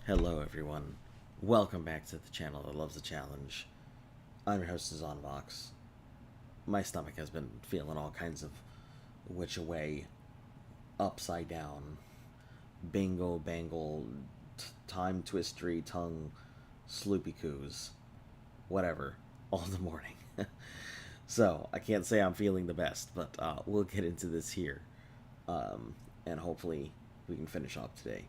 Hello everyone, welcome back to the channel that loves a challenge. I'm your host Nuzlocke. My stomach has been feeling all kinds of which way, upside down, bingo bangle, time twistery tongue, sloopy coos, whatever, all the morning. So, I can't say I'm feeling the best, but we'll get into this here. And hopefully we can finish off today.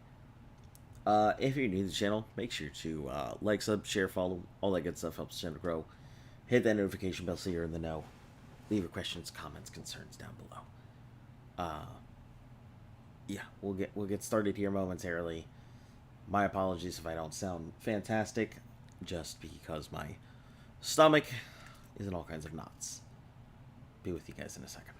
If you're new to the channel, make sure to like, sub, share, follow, all that good stuff helps the channel grow. Hit that notification bell so you're in the know. Leave your questions, comments, concerns down below. Yeah, we'll get started here momentarily. My apologies if I don't sound fantastic, just because my stomach is in all kinds of knots. Be with you guys in a second.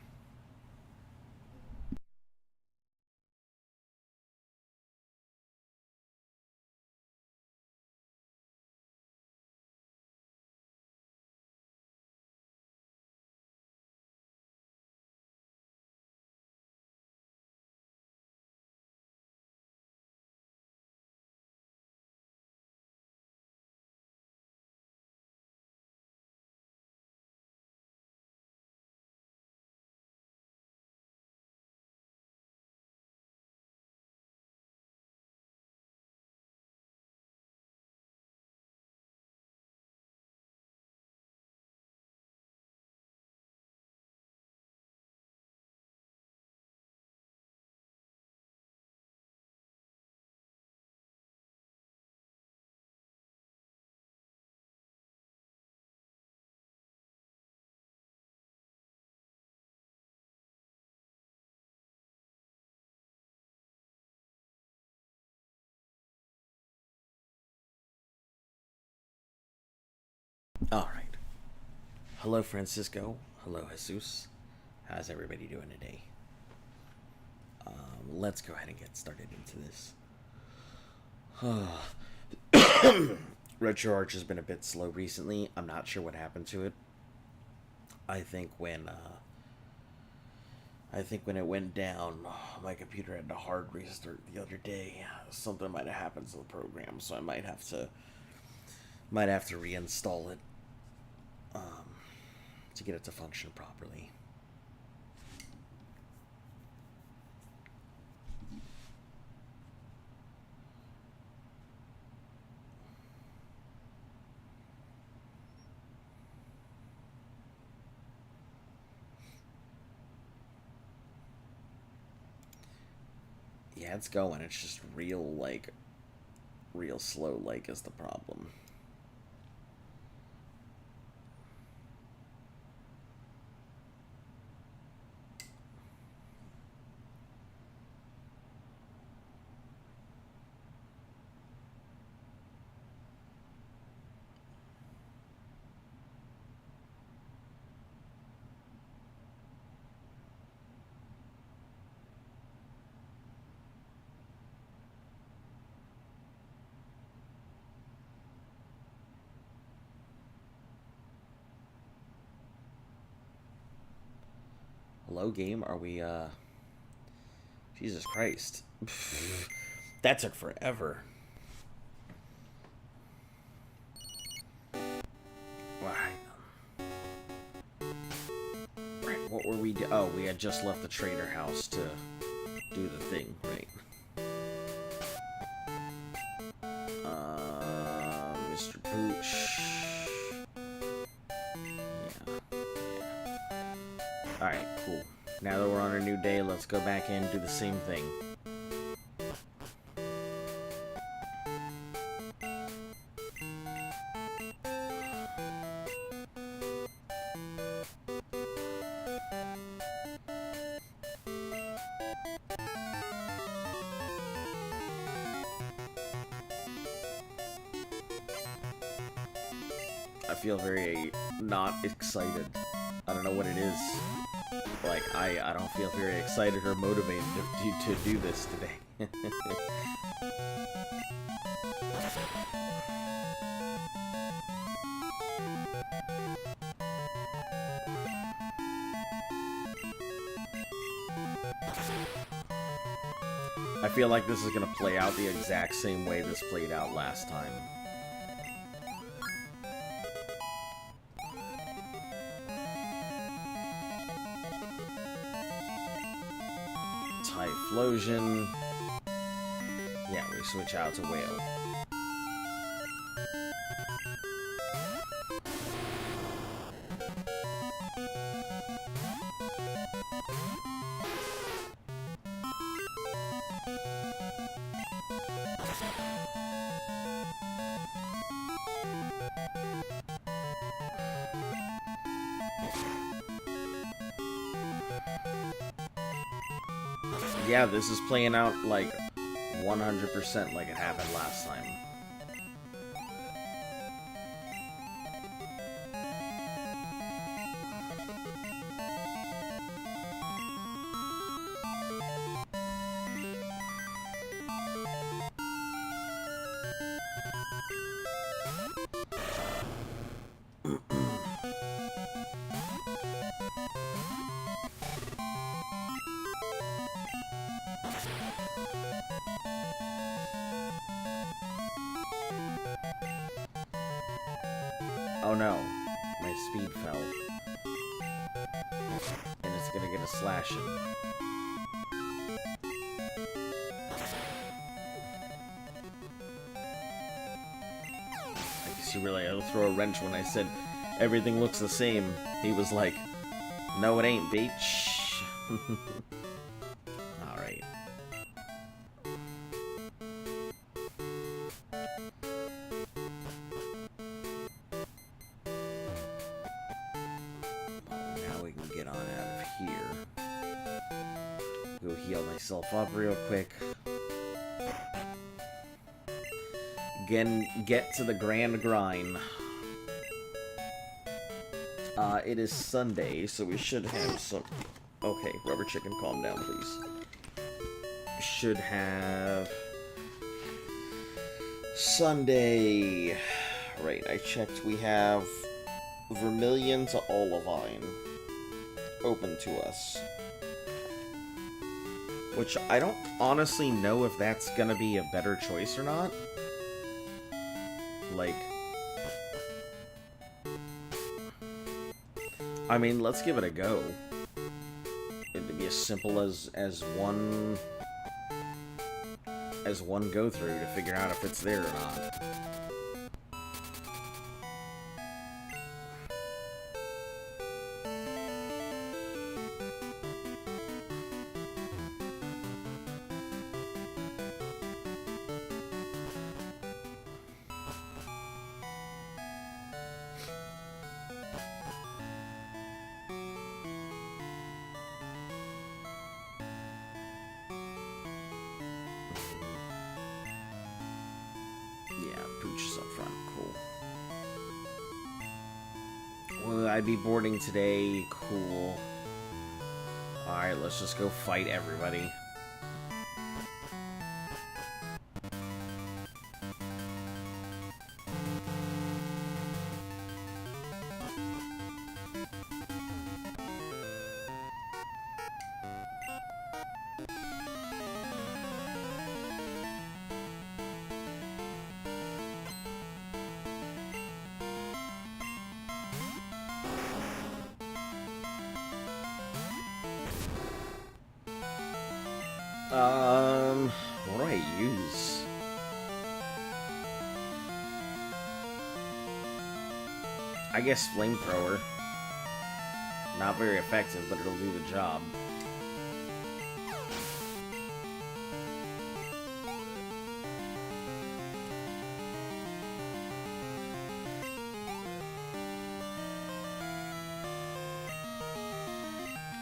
Alright. Hello, Francisco. Hello, Jesus. How's everybody doing today? Let's go ahead and get started into this. Retro Arch has been a bit slow recently. I'm not sure what happened to it. I think when it went down, my computer had a hard restart the other day. Something might have happened to the program, so I might have to reinstall it to get it to function properly. Yeah, it's going. It's just real slow, is the problem. Hello, game. Are we, Jesus Christ. That took forever. Right, what were we oh, we had just left the trader house to do the thing, right? Mr. Pooch. Yeah. Alright, cool. Now that we're on a new day, let's go back in and do the same thing. I feel very not excited. I don't know what it is. Like, I don't feel very excited or motivated to do this today. I feel like this is going to play out the exact same way this played out last time. Typhlosion. Yeah, we switch out to Whale. Yeah, this is playing out like 100% like it happened last time. Oh no, my speed fell. And it's gonna get a slash in. I guess you really had to throw a wrench when I said everything looks the same. He was like, no it ain't, bitch. Alright. Go heal myself up real quick. Again, get to the grand grind. It is Sunday, so we should have some... Okay, Rubber Chicken, calm down, please. Should have... Sunday... Right, I checked. We have Vermilion to Olivine open to us. Which I don't honestly know if that's gonna be a better choice or not. Like... I mean, let's give it a go. It'd be as simple as one go through to figure out if it's there or not. I'd be boarding today. Cool. Alright, let's just go fight everybody. What do I use? I guess Flamethrower. Not very effective, but it'll do the job.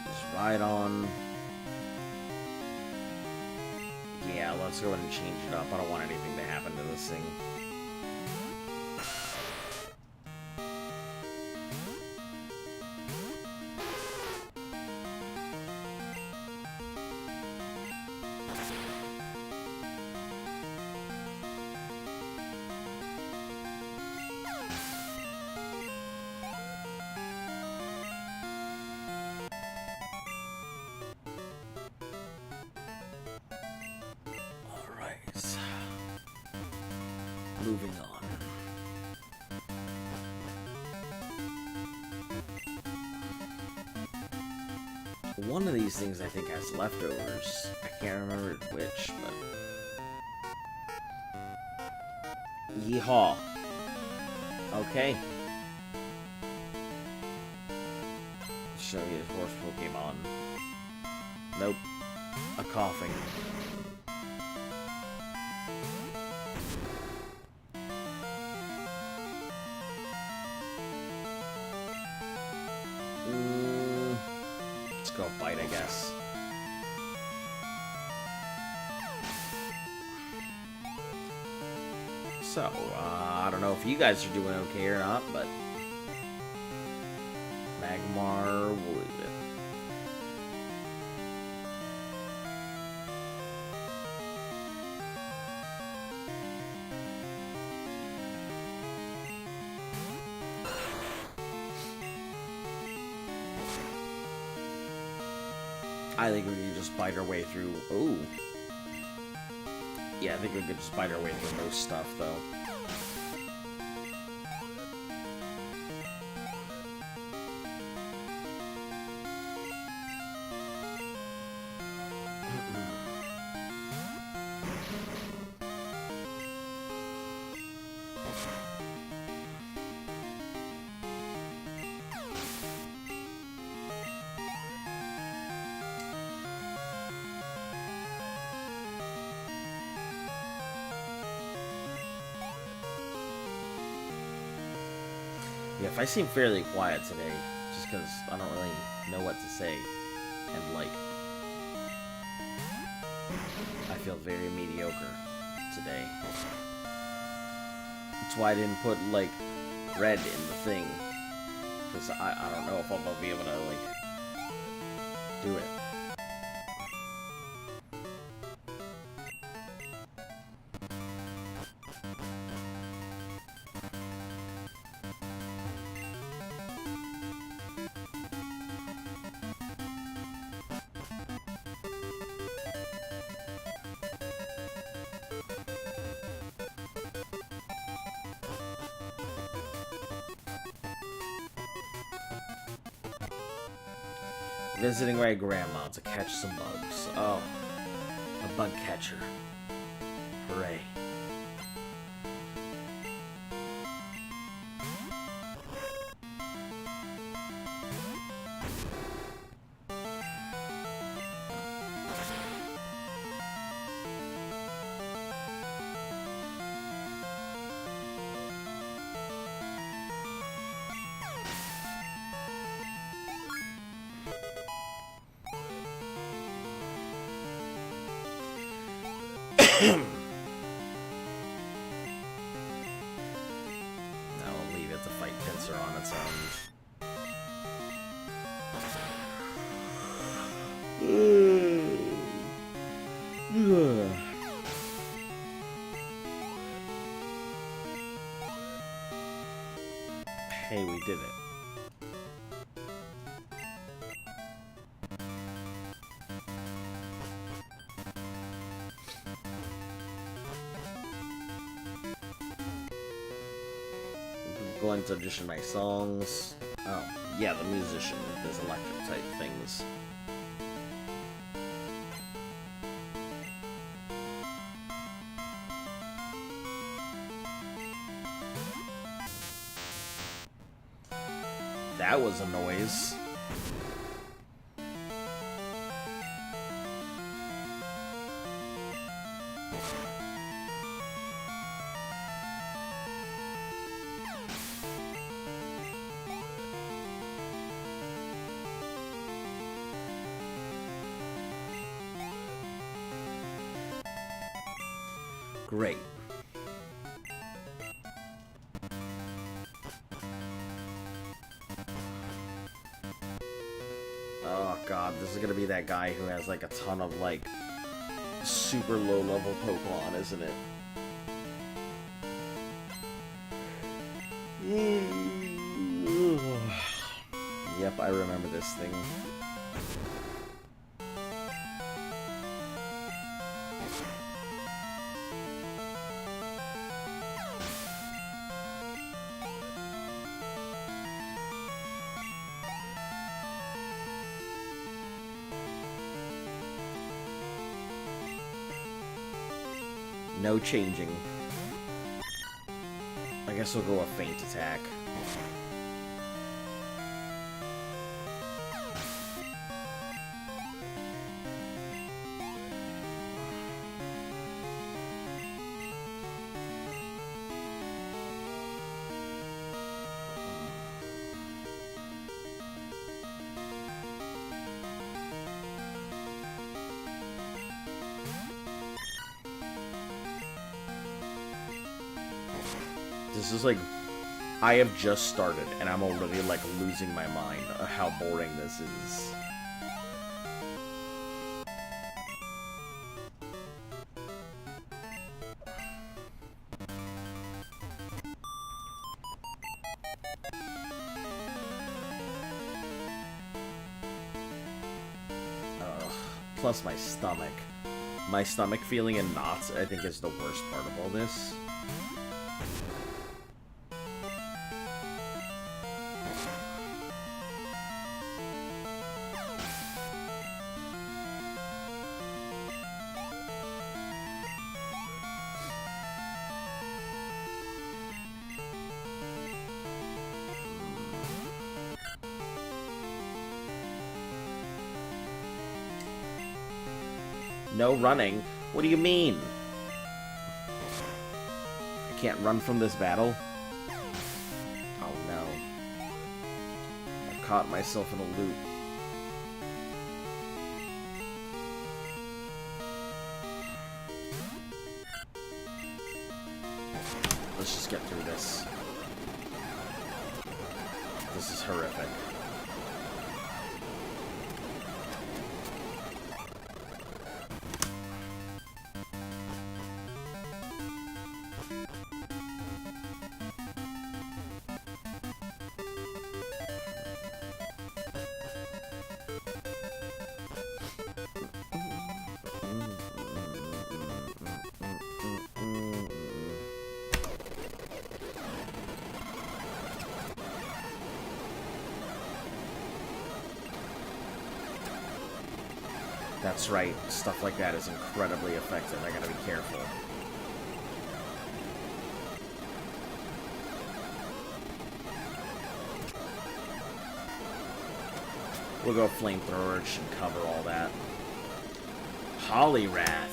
Just ride on. Yeah, let's go ahead and change it up. I don't want anything to happen to this thing. Moving on. One of these things I think has leftovers. I can't remember which, but... Yeehaw. Okay. Show you his horse Pokemon. Nope. A coughing. Let's go bite, I guess. So, I don't know if you guys are doing okay or not, but Magmar will leave it. I think we can just bite our way through. Ooh. Yeah, I think we could just bite our way through most stuff, though. Yeah, if I seem fairly quiet today, just because I don't really know what to say, and, like, I feel very mediocre today. That's why I didn't put, like, red in the thing, because I don't know if I'm gonna be able to, like, do it. Visiting my grandma to catch some bugs. Oh, a bug catcher. Hooray. Now I'll leave it to fight Pinsir on its own. Hey, we did it. Going to audition my songs. Oh, yeah, the musician. There's electric type things. That was a noise. Great. Oh god, this is gonna be that guy who has like a ton of like super low level Pokemon, isn't it? Yep, I remember this thing. no changing. I guess we'll go a feint attack. This is like, I have just started, and I'm already, like, losing my mind of how boring this is. Plus my stomach. My stomach feeling in knots, I think, is the worst part of all this. No running? What do you mean? I can't run from this battle? Oh no. I've caught myself in a loop. Let's just get through this. This is horrific. That's right, stuff like that is incredibly effective. I gotta be careful. We'll go flamethrower, should cover all that. Hollywrath.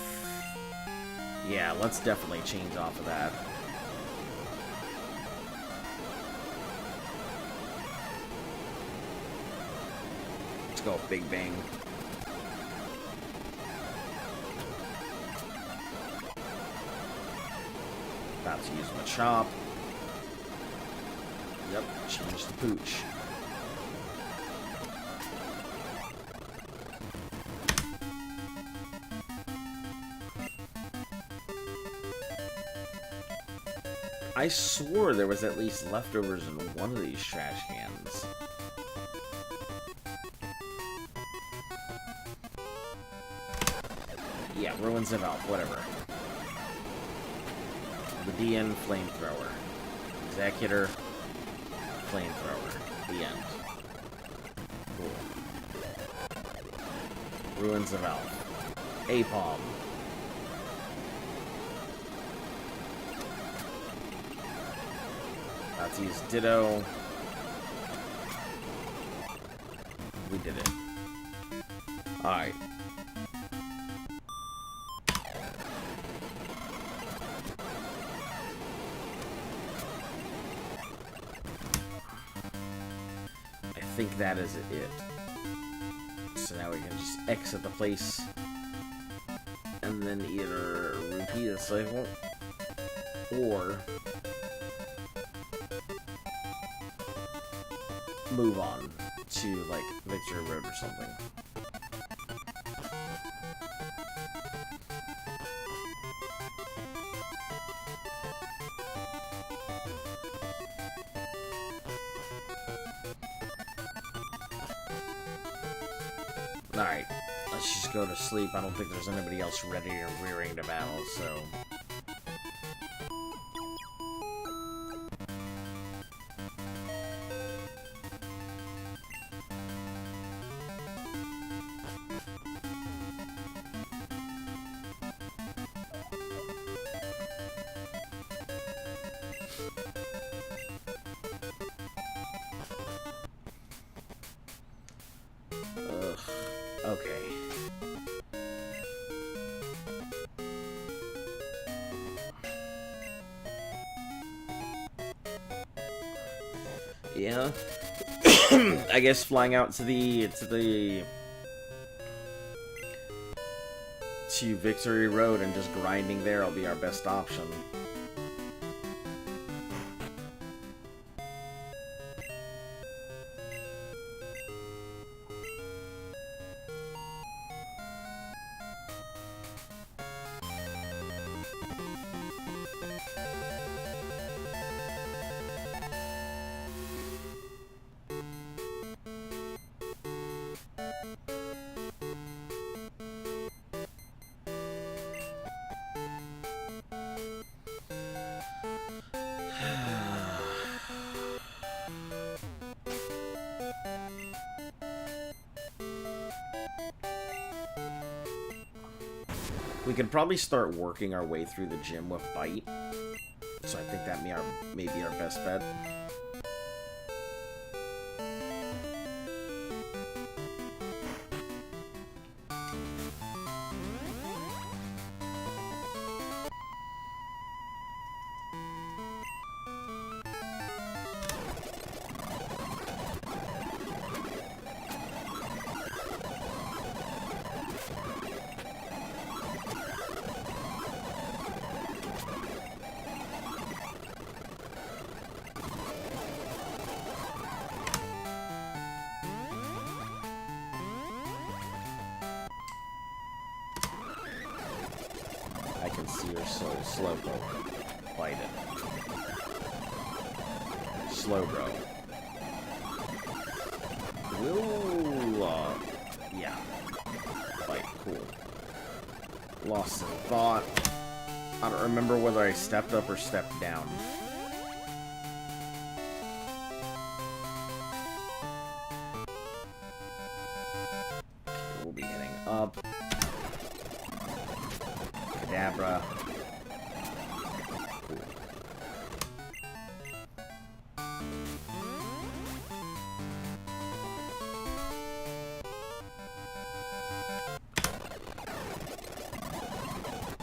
Yeah, let's definitely change off of that. Let's go Big Bang. About to use my chop. Yep, change the pooch. I swore there was at least leftovers in one of these trash cans. Yeah, Ruins of Elf, whatever. The DN flamethrower. Executor flamethrower. The end. Cool. Ruins of Elf. Apalm. Let's use Ditto. We did it. Alright. I think that is it. So now we can just exit the place and then either repeat the cycle or move on to like Victory Road or something. Alright, let's just go to sleep. I don't think there's anybody else ready or rearing to battle, so... Ugh. Okay. Yeah. I guess flying out to Victory Road and just grinding there will be our best option. We could probably start working our way through the gym with Bite. So I think that may be our best bet. I can see your soul. Slowpoke. Bite it. Slowbro. Yeah. Bite, cool. Lost in thought. I don't remember whether I stepped up or stepped down. Okay, we'll be hitting up. Kadabra. Cool.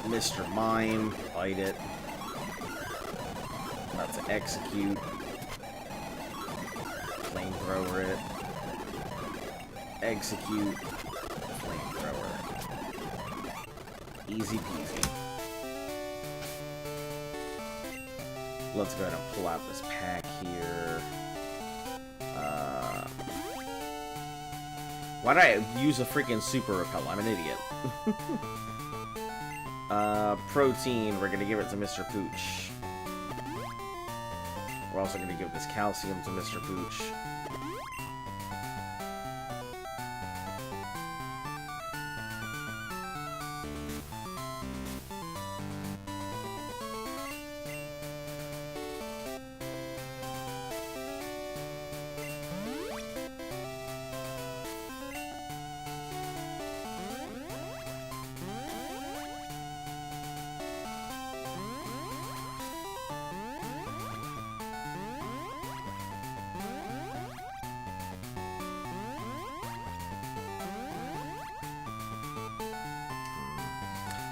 Mr. Mime, bite it. About to execute. Flamethrower it. Execute. Flamethrower. Easy peasy. Let's go ahead and pull out this pack here. Why did I use a freaking super repel? I'm an idiot. Protein, we're gonna give it to Mr. Pooch. We're also gonna give this calcium to Mr. Pooch.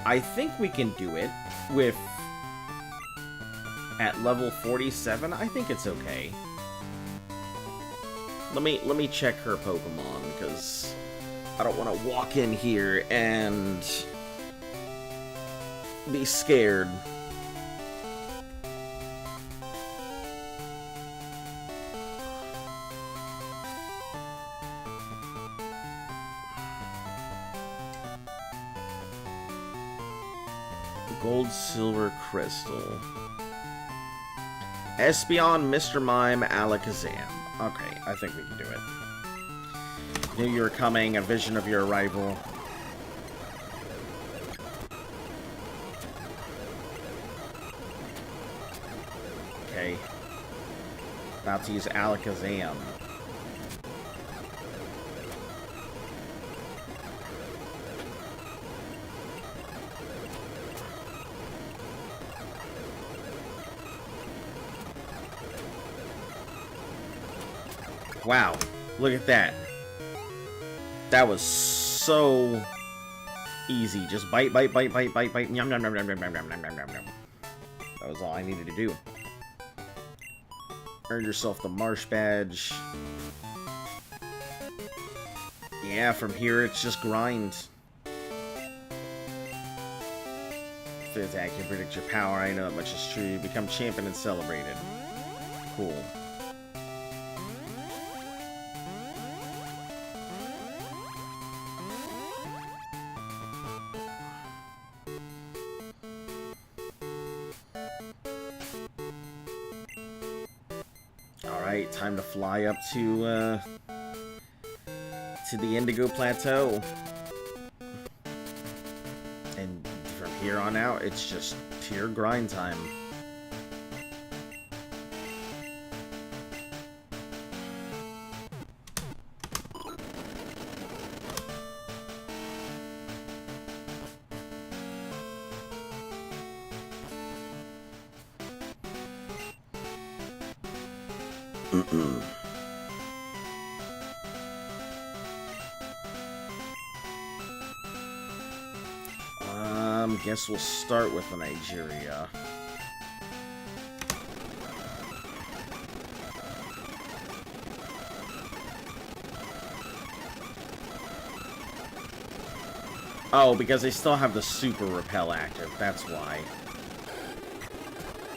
I think we can do it with at level 47. I think it's okay. Let me check her Pokemon, because I don't want to walk in here and be scared. Gold, Silver, Crystal. Espeon, Mr. Mime, Alakazam. Okay, I think we can do it. Knew you were coming, a vision of your arrival. Okay. About to use Alakazam. Wow, look at that. That was so easy. Just bite, bite, bite, bite, bite, bite. Yum, yum, yum, yum, yum, yum, yum, yum, yum, yum. That was all I needed to do. Earn yourself the Marsh Badge. Yeah, from here it's just grind. Fizak can predict your power. I know that much is true. You become champion and celebrated. Cool. Alright, time to fly up to the Indigo Plateau. And from here on out, it's just pure grind time. Guess we'll start with Nigeria. Oh, because they still have the super repel active, that's why.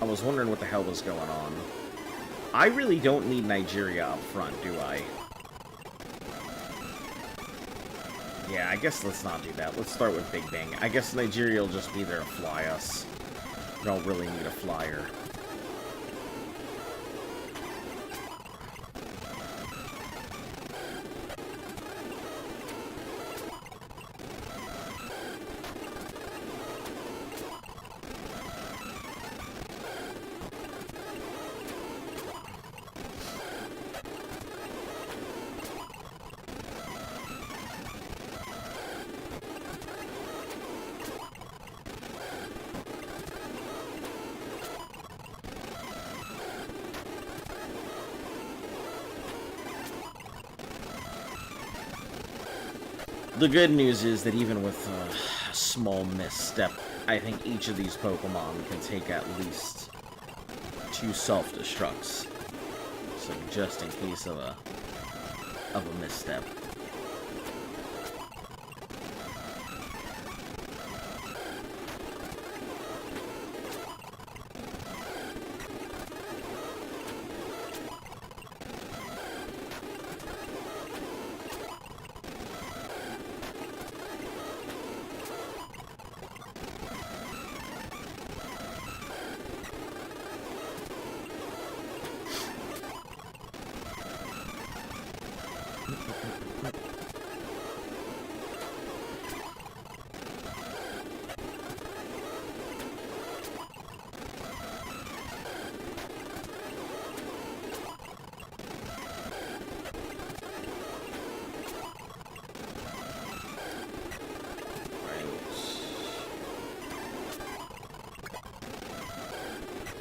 I was wondering what the hell was going on. I really don't need Nigeria up front, do I? Yeah, I guess let's not do that. Let's start with Big Bang. I guess Nigeria will just be there to fly us. We don't really need a flyer. The good news is that even with a small misstep, I think each of these Pokemon can take at least 2 self-destructs. So just in case of a misstep.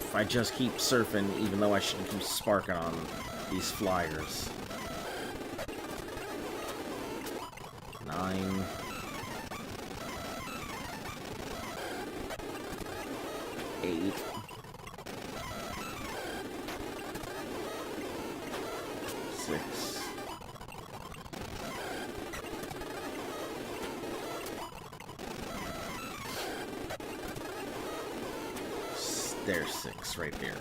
If I just keep surfing, even though I shouldn't keep sparking on these flyers. 9. 8. 6. There's 6 right there.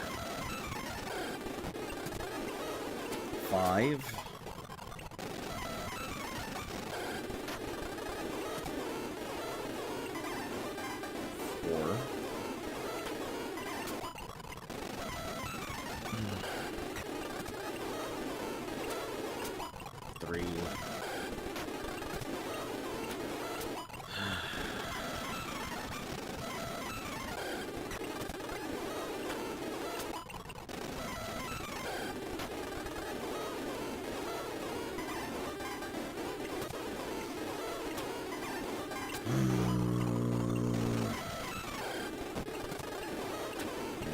5. 4. 3.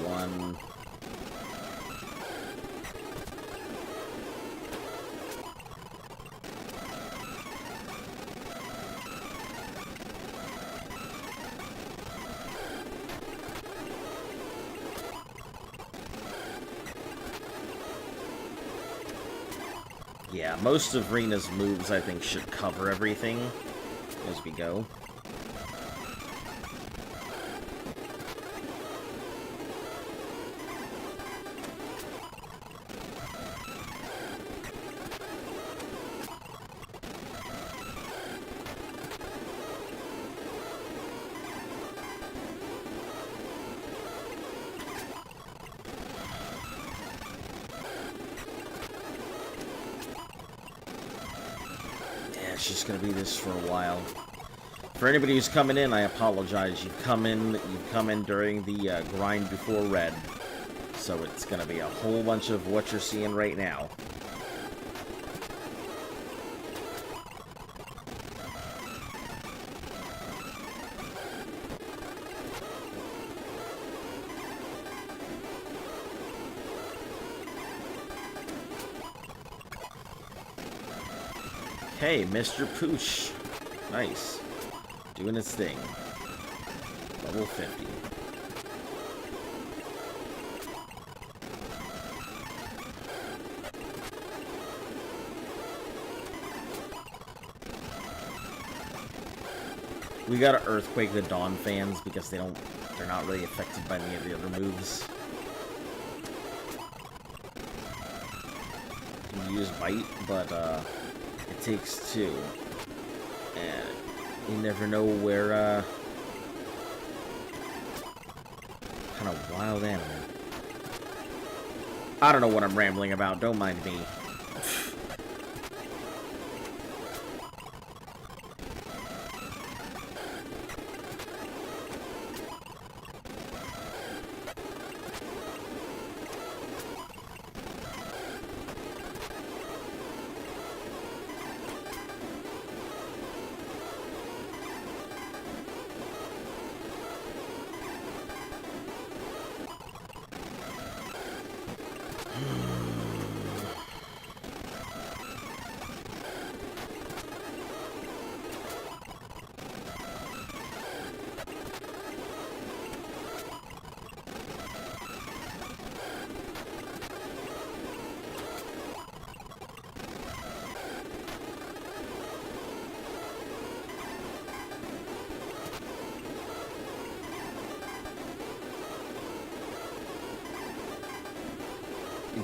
1. Yeah, most of Rina's moves, I think, should cover everything as we go. It's just gonna be this for a while. For anybody who's coming in, I apologize. You've come in during the grind before red, so it's gonna be a whole bunch of what you're seeing right now. Hey, Mr. Pooch. Nice. Doing its thing. Level 50. We gotta Earthquake the Dawn fans because they're not really affected by any of the other moves. You can use Bite, but it takes 2. And you never know where, kind of wild animal. I don't know what I'm rambling about, don't mind me.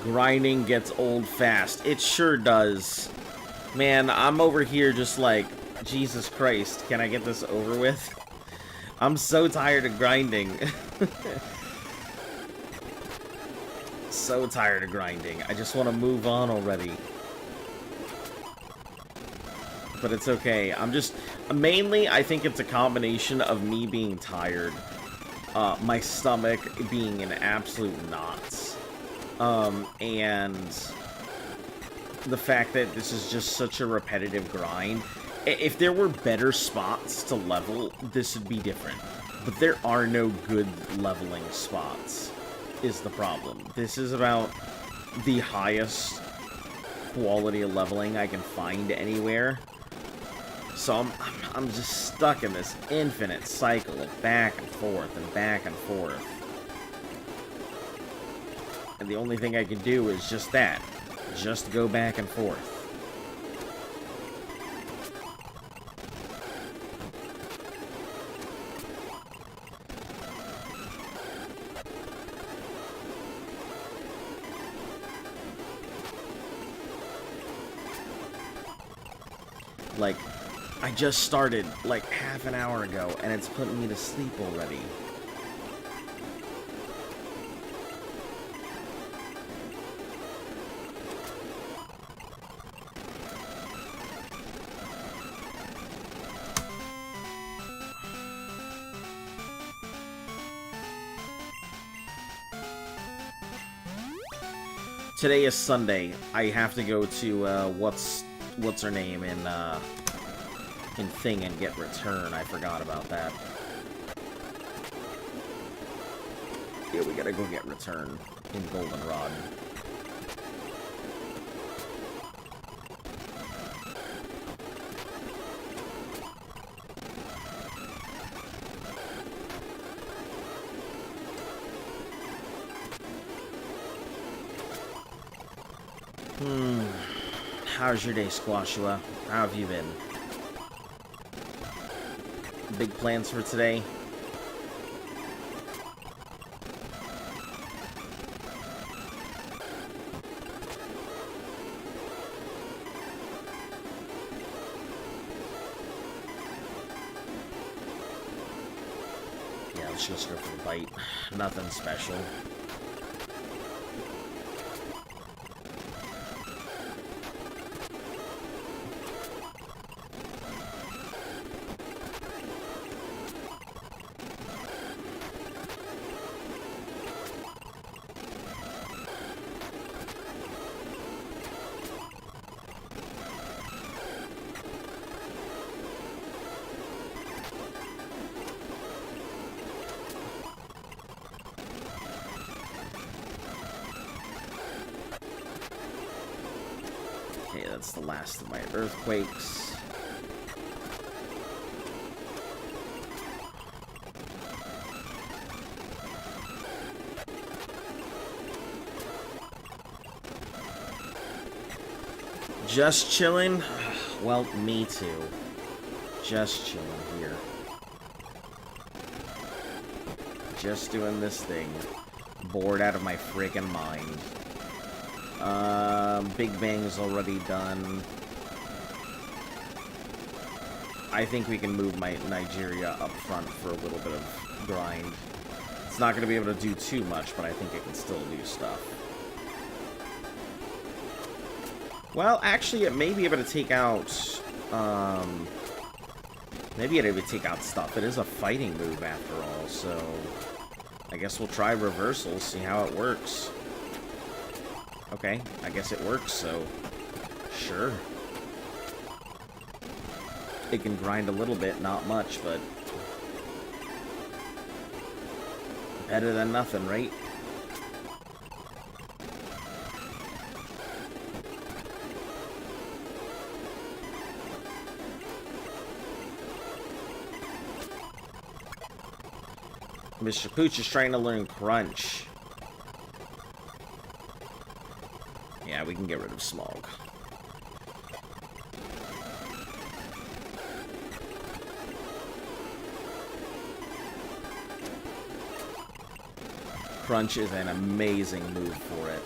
Grinding gets old fast. It sure does. Man, I'm over here just like, Jesus Christ, can I get this over with? I'm so tired of grinding. So tired of grinding. I just want to move on already. But it's okay. Mainly, I think it's a combination of me being tired, my stomach being in absolute knots. And the fact that this is just such a repetitive grind. If there were better spots to level, this would be different. But there are no good leveling spots, is the problem. This is about the highest quality of leveling I can find anywhere. So I'm just stuck in this infinite cycle of back and forth and back and forth. And the only thing I can do is just that. Just go back and forth. Like, I just started like half an hour ago and it's putting me to sleep already. Today is Sunday. I have to go to what's her name in Thing and get return. I forgot about that. Yeah, we gotta go get return in Goldenrod. How's your day, Squashua? How have you been? Big plans for today? Yeah, let's just go for the bite. Nothing special. Okay, that's the last of my earthquakes. Just chilling? Well, me too. Just chilling here. Just doing this thing. Bored out of my freaking mind. Big Bang's already done. I think we can move my Nigeria up front for a little bit of grind. It's not going to be able to do too much, but I think it can still do stuff. Well, actually, it may be able to take out, maybe it would take out stuff. It is a fighting move after all, so I guess we'll try reversal, see how it works. Okay, I guess it works, so sure. It can grind a little bit, not much, but better than nothing, right? Mr. Pooch is trying to learn Crunch. Yeah, we can get rid of Smog. Crunch is an amazing move for it.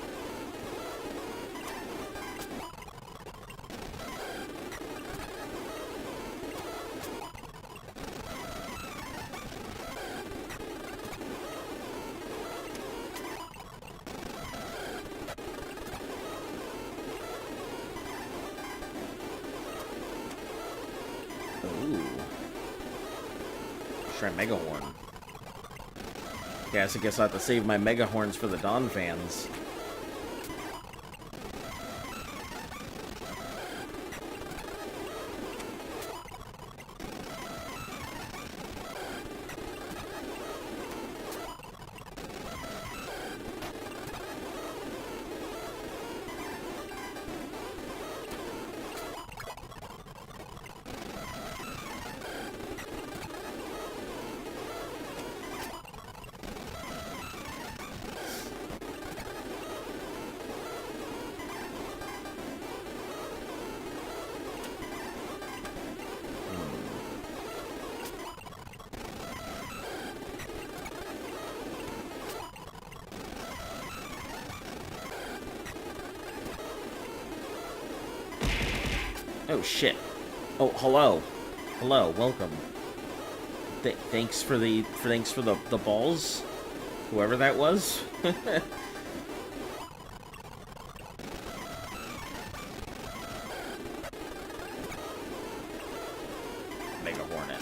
Try Mega Horn. Yes, I guess I have to save my Mega Horns for the Dawn fans. Oh shit. Oh, hello. Hello, welcome. Thanks for the balls. Whoever that was. Mega Hornet.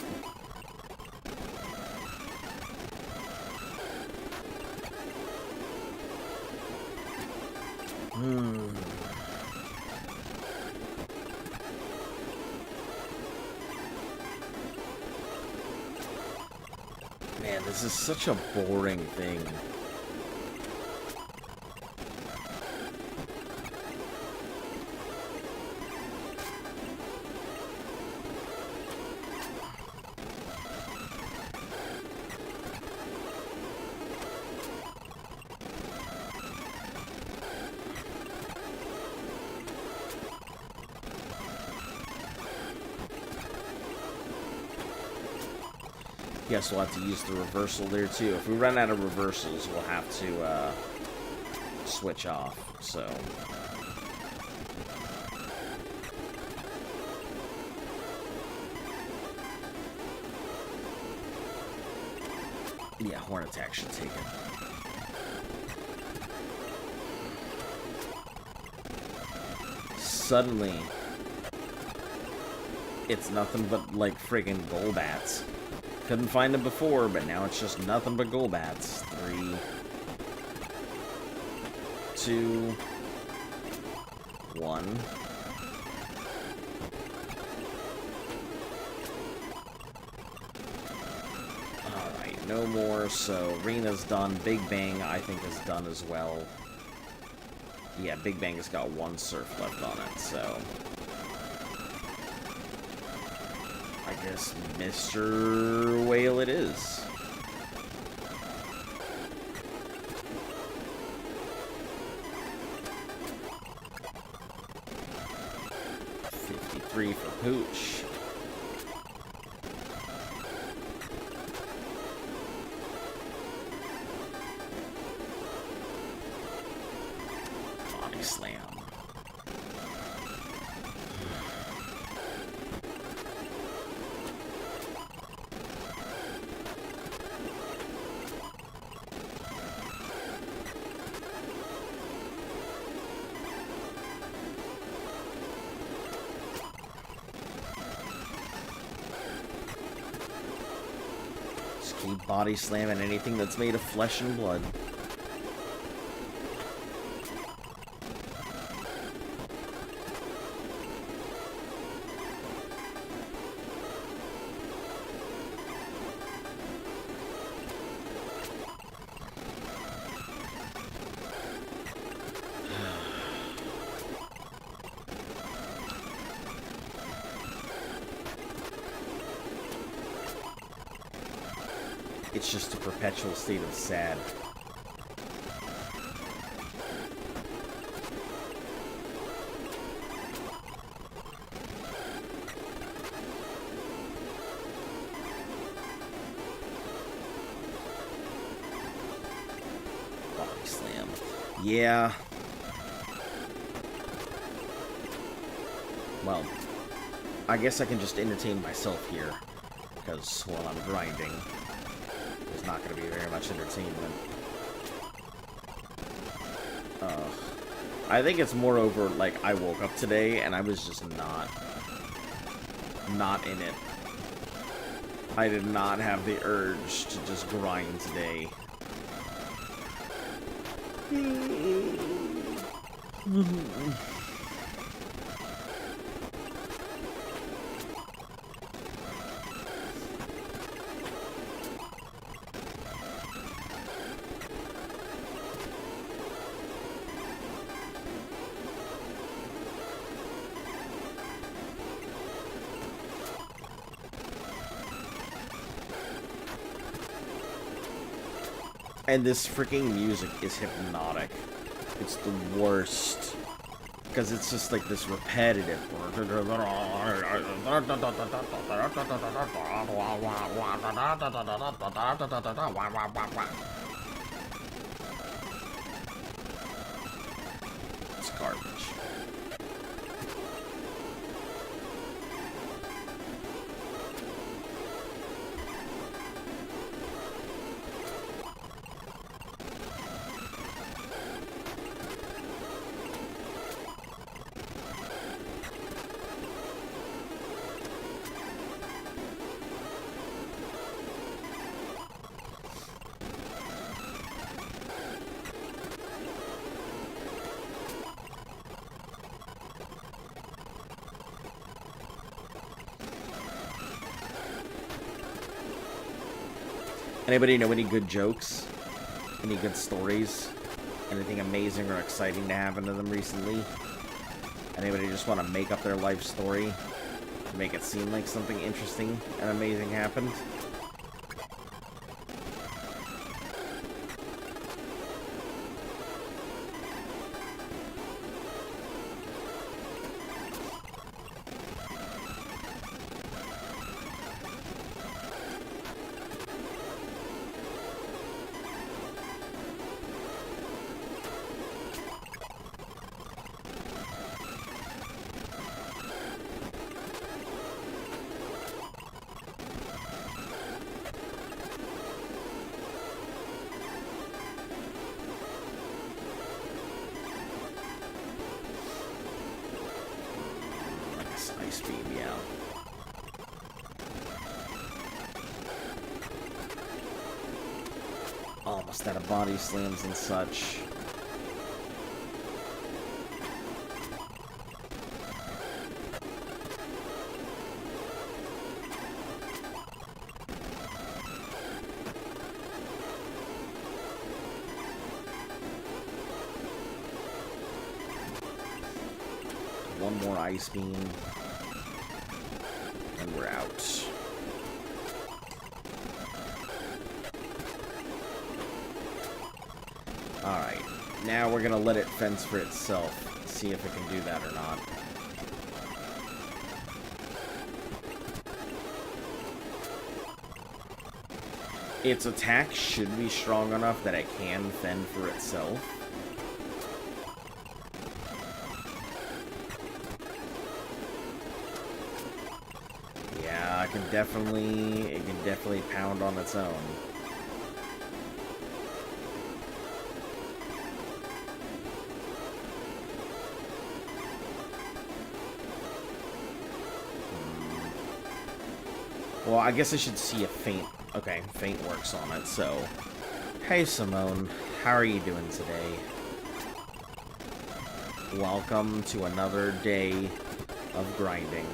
Man, this is such a boring thing. guess we'll have to use the reversal there too. If we run out of reversals, we'll have to switch off, so... Yeah, horn attack should take it. Suddenly, it's nothing but, like, friggin' Golbats. Couldn't find them before, but now it's just nothing but Golbats. 3, 2, 1. Alright, no more, so Rena's done. Big Bang, I think, is done as well. Yeah, Big Bang has got 1 surf left on it, so... I guess Mr. Whale it is. $53 for Pooch. Body slam. Keep body slamming anything that's made of flesh and blood. It's just a perpetual state of sad. Body slam. Yeah. Well, I guess I can just entertain myself here, because while I'm grinding, there's not going to be very much entertainment. I think it's more over, like, I woke up today and I was just not in it. I did not have the urge to just grind today. And this freaking music is hypnotic. It's the worst. Because it's just like this repetitive. It's garbage. Anybody know any good jokes? Any good stories? Anything amazing or exciting to happen to them recently? Anybody just want to make up their life story to make it seem like something interesting and amazing happened? Almost out of body slams and such. One more ice beam. And we're out. Alright. Now we're gonna let it fence for itself. See if it can do that or not. Its attack should be strong enough that it can fend for itself. Yeah, it can definitely pound on its own. Well, I guess I should see if Feint... Okay, Feint works on it, so... Hey, Simone. How are you doing today? Welcome to another day of grinding.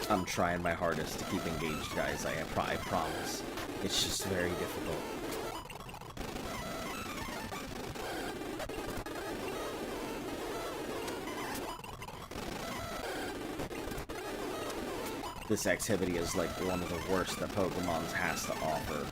I'm trying my hardest to keep engaged, guys. I promise. It's just very difficult. This activity is like one of the worst that Pokemon has to offer.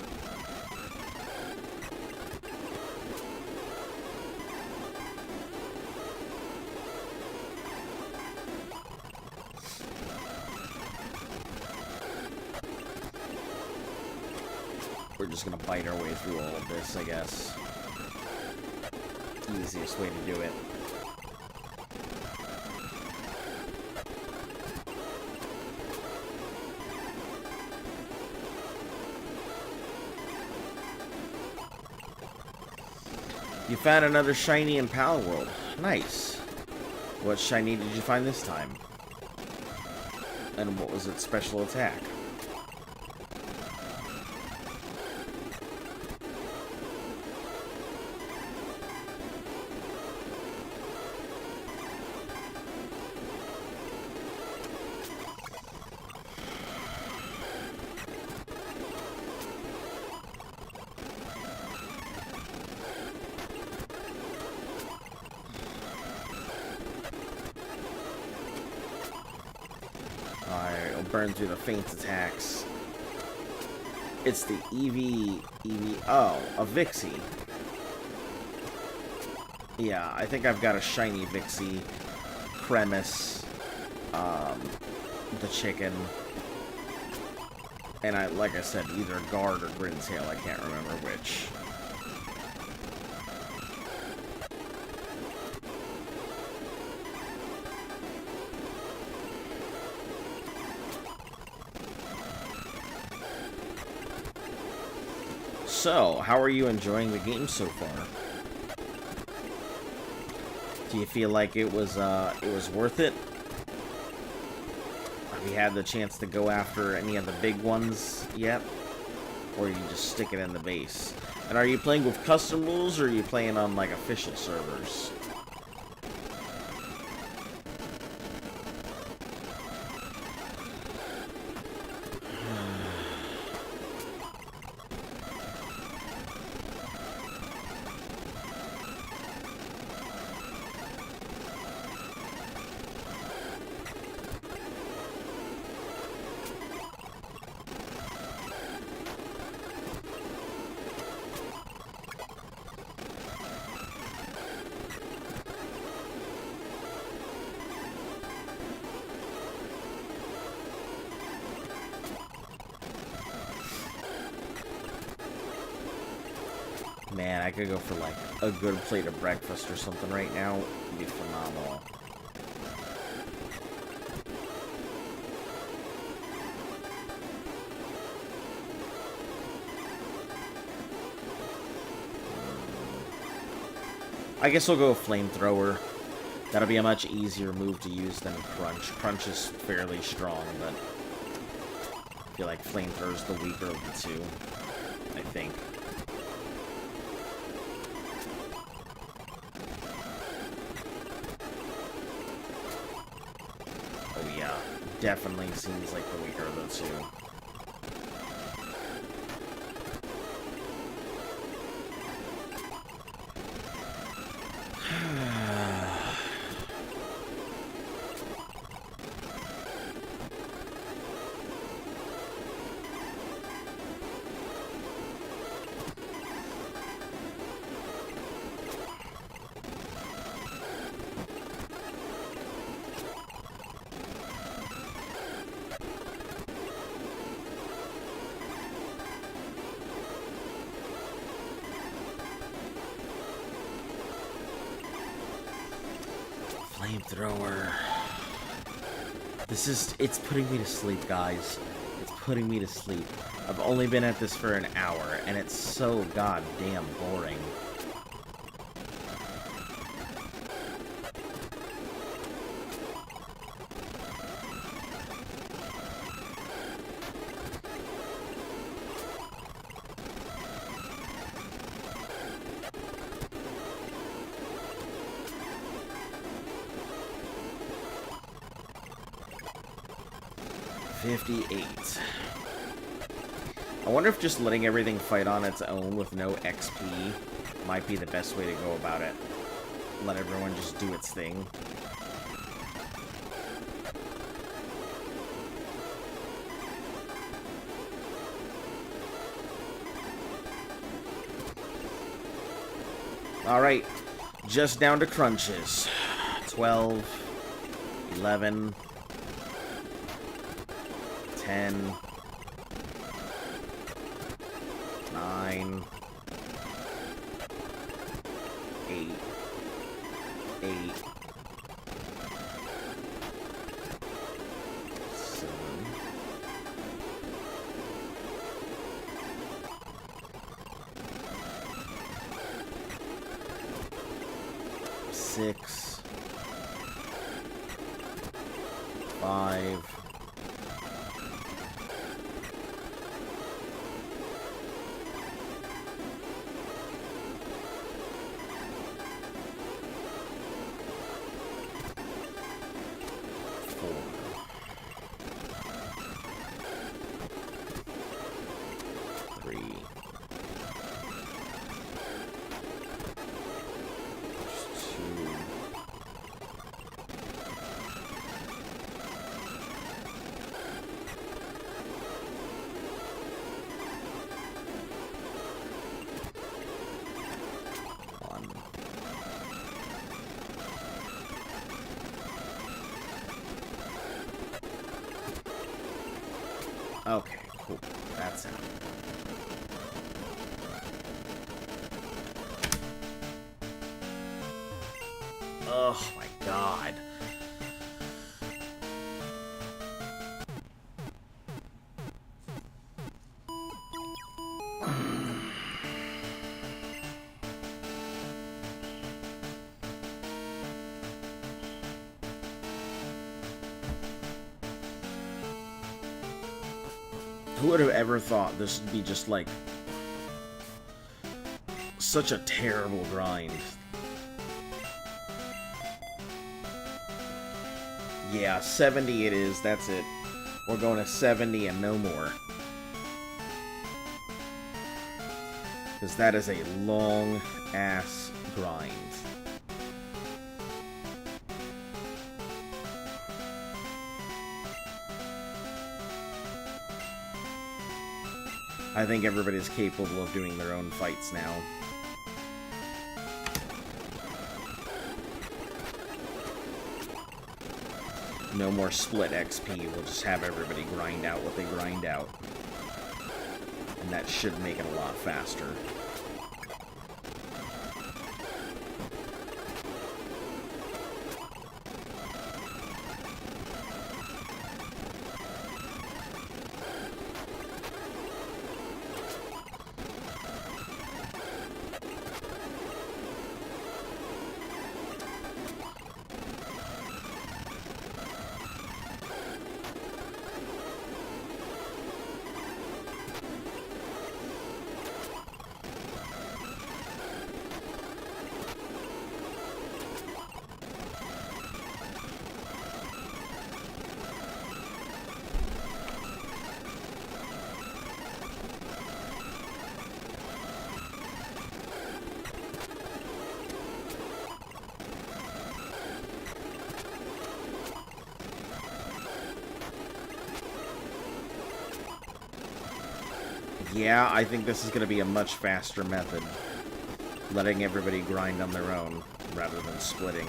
We're just gonna bite our way through all of this, I guess. Easiest way to do it. You found another shiny in Pal World. Nice. What shiny did you find this time? And what was its special attack? Burn through the Feint attacks. It's the oh, a Vixie. Yeah, I think I've got a shiny Vixie. Premise. The chicken. And like I said, either Guard or Grintail, I can't remember which. So, how are you enjoying the game so far? Do you feel like it was worth it? Have you had the chance to go after any of the big ones yet? Or you just stick it in the base? And are you playing with custom rules, or are you playing on, like, official servers? Man, I could go for, like, a good plate of breakfast or something right now. It'd be phenomenal. I guess we'll go with Flamethrower. That'll be a much easier move to use than Crunch. Crunch is fairly strong, but I feel like Flamethrower's the weaker of the two, I think. Oh yeah, definitely seems like the weaker of the two. Flamethrower. It's putting me to sleep, guys. It's putting me to sleep. I've only been at this for an hour, and it's so goddamn boring. I wonder if just letting everything fight on its own with no XP might be the best way to go about it. Let everyone just do its thing. Alright, just down to crunches. 12, 11, 10, 9, 8, 7, 6, 5, 3, 2, 1. Okay, cool. That's it. Oh my god. Who would have ever thought this would be just like such a terrible grind. Yeah, 70 it is, that's it. We're going to 70 and no more. Because that is a long-ass grind. I think everybody's capable of doing their own fights now. No more split XP, we'll just have everybody grind out what they grind out. And that should make it a lot faster. Yeah, I think this is going to be a much faster method. Letting everybody grind on their own, rather than splitting.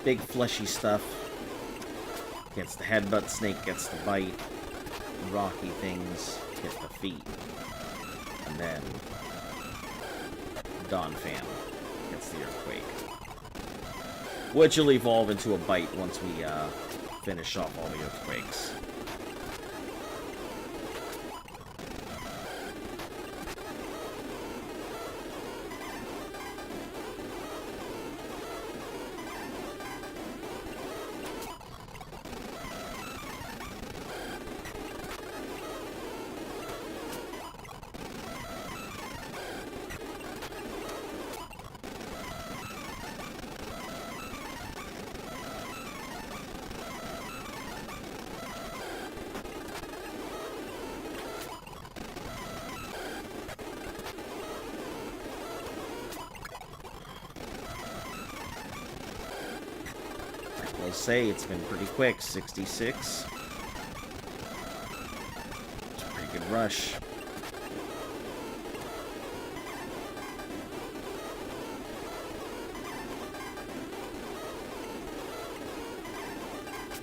Big fleshy stuff. Gets the headbutt, Snake gets the bite. Rocky things get the feet. And then Dawn Fan gets the earthquake. Which will evolve into a bite once we finish off all the earthquakes. I will say it's been pretty quick. 66. It's a pretty good rush.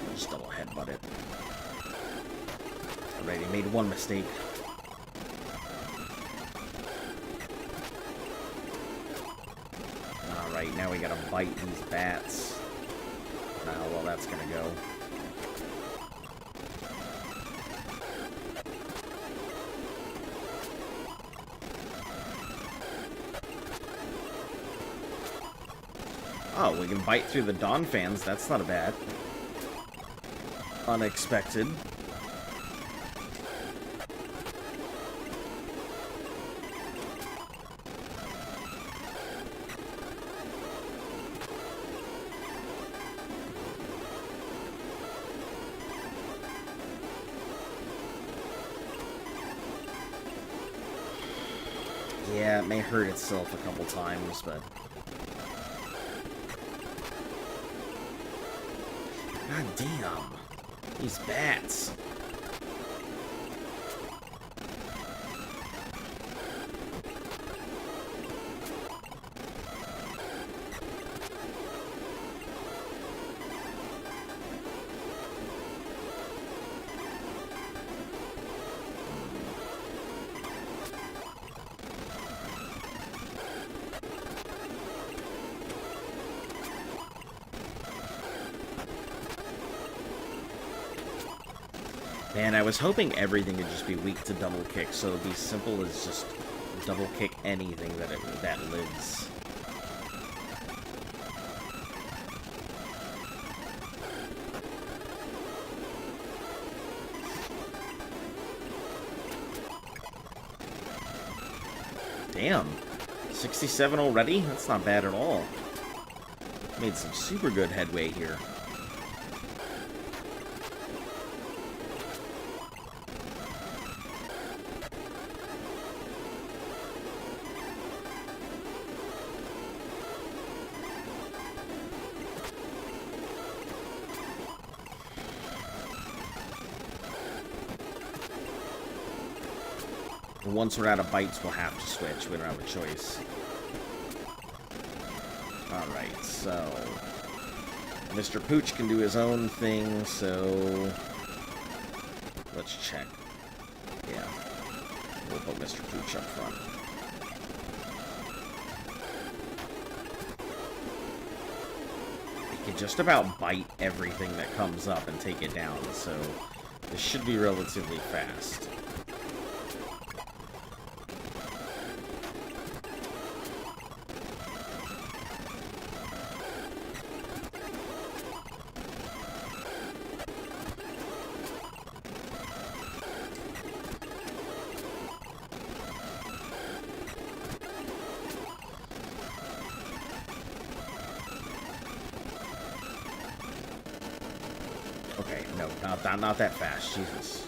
I'll just double headbutt it. Alrighty, made one mistake. Alright, now we gotta bite these bats. Now, well, that's gonna go. Oh, we can bite through the Dawn fans. That's not a bad. Unexpected. Yeah, it may hurt itself a couple times, but... God damn. These bats. Man, I was hoping everything would just be weak to double kick, so it'd be simple as just double kick anything that lives. Damn, 67 already? That's not bad at all. Made some super good headway here. Once we're out of bites, we'll have to switch. We don't have a choice. Alright, so... Mr. Pooch can do his own thing, so... Let's check. Yeah. We'll put Mr. Pooch up front. He can just about bite everything that comes up and take it down, so... This should be relatively fast. Okay, no, not that fast, Jesus.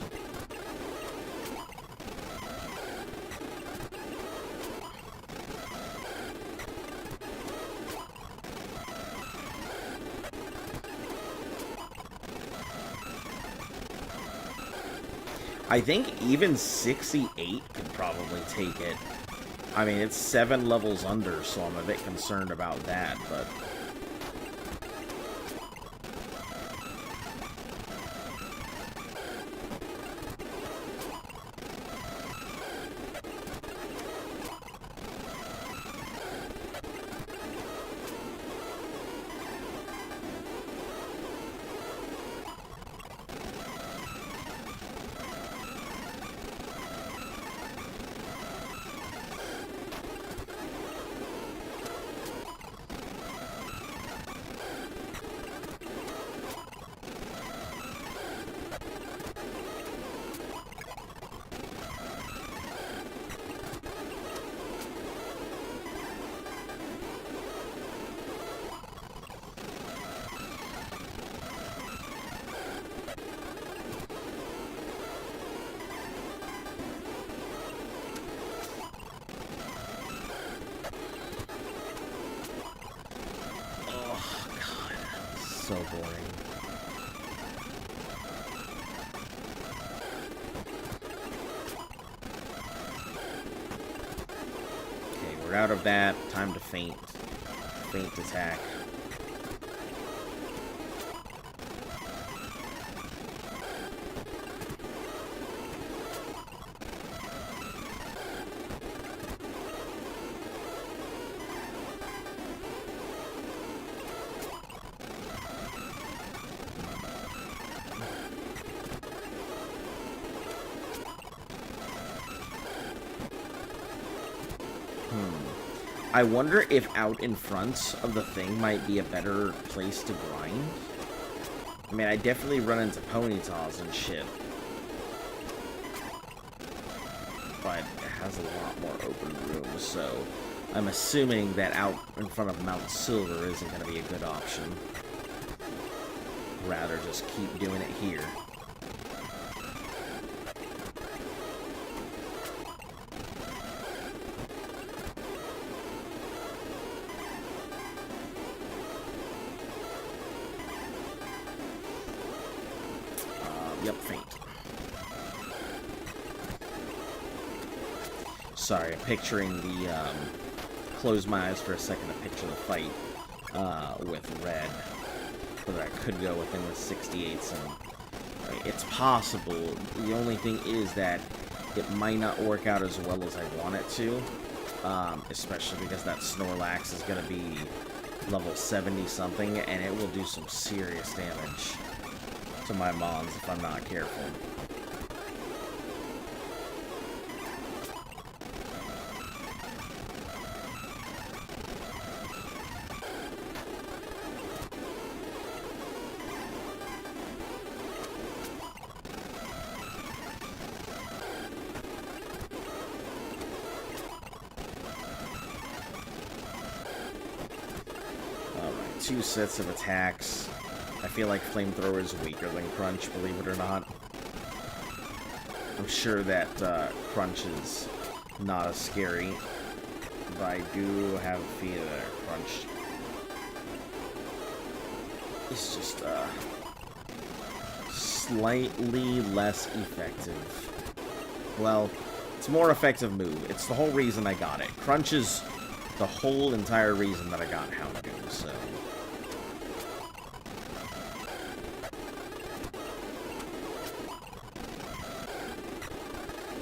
I think even 68 could probably take it. I mean, it's 7 levels under, so I'm a bit concerned about that, but... So boring. Okay, we're out of that. Time to feint. Feint attack. I wonder if out in front of the thing might be a better place to grind. I mean, I definitely run into ponytails and shit. But it has a lot more open room, so I'm assuming that out in front of Mount Silver isn't going to be a good option. Rather just keep doing it here. Yep, faint. Sorry, picturing the, close my eyes for a second to picture the fight, with red. Whether I could go within the 68s, and I mean, it's possible. The only thing is that it might not work out as well as I want it to, especially because that Snorlax is going to be level 70-something, and it will do some serious damage to my mons if I'm not careful. Alright, 2 sets of attacks. I feel like Flamethrower is weaker than Crunch, believe it or not. I'm sure that Crunch is not as scary, but I do have a fear that Crunch is just slightly less effective. Well, it's a more effective move. It's the whole reason I got it. Crunch is the whole entire reason that I got Houndoom, so...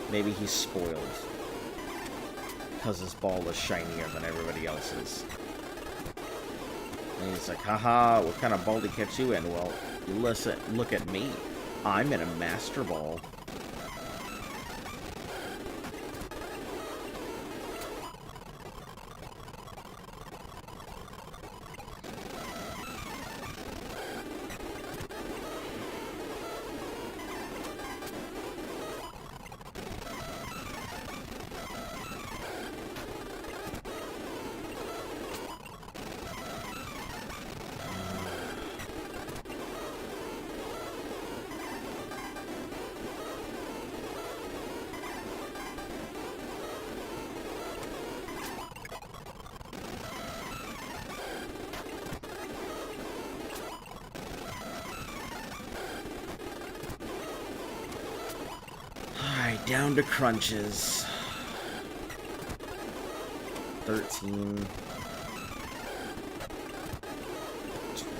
Maybe he's spoiled. Because his ball is shinier than everybody else's. And he's like, haha, what kind of ball to catch you in? Well, listen, look at me. I'm in a Master Ball. Down to crunches. 13.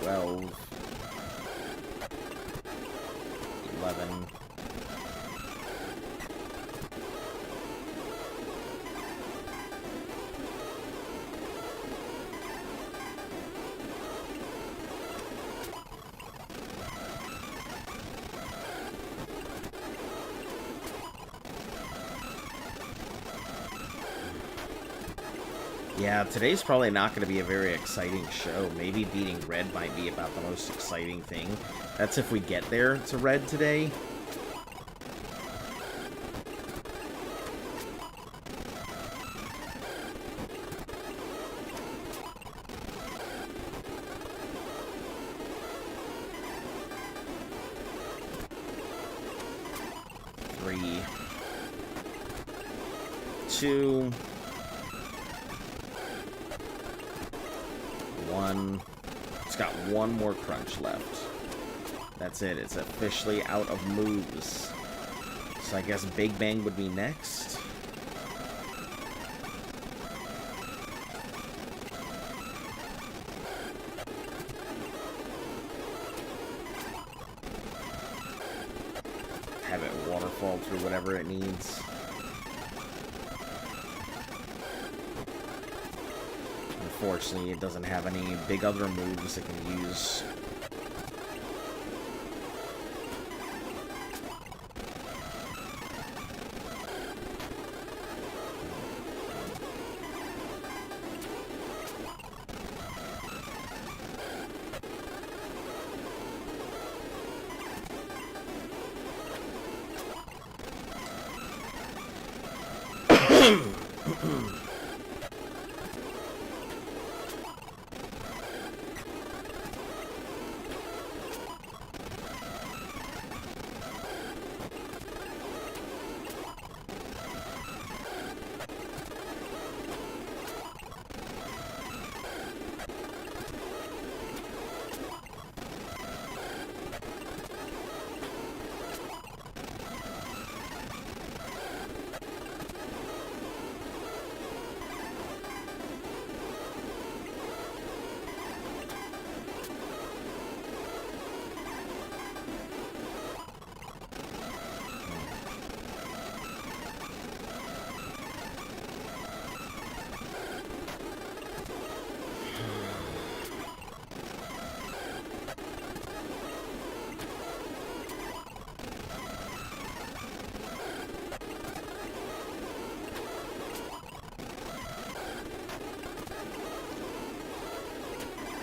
12. 11. Yeah, today's probably not going to be a very exciting show. Maybe beating Red might be about the most exciting thing. That's if we get there to Red today. Three. 2. 1. It's got one more crunch left. That's it. It's officially out of moves. So I guess Big Bang would be next. Have it waterfall through whatever it needs. Unfortunately, it doesn't have any big other moves it can use.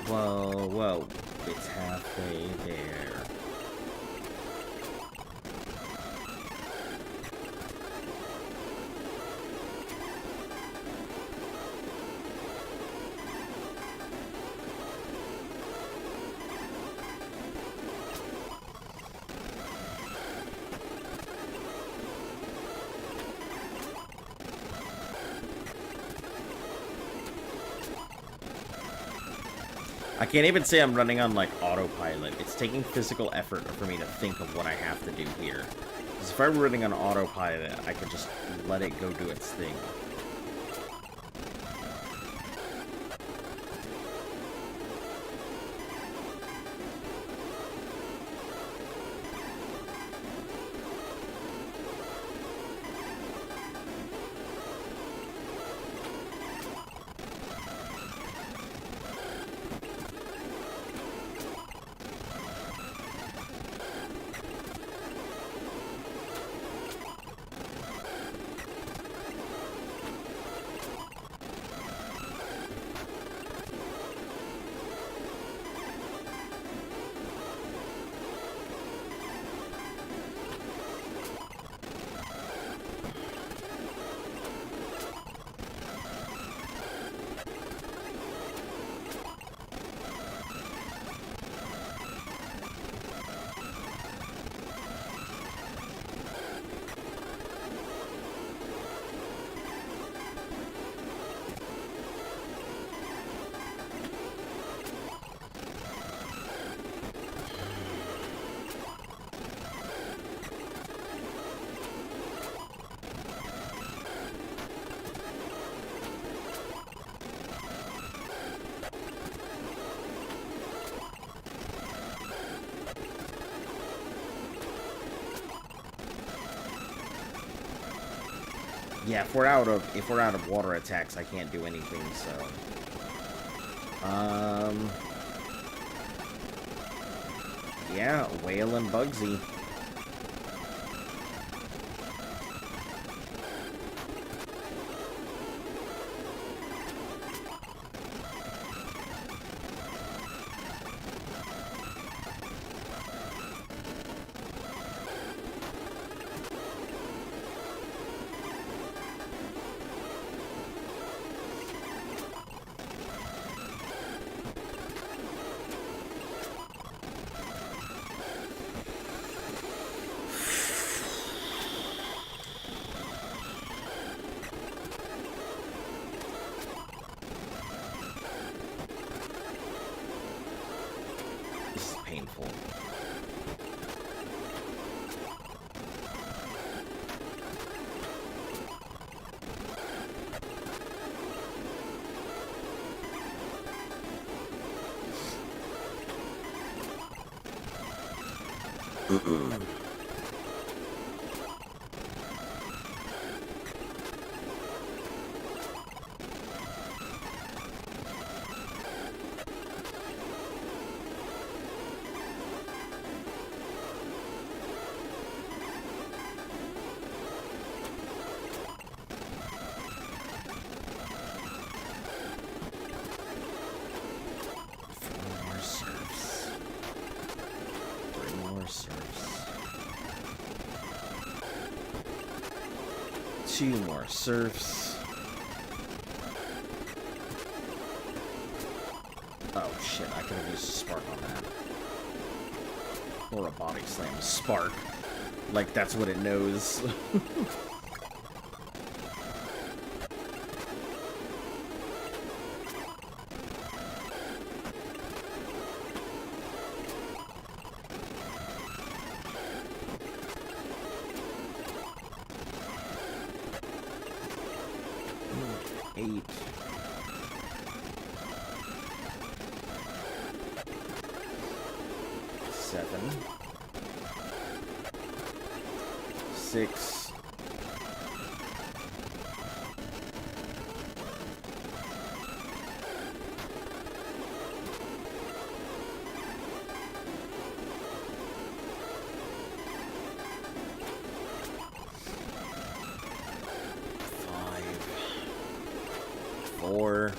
Whoa, whoa. It's halfway there. I can't even say I'm running on, like, autopilot. It's taking physical effort for me to think of what I have to do here. Because if I were running on autopilot, I could just let it go do its thing. Yeah, if we're out of water attacks, I can't do anything, so. Yeah, Whale and Bugsy. Painful. Two more surfs. Oh shit, I could have used a spark on that. Or a body slam. Spark. Like that's what it knows. Six. Five. 4.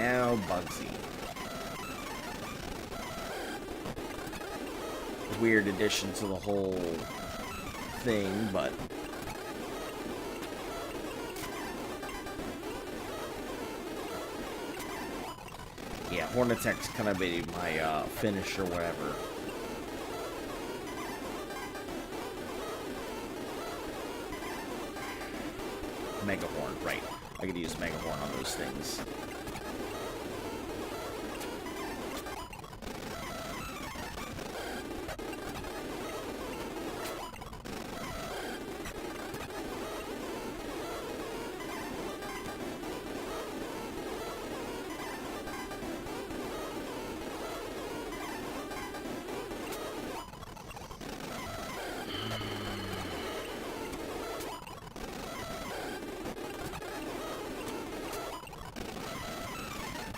now Bugsy. Weird addition to the whole thing, but yeah, Hornetech's kind of be my finish or whatever. Megahorn, right. I could use Megahorn on those things.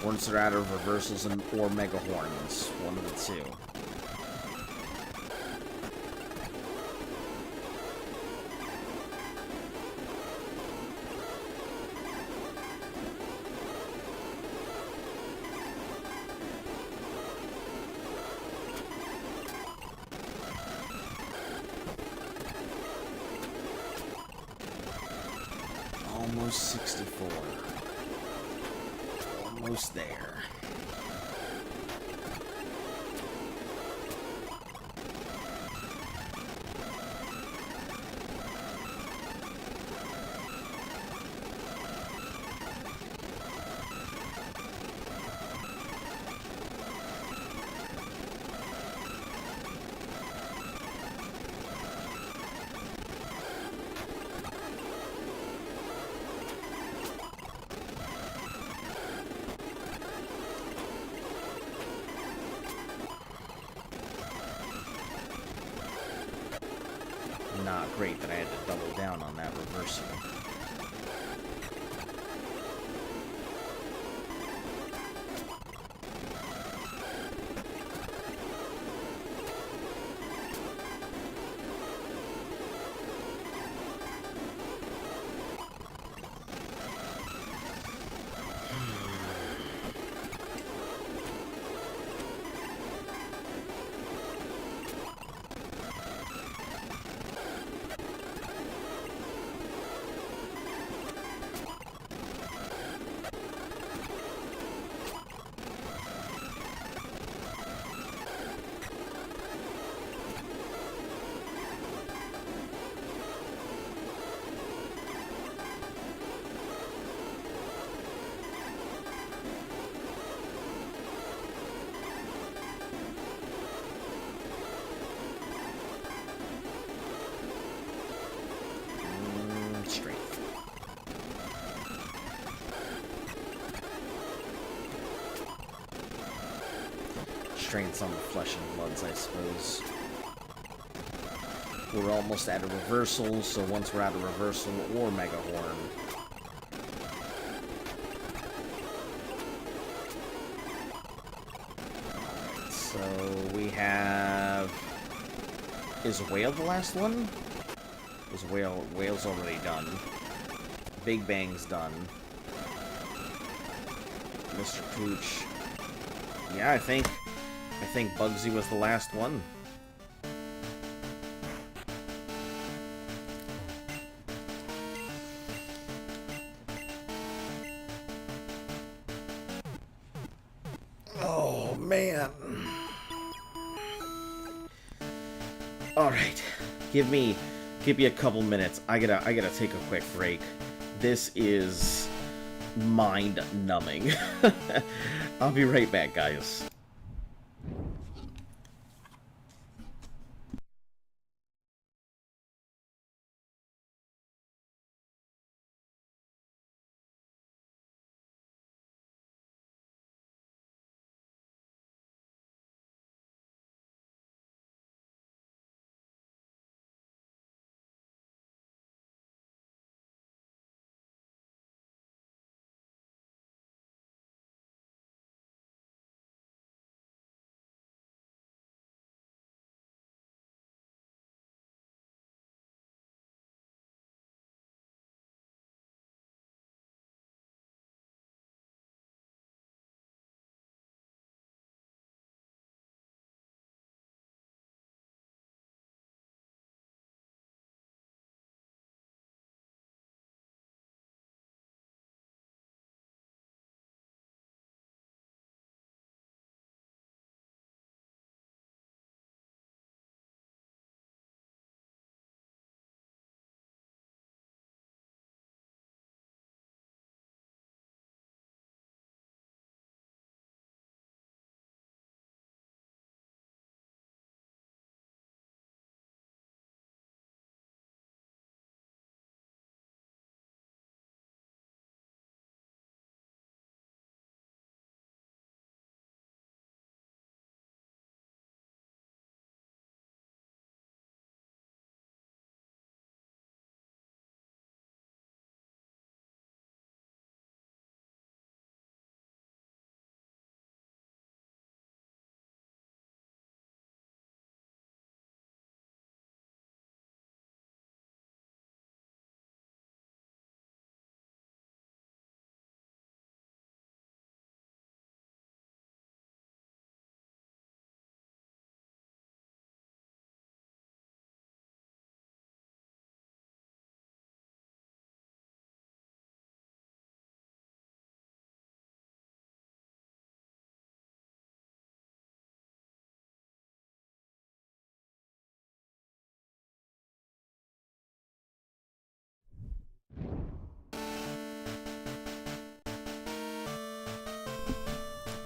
Once they're out of reversals or Mega Horns. One of the two. Almost 64. Almost there. Not great that I had to double down on that reversal. Strength. Strength's on the flesh and bloods, I suppose. We're almost out of reversal, so once we're out of reversal or Mega Horn, so we have... Is Whale the last one? Is Whale's already done. Big Bang's done. Mr. Pooch. Yeah, I think Bugsy was the last one. Oh man. All right. Give me a couple minutes. I gotta take a quick break. This is mind-numbing. I'll be right back, guys.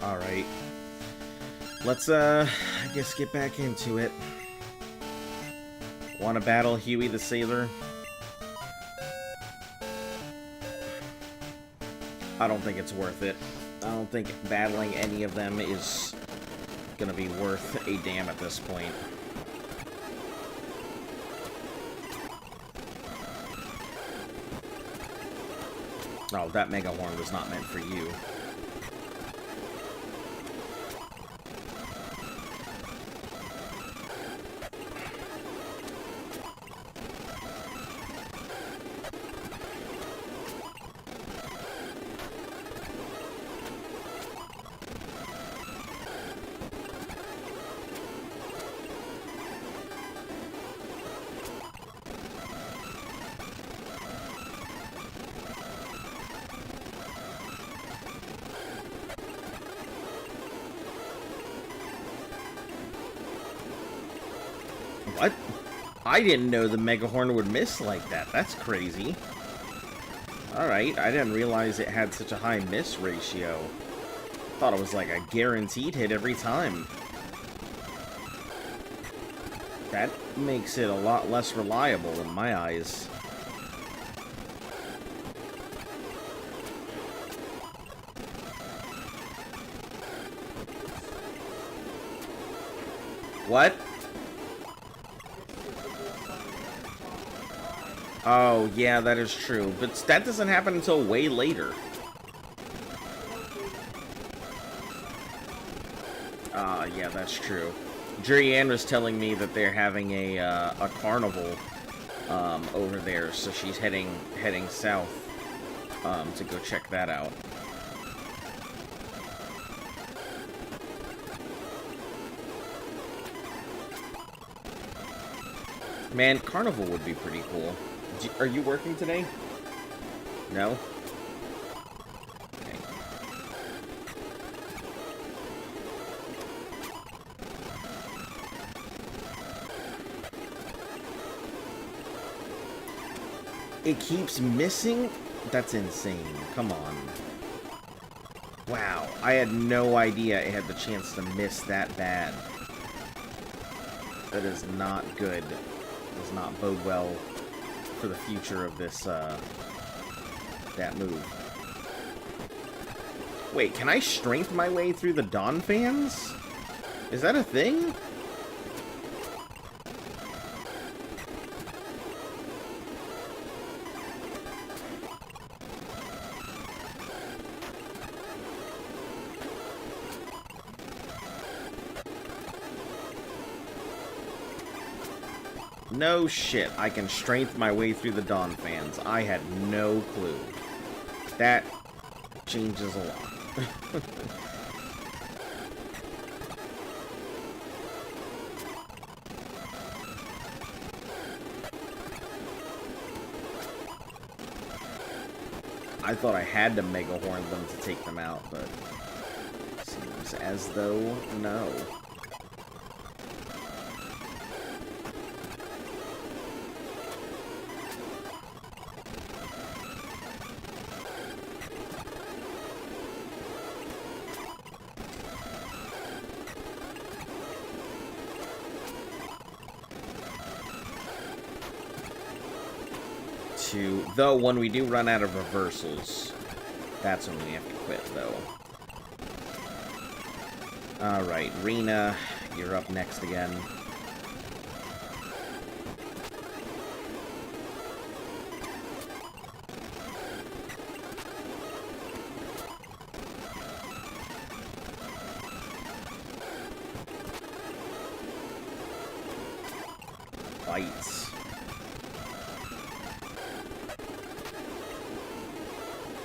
Alright. Let's, I guess get back into it. Want to battle Huey the Sailor? I don't think it's worth it. I don't think battling any of them is gonna be worth a damn at this point. Oh, that Mega Horn was not meant for you. What? I didn't know the Mega Horn would miss like that. That's crazy. Alright, I didn't realize it had such a high miss ratio. Thought it was like a guaranteed hit every time. That makes it a lot less reliable in my eyes. What? Oh, yeah, that is true. But that doesn't happen until way later. Yeah, that's true. Julianne was telling me that they're having a carnival over there, so she's heading south to go check that out. Man, carnival would be pretty cool. Are you working today? No? Okay. It keeps missing? That's insane. Come on. Wow, I had no idea it had the chance to miss that bad. That is not good. Does not bode well for the future of this, that move. Wait, can I strength my way through the Dawn fans? Is that a thing? No shit, I can strength my way through the Dawn fans. I had no clue. That changes a lot. I thought I had to Mega Horn them to take them out, but seems as though no. Though, when we do run out of reversals, that's when we have to quit, though. Alright, Rena, you're up next again. Bites.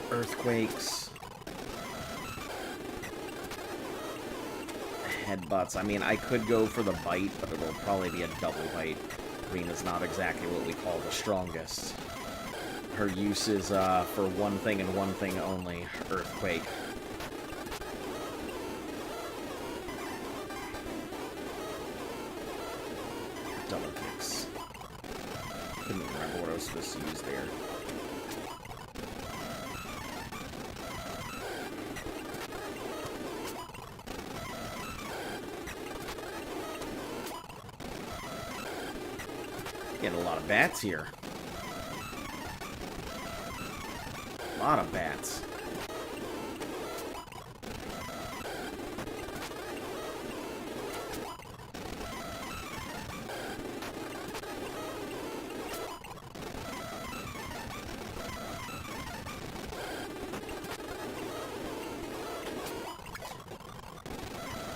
Earthquakes. Headbutts. I mean, I could go for the bite, but it'll probably be a double bite. Rena's not exactly what we call the strongest. Her use is for one thing and one thing only. Earthquake. Double kicks. Couldn't remember what I was supposed to use there. Getting a lot of bats here. A lot of bats.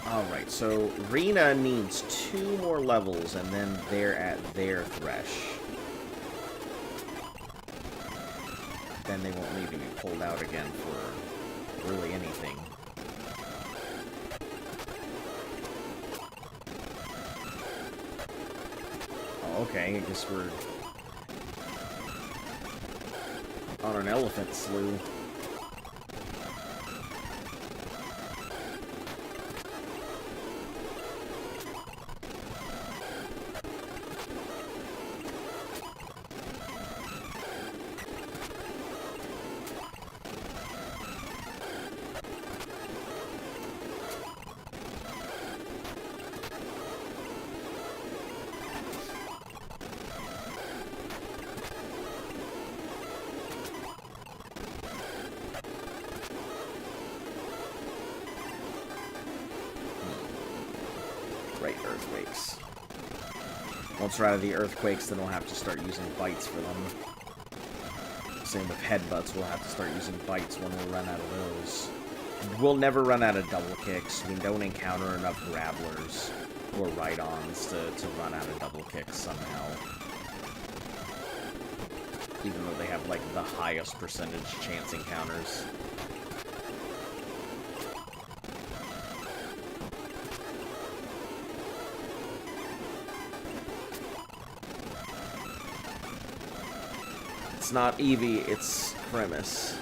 Alright, so Rena needs 2 more levels, and then they're at their thresh. Then they won't need to be pulled out again for really anything. Oh, okay, I guess we're on an elephant slew. Earthquakes. Once we're out of the earthquakes, then we'll have to start using bites for them. Same with headbutts, we'll have to start using bites when we run out of those. We'll never run out of double kicks. We don't encounter enough grabblers or ride-ons to run out of double kicks somehow. Even though they have, like, the highest percentage chance encounters. It's not Eevee, it's Grimace.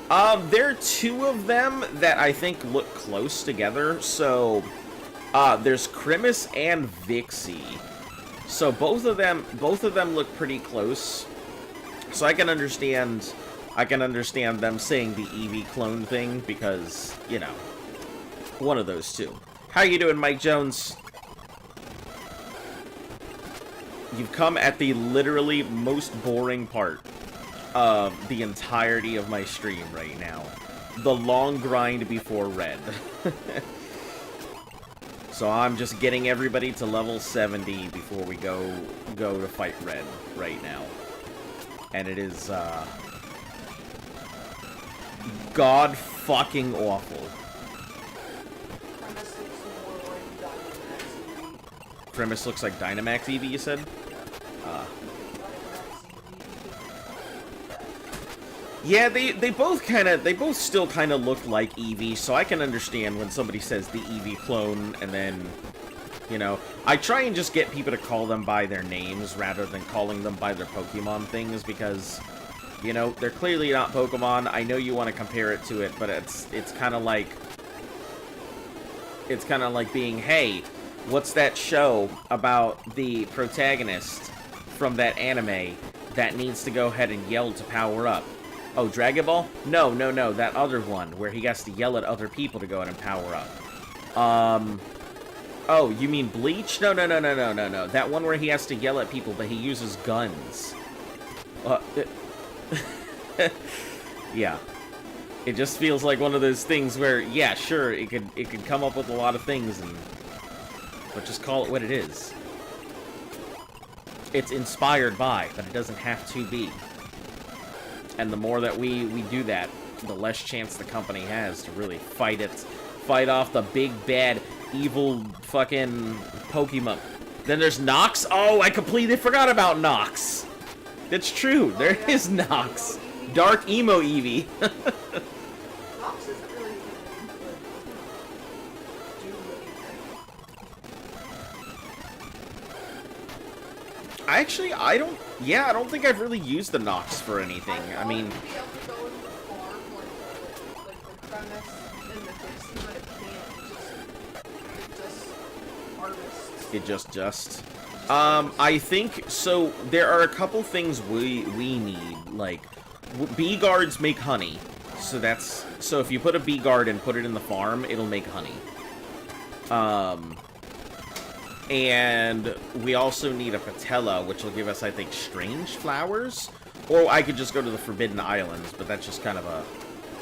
There are 2 of them that I think look close together. So, there's Grimace and Vixie. So both of them look pretty close. So I can understand them saying the Eevee clone thing because, you know, one of those 2. How you doing, Mike Jones? You've come at the literally most boring part of the entirety of my stream right now. The long grind before red. So I'm just getting everybody to level 70 before we go to fight red right now. And it is, god fucking awful. Premise looks like Dynamax Eevee, you said? Yeah, they both still kind of look like Eevee, so I can understand when somebody says the Eevee clone, and then, you know, I try and just get people to call them by their names rather than calling them by their Pokemon things, because, you know, they're clearly not Pokemon. I know you want to compare it to it, but it's kind of like being, hey, what's that show about the protagonist from that anime that needs to go ahead and yell to power up? Oh, Dragon Ball? No, that other one, where he has to yell at other people to go ahead and power up. Oh, you mean Bleach? No. That one where he has to yell at people, but he uses guns. Yeah. It just feels like one of those things where, yeah, sure, it could come up with a lot of things, but just call it what it is. It's inspired by, but it doesn't have to be. And the more that we do that, the less chance the company has to really fight off the big, bad, evil fucking Pokemon. Then there's Nox. Oh, I completely forgot about Nox. That's true. There is Nox. Dark Emo Eevee. Nox isn't really I don't think I've really used the Nox for anything. I mean, to be able to go in the farm, like the premise and the Dixie, but it can't. It just harvests. I think, so there are a couple things we need, like, bee guards make honey, so if you put a bee guard and put it in the farm, it'll make honey. And we also need a patella, which will give us, I think, strange flowers. Or I could just go to the Forbidden Islands, but that's just kind of a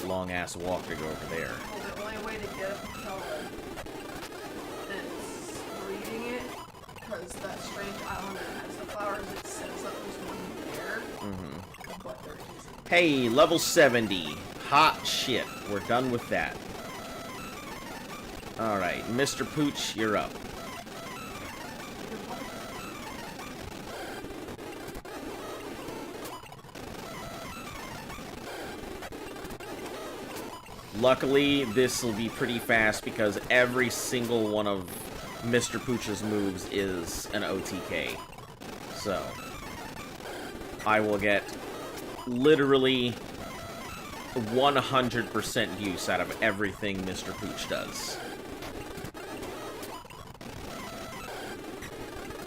long-ass walk to go over there. Well, the only way to get a patella is reading it, because that strange island that has the flowers, it says that there's one there. Mm-hmm. But there isn't. Hey, level 70. Hot shit. We're done with that. Alright, Mr. Pooch, you're up. Luckily, this will be pretty fast because every single one of Mr. Pooch's moves is an OTK. So, I will get literally 100% use out of everything Mr. Pooch does.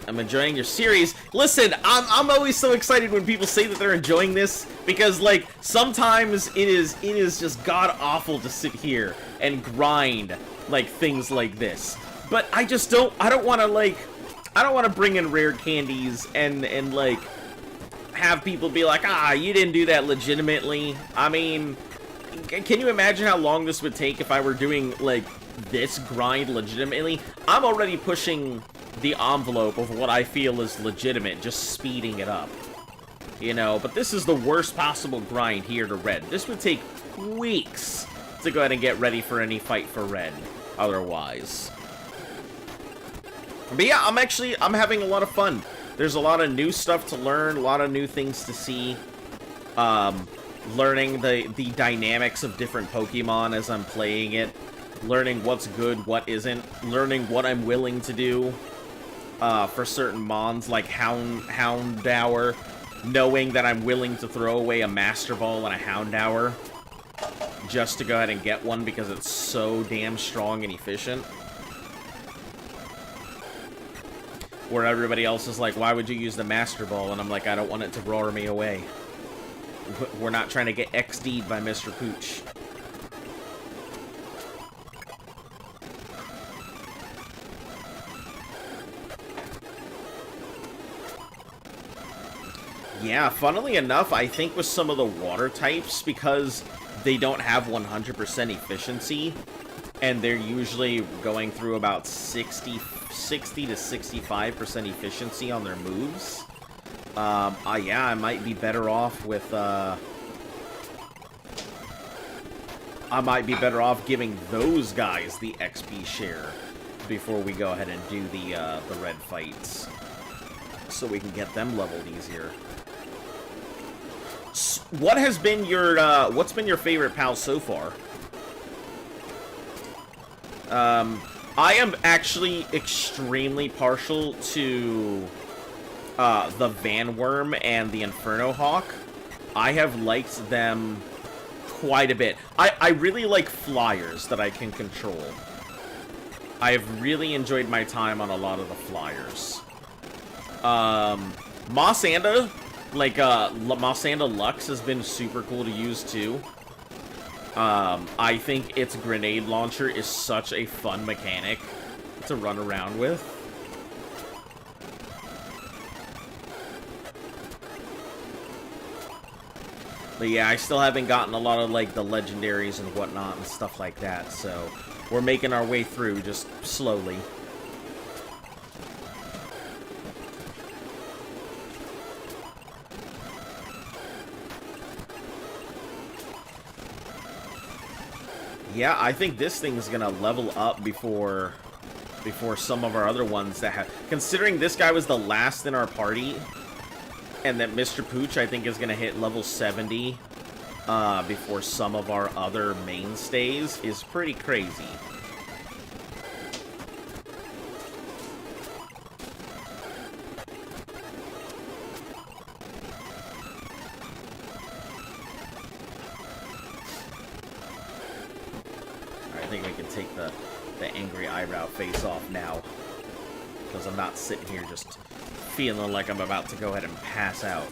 I'm enjoying your series. Listen, I'm always so excited when people say that they're enjoying this, because, like, sometimes it is just god-awful to sit here and grind, like, things like this. But I don't want to bring in rare candies and, like, have people be like, you didn't do that legitimately. I mean, can you imagine how long this would take if I were doing, like, this grind legitimately? I'm already pushing the envelope of what I feel is legitimate, just speeding it up. You know, but this is the worst possible grind here to red. This would take weeks to go ahead and get ready for any fight for red, otherwise. But yeah, I'm having a lot of fun. There's a lot of new stuff to learn, a lot of new things to see. Learning the dynamics of different Pokemon as I'm playing it. Learning what's good, what isn't. Learning what I'm willing to do for certain mons, like Houndour. Knowing that I'm willing to throw away a Master Ball and a Houndour just to go ahead and get one because it's so damn strong and efficient. Where everybody else is like, why would you use the Master Ball? And I'm like, I don't want it to roar me away. We're not trying to get XD'd by Mr. Pooch. Yeah, funnily enough, I think with some of the water types, because they don't have 100% efficiency, and they're usually going through about 60 to 65% efficiency on their moves. Yeah, I might be better off with, I might be better off giving those guys the XP share before we go ahead and do the red fights, so we can get them leveled easier. What has been your, what's been your favorite pal so far? I am actually extremely partial to, the Vanworm and the Inferno Hawk. I have liked them quite a bit. I really like flyers that I can control. I have really enjoyed my time on a lot of the flyers. Mossanda, like, Mossanda Lux has been super cool to use, too. I think its grenade launcher is such a fun mechanic to run around with. But yeah, I still haven't gotten a lot of, like, the legendaries and whatnot and stuff like that, so we're making our way through just slowly. Yeah, I think this thing's gonna level up before some of our other ones that have... Considering this guy was the last in our party, and that Mr. Pooch, I think, is gonna hit level 70 before some of our other mainstays, is pretty crazy. I think we can take the angry eyebrow face off now, because I'm not sitting here just feeling like I'm about to go ahead and pass out.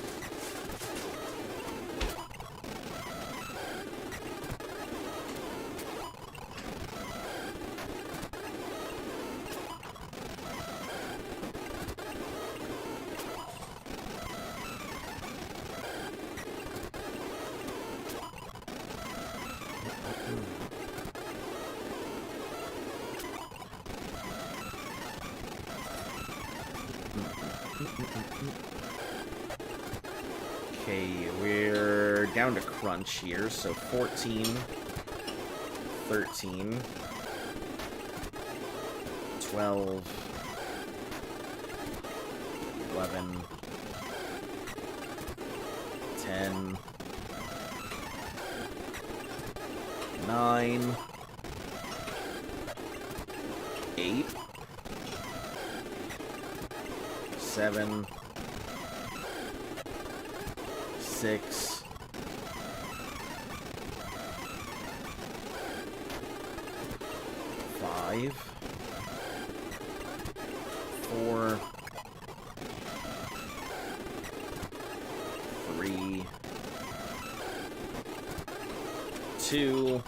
Okay, we're down to crunch here, so 14, 13, 12, 11, 10, 9, 8, 7, 6, 5, 4, 3, 2,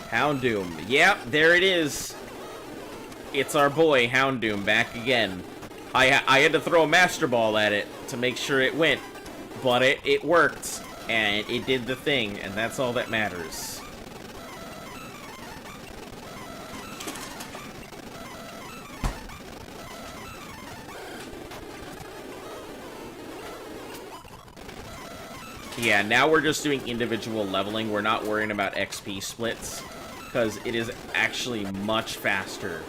Houndoom. Yep, there it is. It's our boy, Houndoom, back again. I had to throw a Master Ball at it to make sure it went, but it worked, and it did the thing, and that's all that matters. Yeah, now we're just doing individual leveling. We're not worrying about XP splits, because it is actually much faster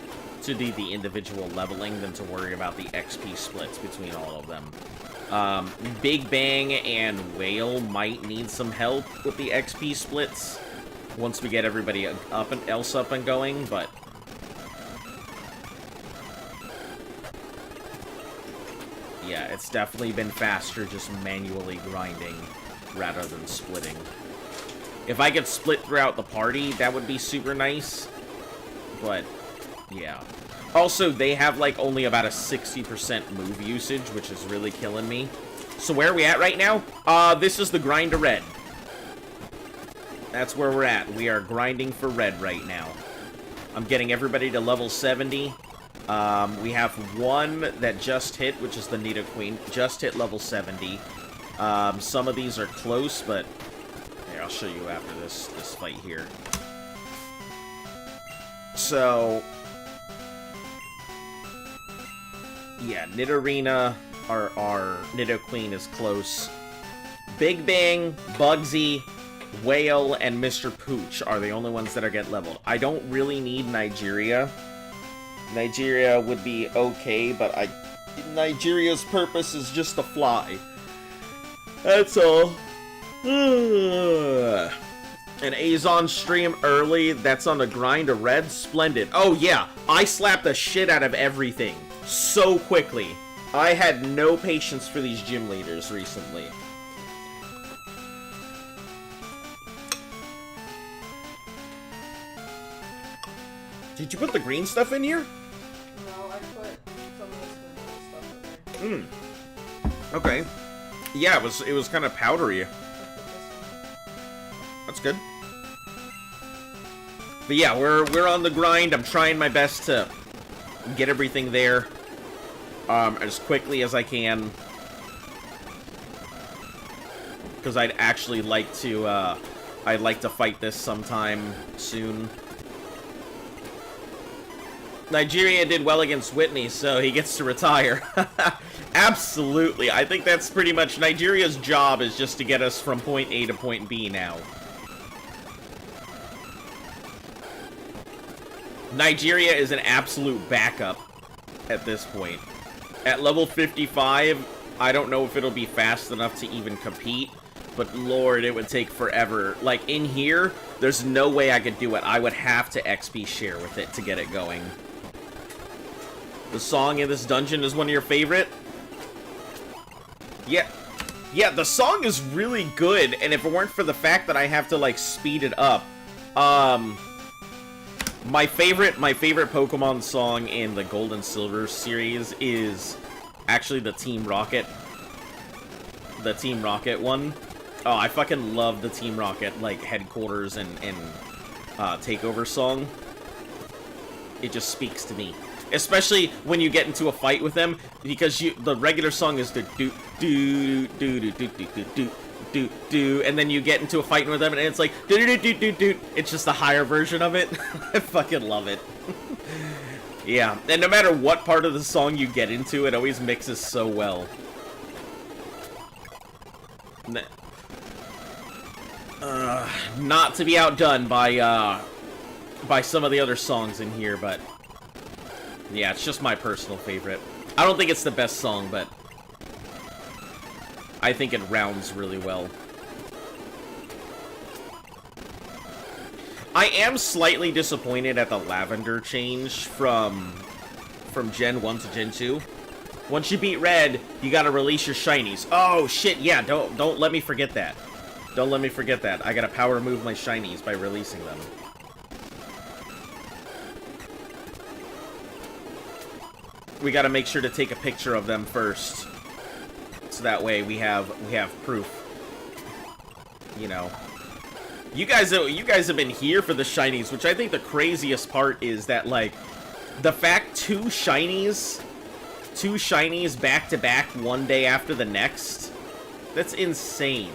to do the individual leveling than to worry about the XP splits between all of them. Big Bang and Whale might need some help with the XP splits once we get everybody else up and going, but yeah, it's definitely been faster just manually grinding rather than splitting. If I could split throughout the party, that would be super nice, but yeah. Also, they have, like, only about a 60% move usage, which is really killing me. So where are we at right now? This is the grind to red. That's where we're at. We are grinding for red right now. I'm getting everybody to level 70. We have one that just hit, which is the Nita Queen. Just hit level 70. Some of these are close, but here, I'll show you after this fight here. So yeah, Nidorina, our Nido Queen is close. Big Bang, Bugsy, Whale, and Mr. Pooch are the only ones that are get leveled. I don't really need Nigeria. Nigeria would be okay, but Nigeria's purpose is just to fly. That's all. An Azon stream early, that's on the grind to red, splendid. Oh yeah, I slapped the shit out of everything so quickly. I had no patience for these gym leaders recently. Did you put the green stuff in here? No, I put some of this vanilla stuff in there. Okay. Yeah, it was kind of powdery. That's good. But yeah, we're on the grind. I'm trying my best to get everything there as quickly as I can, because I'd actually like to fight this sometime soon. Nigeria did well against Whitney, so he gets to retire. Absolutely. I think that's pretty much Nigeria's job, is just to get us from point A to point B now. Nigeria is an absolute backup at this point. At level 55, I don't know if it'll be fast enough to even compete, but lord, it would take forever. Like, in here, there's no way I could do it. I would have to XP share with it to get it going. The song in this dungeon is one of your favorite? Yeah. Yeah, the song is really good, and if it weren't for the fact that I have to, like, speed it up, my favorite Pokemon song in the Gold and Silver series is actually the Team Rocket. The Team Rocket one. Oh, I fucking love the Team Rocket, like, headquarters and takeover song. It just speaks to me. Especially when you get into a fight with them, because the regular song is the do do do do do do do do do do, and then you get into a fight with them, and it's like do do do do do do. It's just a higher version of it. I fucking love it. Yeah, and no matter what part of the song you get into, it always mixes so well. Not to be outdone by some of the other songs in here, but yeah, it's just my personal favorite. I don't think it's the best song, but I think it rounds really well. I am slightly disappointed at the lavender change from Gen 1 to Gen 2. Once you beat Red, you gotta release your shinies. Oh shit, yeah, don't let me forget that. Don't let me forget that. I gotta power move my shinies by releasing them. We gotta make sure to take a picture of them first. So that way we have proof. You know. You guys have been here for the shinies, which I think the craziest part is that, like, the fact two shinies back to back one day after the next, that's insane.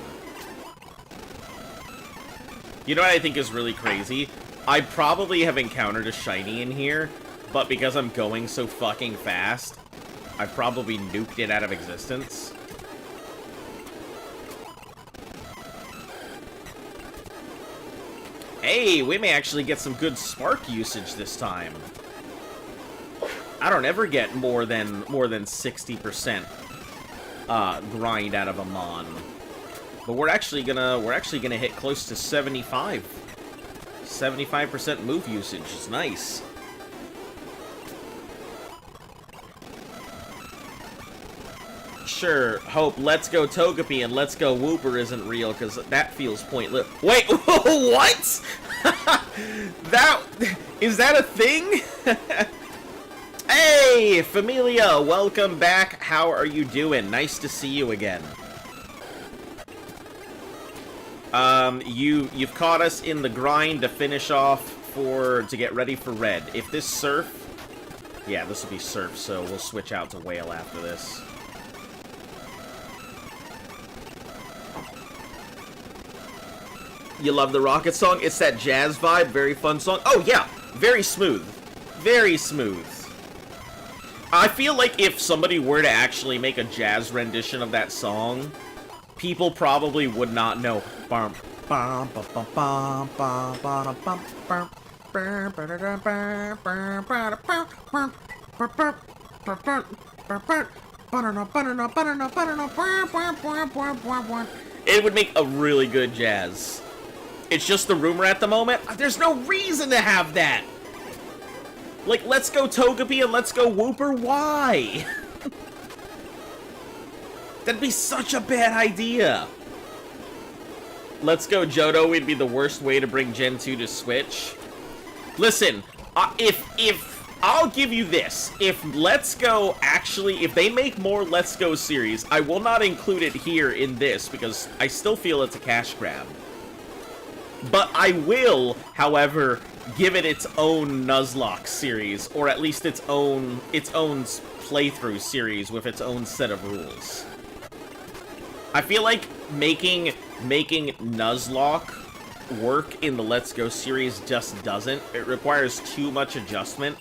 You know what I think is really crazy? I probably have encountered a shiny in here, but because I'm going so fucking fast, I've probably nuked it out of existence. Hey, we may actually get some good spark usage this time. I don't ever get more than 60% grind out of a mon. But we're actually gonna hit close to 75% move usage. It's nice. Sure, Hope, Let's Go Togepi and Let's Go Wooper isn't real, because that feels pointless. Wait, what? Is that a thing? Hey, Familia, welcome back. How are you doing? Nice to see you again. You've caught us in the grind to finish off to get ready for Red. If this Surf, yeah, this will be Surf, so we'll switch out to Whale after this. You love the Rocket song? It's that jazz vibe, very fun song. Oh yeah, very smooth. Very smooth. I feel like if somebody were to actually make a jazz rendition of that song, people probably would not know. It would make a really good jazz. It's just the rumor at the moment. There's no reason to have that. Like, Let's Go Togepi and Let's Go Wooper, why? That'd be such a bad idea. Let's Go Johto would be the worst way to bring Gen 2 to Switch. Listen, if I'll give you this. If they make more Let's Go series, I will not include it here in this because I still feel it's a cash grab. But I will, however, give it its own Nuzlocke series, or at least its own playthrough series with its own set of rules. I feel like making Nuzlocke work in the Let's Go series just doesn't. It requires too much adjustment.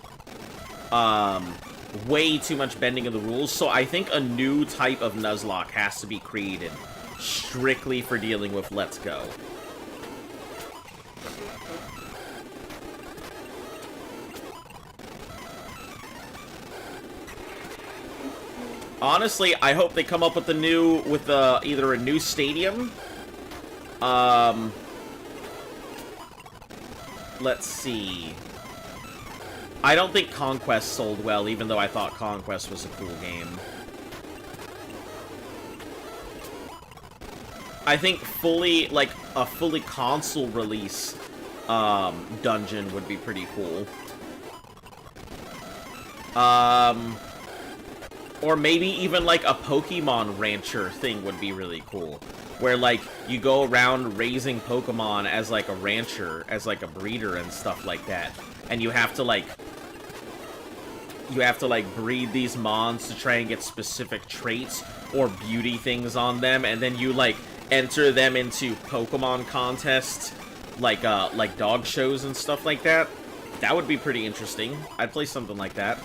Way too much bending of the rules, so I think a new type of Nuzlocke has to be created strictly for dealing with Let's Go. Honestly, I hope they come up with either a new stadium. Let's see. I don't think Conquest sold well, even though I thought Conquest was a cool game. I think a fully console release dungeon would be pretty cool. Or maybe even, like, a Pokemon Rancher thing would be really cool. Where, like, you go around raising Pokemon as, like, a rancher, as, like, a breeder and stuff like that. And you have to, like, breed these mons to try and get specific traits or beauty things on them. And then you, like, enter them into Pokemon contests, like dog shows and stuff like that. That would be pretty interesting. I'd play something like that.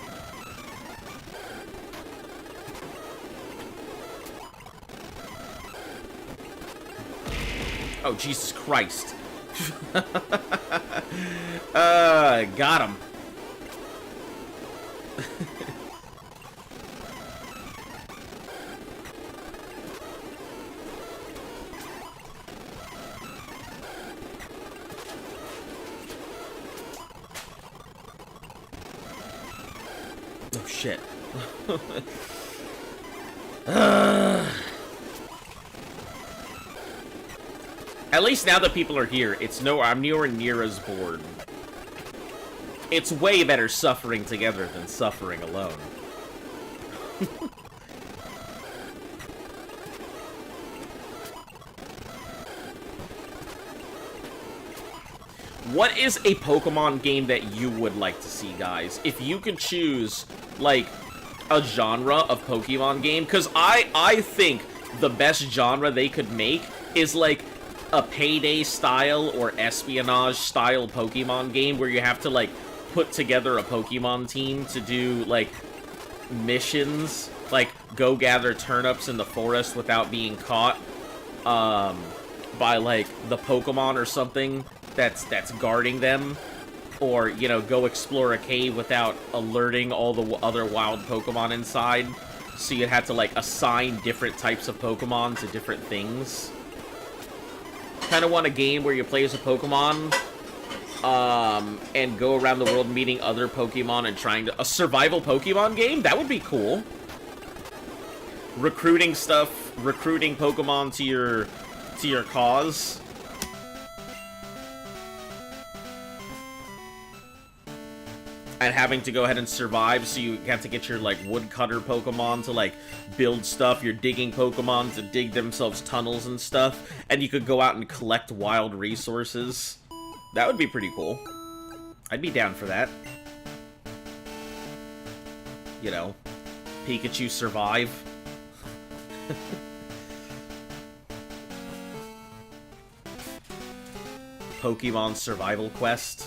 Oh, Jesus Christ. Got him. Oh, shit. At least now that people are here, I'm nowhere near as bored. It's way better suffering together than suffering alone. What is a Pokemon game that you would like to see, guys? If you could choose, like, a genre of Pokemon game, because I think the best genre they could make is, like, a Payday style or espionage style Pokemon game where you have to, like, put together a Pokemon team to do, like, missions, like, go gather turnips in the forest without being caught, by, like, the Pokemon or something that's guarding them, or, you know, go explore a cave without alerting all the other wild Pokemon inside, so you'd have to, like, assign different types of Pokemon to different things. Kind of want a game where you play as a Pokemon, and go around the world meeting other Pokemon and trying to... A survival Pokemon game? That would be cool. Recruiting stuff, recruiting Pokemon to your cause. And having to go ahead and survive, so you have to get your, like, woodcutter Pokemon to, like, build stuff, your digging Pokemon to dig themselves tunnels and stuff, and you could go out and collect wild resources. That would be pretty cool. I'd be down for that. You know, Pikachu survive. Pokemon survival quest.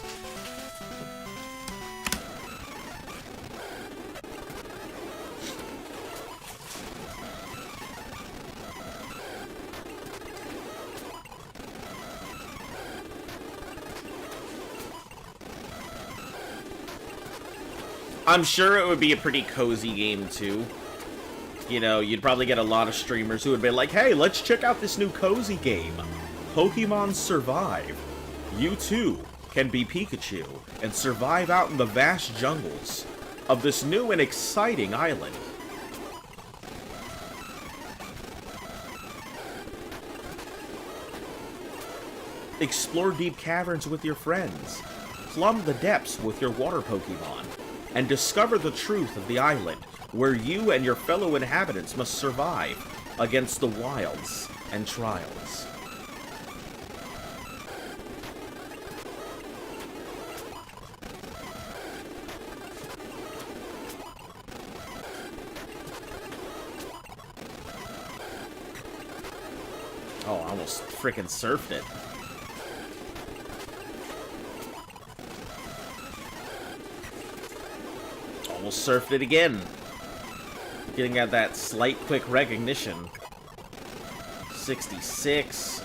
I'm sure it would be a pretty cozy game, too. You know, you'd probably get a lot of streamers who would be like, hey, let's check out this new cozy game, Pokemon Survive. You, too, can be Pikachu and survive out in the vast jungles of this new and exciting island. Explore deep caverns with your friends. Plumb the depths with your water Pokemon. And discover the truth of the island, where you and your fellow inhabitants must survive against the wilds and trials. Oh, I almost frickin' surfed it. Almost surfed it again. Getting at that slight quick recognition. 66.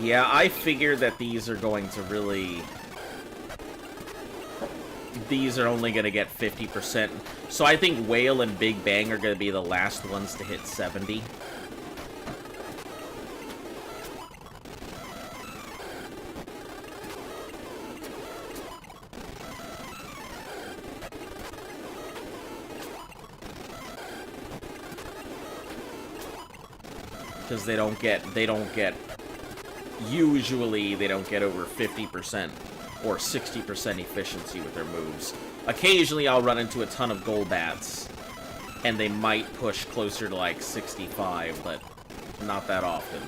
Yeah, I figure that these are going to really... These are only going to get 50%. So I think Whale and Big Bang are going to be the last ones to hit 70. Because usually they don't get over 50%. Or 60% efficiency with their moves. Occasionally I'll run into a ton of Golbats, and they might push closer to like 65, but not that often.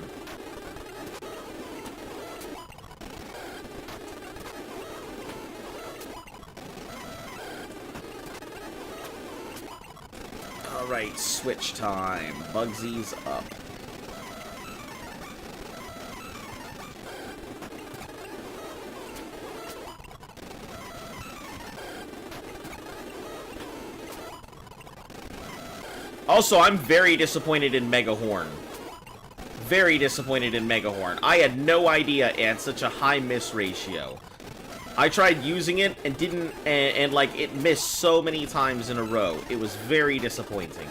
Alright, switch time. Bugsy's up. Also, I'm very disappointed in Mega Horn. Very disappointed in Mega Horn. I had no idea it had such a high miss ratio. I tried using it and didn't, and like, it missed so many times in a row. It was very disappointing.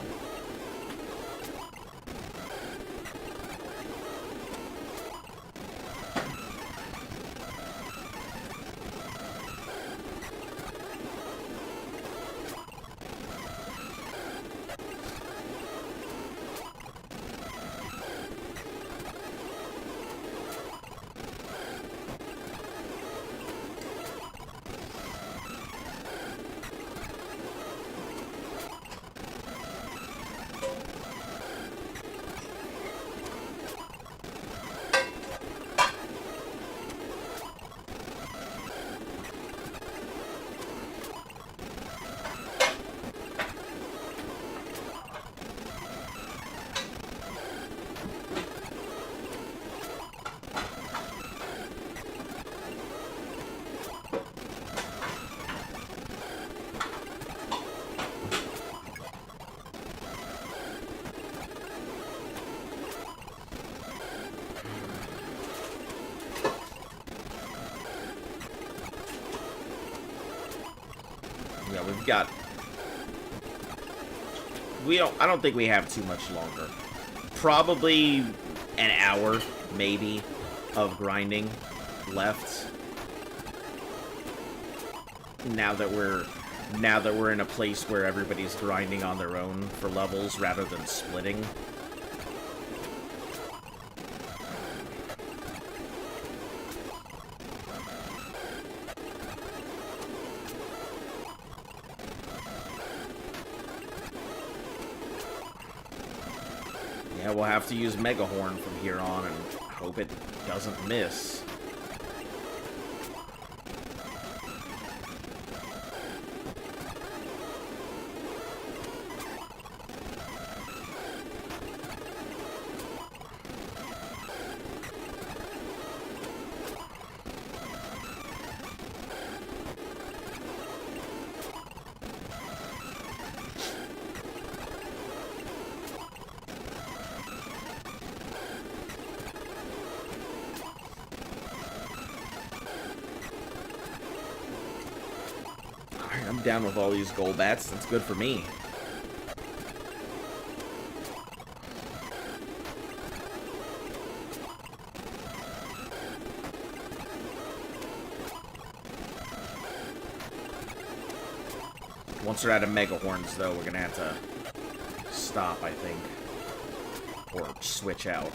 Yeah, we've got... I don't think we have too much longer. Probably an hour, maybe, of grinding left. Now that we're in a place where everybody's grinding on their own for levels rather than splitting. Yeah, we'll have to use Mega Horn from here on and hope it doesn't miss. I'm down with all these gold bats. That's good for me. Once we're out of Mega Horns, though, we're gonna have to stop, I think. Or switch out.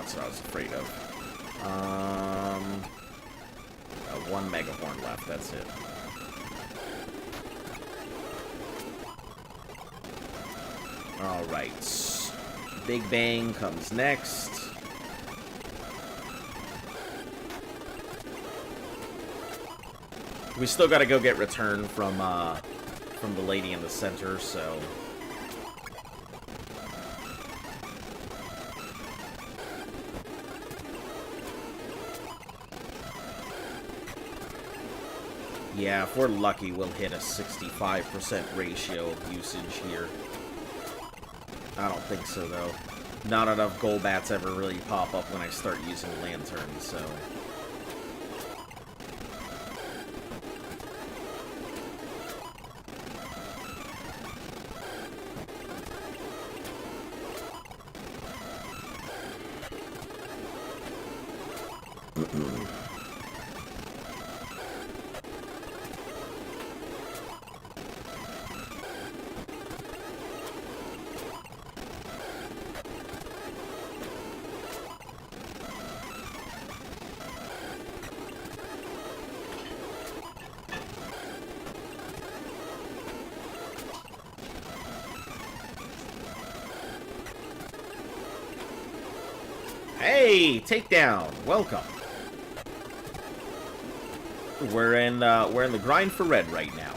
That's what I was afraid of. One Mega Horn left, that's it. Alright. Big Bang comes next. We still gotta go get return from the lady in the center, so... Yeah, if we're lucky, we'll hit a 65% ratio of usage here. I don't think so, though. Not enough gold bats ever really pop up when I start using lanterns, so... Hey, takedown. Welcome. We're in the grind for red right now.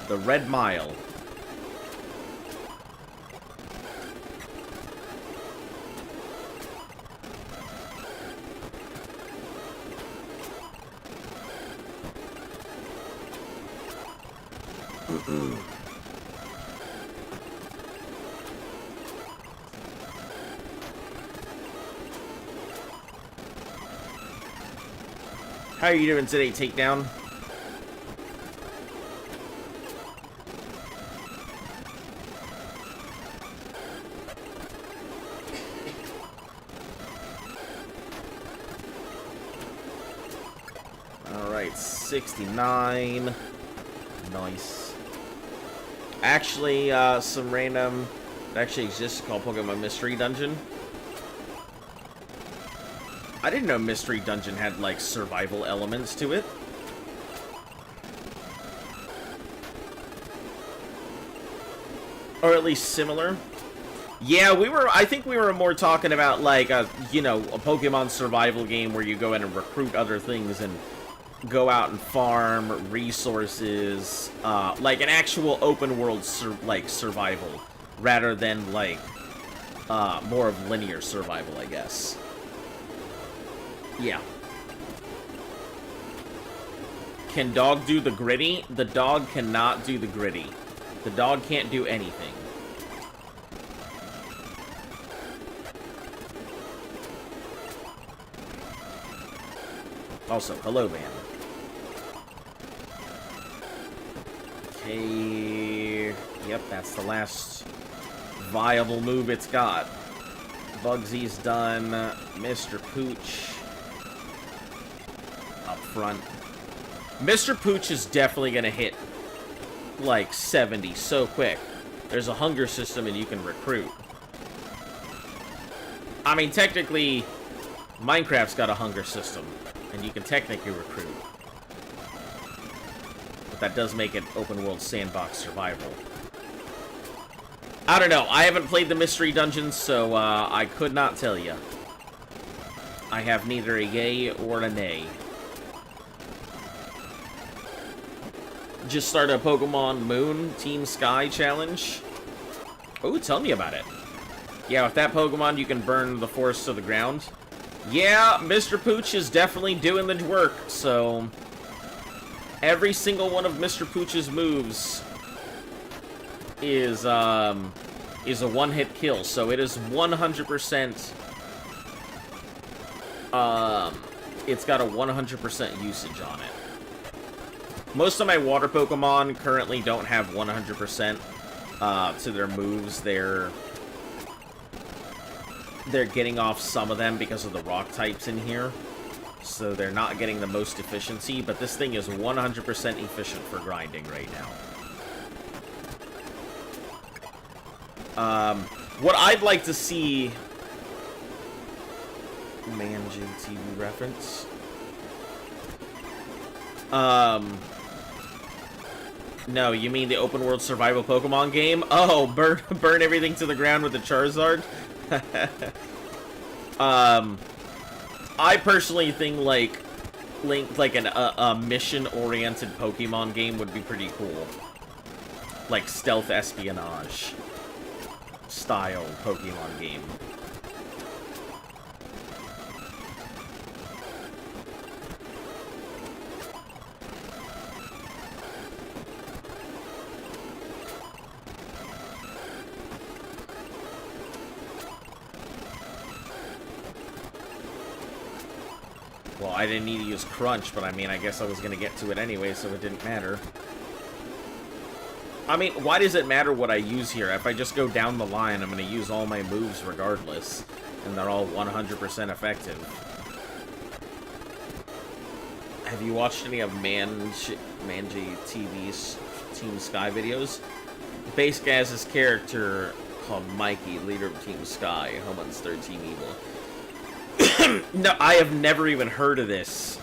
The Red Mile. How are you doing today, Takedown? Alright, 69. Nice. Actually, some random... It actually exists called Pokemon Mystery Dungeon. I didn't know Mystery Dungeon had, like, survival elements to it. Or at least similar. Yeah, I think we were more talking about, like, you know, a Pokemon survival game where you go in and recruit other things and go out and farm resources, like an actual open world, survival, rather than, like, more of linear survival, I guess. Yeah. Can dog do the gritty? The dog cannot do the gritty. The dog can't do anything. Also, hello, man. Okay. Yep, that's the last viable move it's got. Bugsy's done. Mr. Pooch. Up front. Mr. Pooch is definitely gonna hit, like, 70 so quick. There's a hunger system and you can recruit. I mean, technically, Minecraft's got a hunger system, and you can technically recruit. But that does make it open world sandbox survival. I don't know. I haven't played the Mystery Dungeon, so I could not tell you. I have neither a yay or a nay. Just started a Pokemon Moon Team Sky challenge. Oh, tell me about it. Yeah, with that Pokemon, you can burn the forest to the ground. Yeah, Mr. Pooch is definitely doing the work, so... Every single one of Mr. Pooch's moves is a one-hit kill, so it is 100%... it's got a 100% usage on it. Most of my water Pokemon currently don't have 100% to their moves. They're getting off some of them because of the rock types in here. So they're not getting the most efficiency, but this thing is 100% efficient for grinding right now. What I'd like to see... Manji TV reference. No, you mean the open world survival Pokemon game? Oh, burn everything to the ground with the Charizard? I personally think, like a mission-oriented Pokemon game would be pretty cool. Like stealth espionage style Pokemon game. Well, I didn't need to use Crunch, but I mean, I guess I was going to get to it anyway, so it didn't matter. I mean, why does it matter what I use here? If I just go down the line, I'm going to use all my moves regardless, and they're all 100% effective. Have you watched any of Manji TV's Team Sky videos? Base guy has his character called Mikey, leader of Team Sky, Homeland's third Team Evil. No, I have never even heard of this.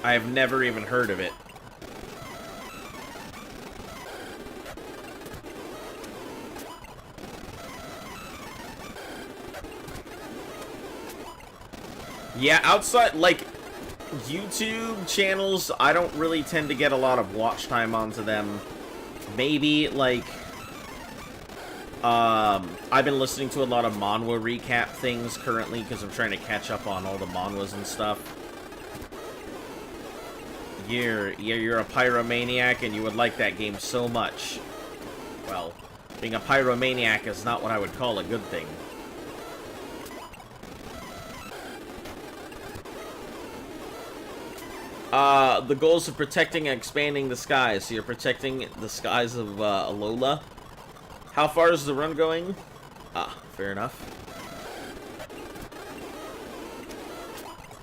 I have never even heard of it. Yeah, outside, like, YouTube channels, I don't really tend to get a lot of watch time onto them. Maybe, like, I've been listening to a lot of manhwa recap things currently because I'm trying to catch up on all the manhwas and stuff. You're a pyromaniac and you would like that game so much. Well, being a pyromaniac is not what I would call a good thing. The goals of protecting and expanding the skies. So you're protecting the skies of Alola. How far is the run going? Ah, fair enough.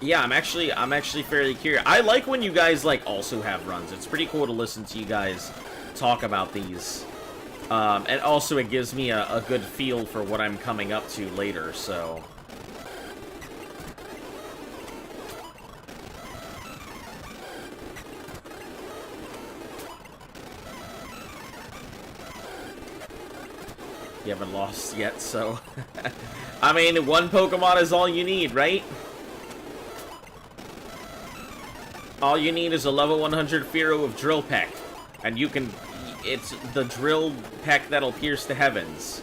Yeah, I'm actually fairly curious. I like when you guys, like, also have runs. It's pretty cool to listen to you guys talk about these. And also it gives me a good feel for what I'm coming up to later, so... You haven't lost yet, so... I mean, one Pokemon is all you need, right? All you need is a level 100 Fearow of Drill Peck. And you can... It's the Drill Peck that'll pierce the heavens.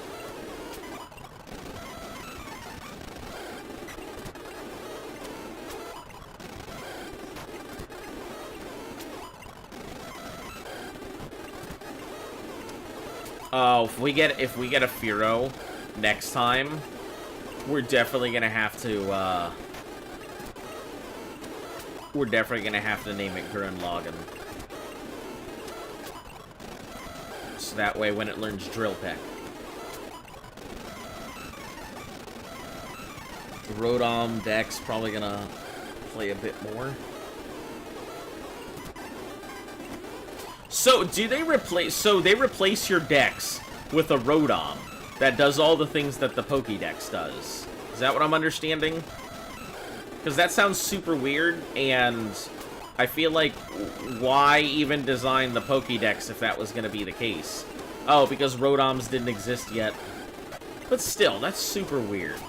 Oh, if we get a Fearow next time, we're definitely gonna have to name it Gurren Lagann. So that way when it learns Drill Peck. Rotom Dex probably gonna play a bit more. So, they replace your Dex with a Rotom that does all the things that the Pokédex does. Is that what I'm understanding? Because that sounds super weird, and I feel like, why even design the Pokédex if that was going to be the case? Oh, because Rotoms didn't exist yet. But still, that's super weird.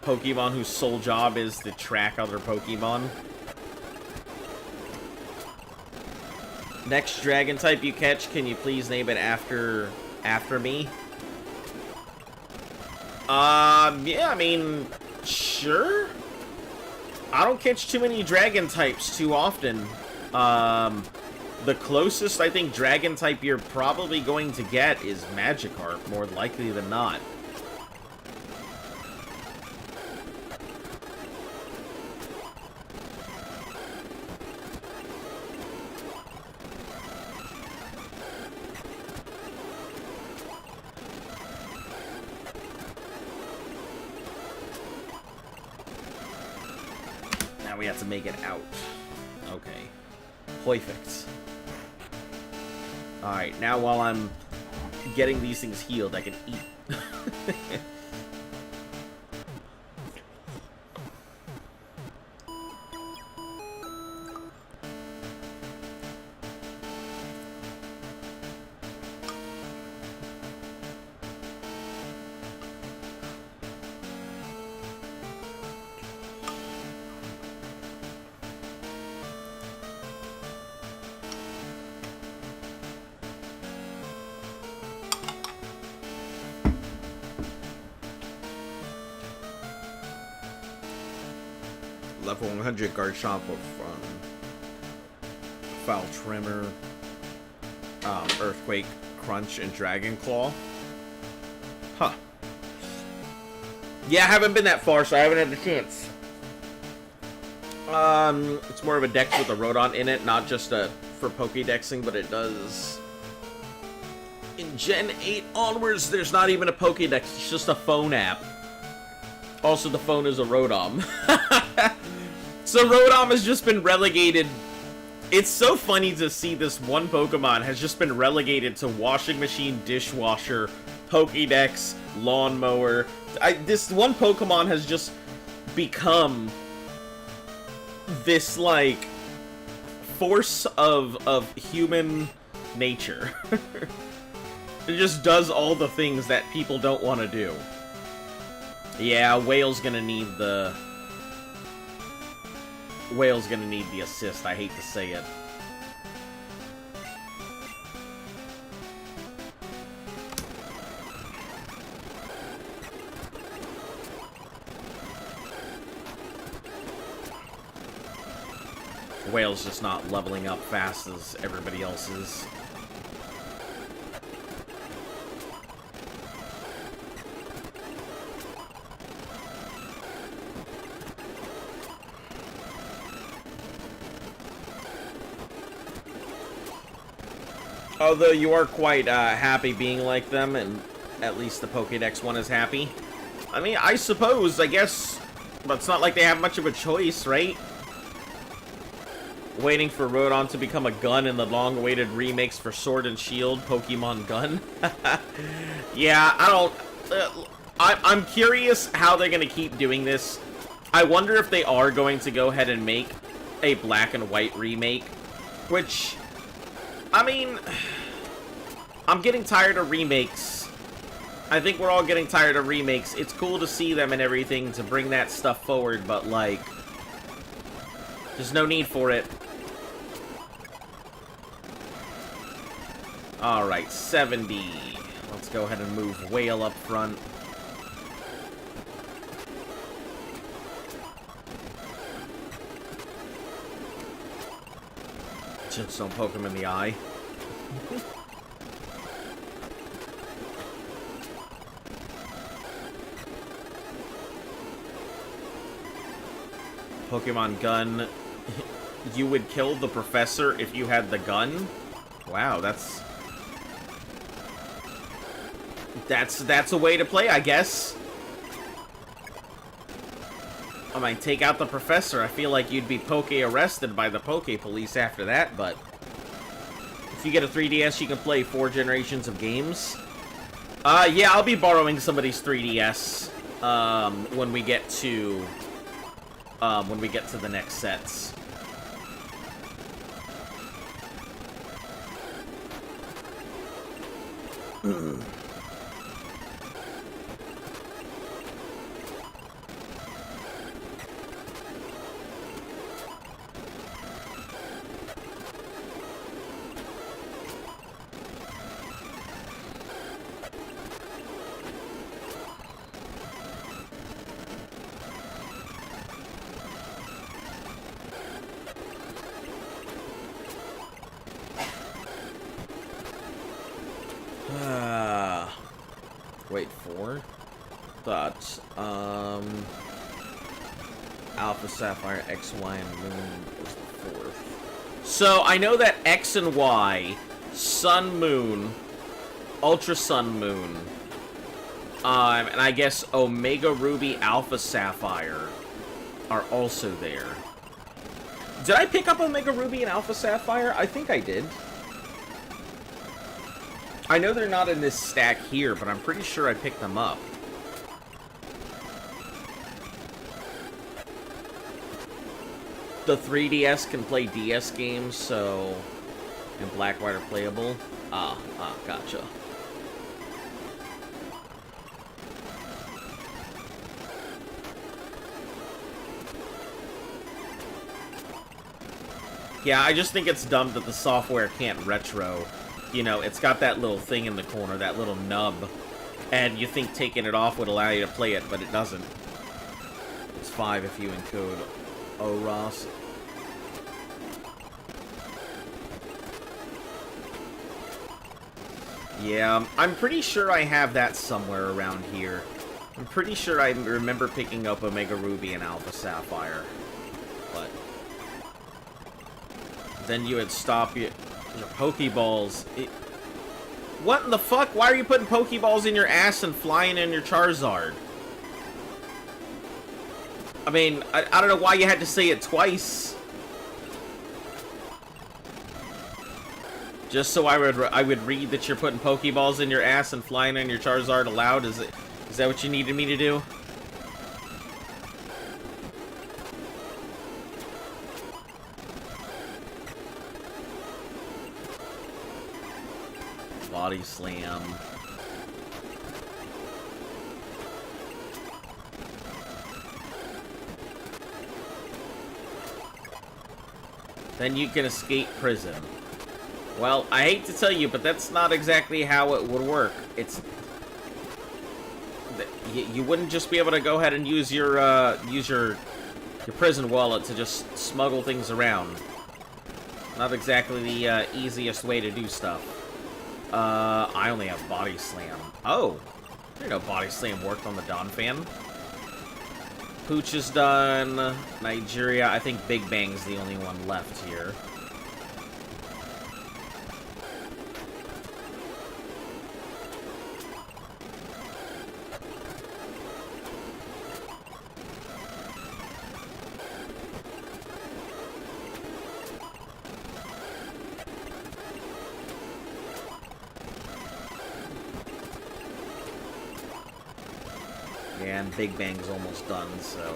Pokemon whose sole job is to track other Pokemon. Next dragon type you catch, can you please name it after me? Yeah, I mean, sure. I don't catch too many dragon types too often. The closest I think dragon type you're probably going to get is Magikarp, more likely than not. We have to make it out. Okay. Perfect. Alright, now while I'm getting these things healed, I can eat. Level 100 Garchomp with Foul Tremor, Earthquake, Crunch, and Dragon Claw. Huh. Yeah, I haven't been that far, so I haven't had the chance. It's more of a dex with a Rodon in it, not just for Pokédexing, but it does... In Gen 8 onwards, there's not even a Pokédex, it's just a phone app. Also, the phone is a Rotom. So Rotom has just been relegated. It's so funny to see this one Pokemon has just been relegated to washing machine, dishwasher, Pokédex, lawnmower. This one Pokemon has just become this, like, force of human nature. It just does all the things that people don't want to do. Yeah, Whale's gonna need the... Whale's gonna need the assist, I hate to say it. Whale's just not leveling up fast as everybody else is. Although you are quite happy being like them, and at least the Pokédex one is happy. I mean, I suppose, I guess, but it's not like they have much of a choice, right? Waiting for Rodon to become a gun in the long-awaited remakes for Sword and Shield Pokemon Gun. Yeah, I don't... I'm curious how they're going to keep doing this. I wonder if they are going to go ahead and make a black and white remake, which... I mean, I'm getting tired of remakes. I think we're all getting tired of remakes. It's cool to see them and everything to bring that stuff forward, but, like, there's no need for it. Alright, 70. Let's go ahead and move Whale up front. Just don't poke him in the eye. Pokemon Gun. You would kill the professor if you had the gun? Wow, that's a way to play, I guess. I might take out the professor. I feel like you'd be arrested by the Poke Police after that, but if you get a 3DS, you can play 4 generations of games. Yeah, I'll be borrowing somebody's 3DS when we get to the next sets. Wait, 4? Thoughts. Alpha, Sapphire, X, Y, and Moon was the 4th. So, I know that X and Y, Sun, Moon, Ultra Sun, Moon, and I guess Omega Ruby, Alpha, Sapphire are also there. Did I pick up Omega Ruby and Alpha Sapphire? I think I did. I know they're not in this stack here, but I'm pretty sure I picked them up. The 3DS can play DS games, so... and Black White are playable. Gotcha. Yeah, I just think it's dumb that the software can't retro. You know, it's got that little thing in the corner, that little nub. And you think taking it off would allow you to play it, but it doesn't. It's 5 if you encode OROS. Yeah, I'm pretty sure I have that somewhere around here. I'm pretty sure I remember picking up Omega Ruby and Alpha Sapphire. But then you would stop your Pokeballs. What in the fuck? Why are you putting Pokeballs in your ass and flying in your Charizard? I mean, I don't know why you had to say it twice. Just so I would read that you're putting Pokeballs in your ass and flying in your Charizard aloud? Is that what you needed me to do? body slam. Then you can escape prison. Well, I hate to tell you, but that's not exactly how it would work. It's... You wouldn't just be able to go ahead and use your prison wallet to just smuggle things around. Not exactly the easiest way to do stuff. I only have body slam. Oh! I didn't know body slam worked on the Dawn fan. Pooch is done. Nigeria. I think Big Bang's the only one left here. And Big Bang's almost done, so...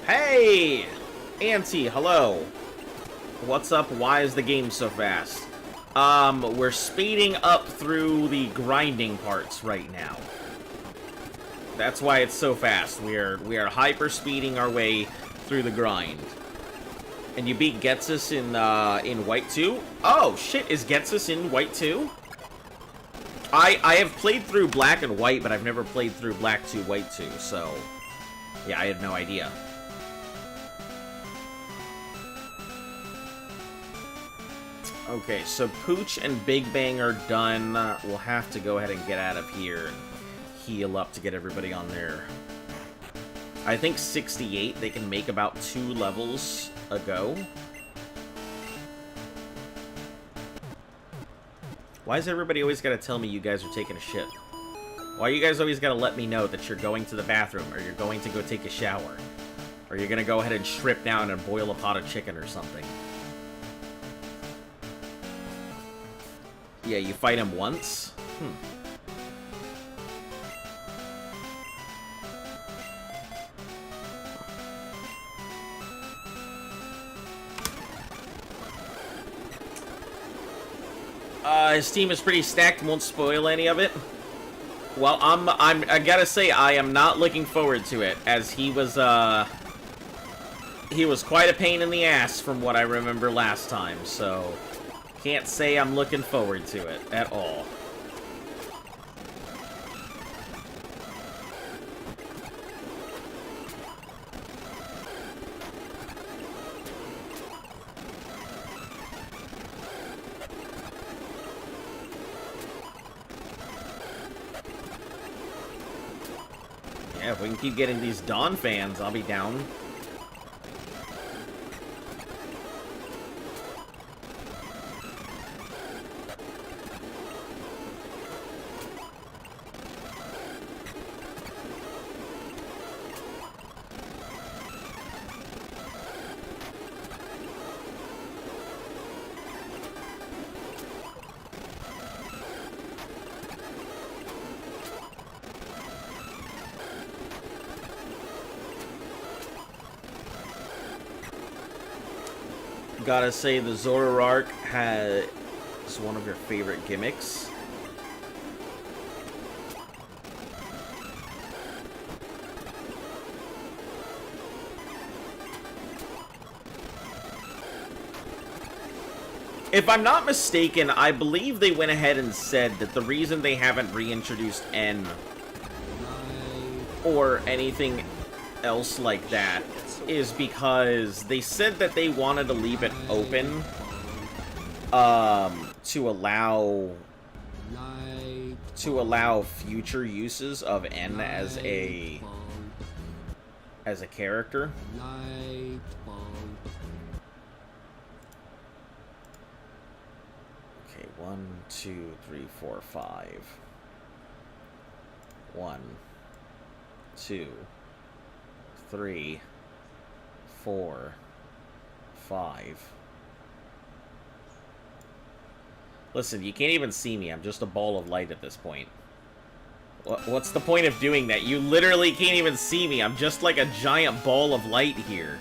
Hey! Auntie, hello. What's up? Why is the game so fast? We're speeding up through the grinding parts right now. That's why it's so fast. We are hyper speeding our way through the grind. And you beat Getsus in White 2? Oh, shit, is Getsus in White 2? I have played through Black and White, but I've never played through Black 2, White 2, so... Yeah, I had no idea. Okay, so Pooch and Big Bang are done. We'll have to go ahead and get out of here and heal up to get everybody on there. I think 68, they can make about 2 levels a go. Why does everybody always gotta tell me you guys are taking a shit? Why you guys always gotta let me know that you're going to the bathroom, or you're going to go take a shower? Or you're gonna go ahead and strip down and boil a pot of chicken or something? Yeah, you fight him once? His team is pretty stacked, won't spoil any of it. Well, I gotta say, I am not looking forward to it, as he was quite a pain in the ass from what I remember last time, so... Can't say I'm looking forward to it at all. Yeah, if we can keep getting these Dawn fans, I'll be down. Gotta say, the Zoroark is one of your favorite gimmicks. If I'm not mistaken, I believe they went ahead and said that the reason they haven't reintroduced N or anything else like that is because they said that they wanted to leave it open to allow future uses of N as a character. Okay, 1, 2, 3, 4, 5. 1, 2, 3, 4, 5. Listen, you can't even see me. I'm just a ball of light at this point. What's the point of doing that? You literally can't even see me. I'm just like a giant ball of light here.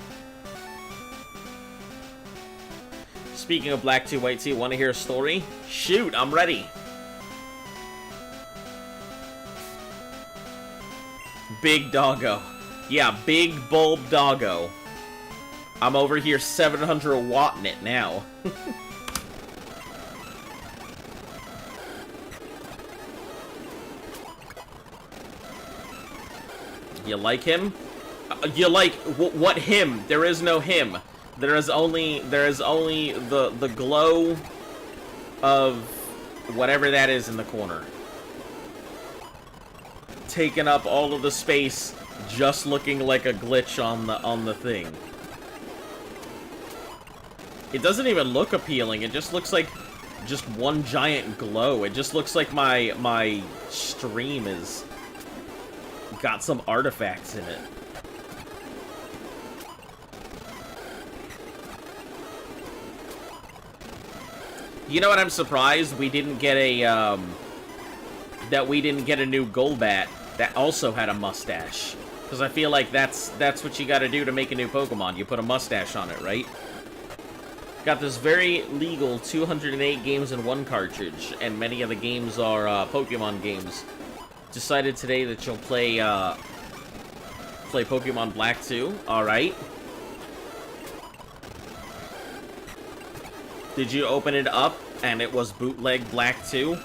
Speaking of Black 2, White 2, want to hear a story? Shoot, I'm ready. Big doggo. Yeah, big bulb doggo. I'm over here 700 watting it now. You like him? You like what him? There is no him. There is only the glow of whatever that is in the corner. Taking up all of the space, just looking like a glitch on the thing. It doesn't even look appealing. It just looks like just one giant glow. It just looks like my stream is got some artifacts in it. You know what? I'm surprised we didn't get a we didn't get a new Golbat that also had a mustache. Because I feel like that's what you got to do to make a new Pokemon. You put a mustache on it, right? Got this very legal 208 games in one cartridge, and many of the games are Pokemon games. Decided today that you'll play Pokemon Black 2. Alright. Did you open it up and it was bootleg Black 2?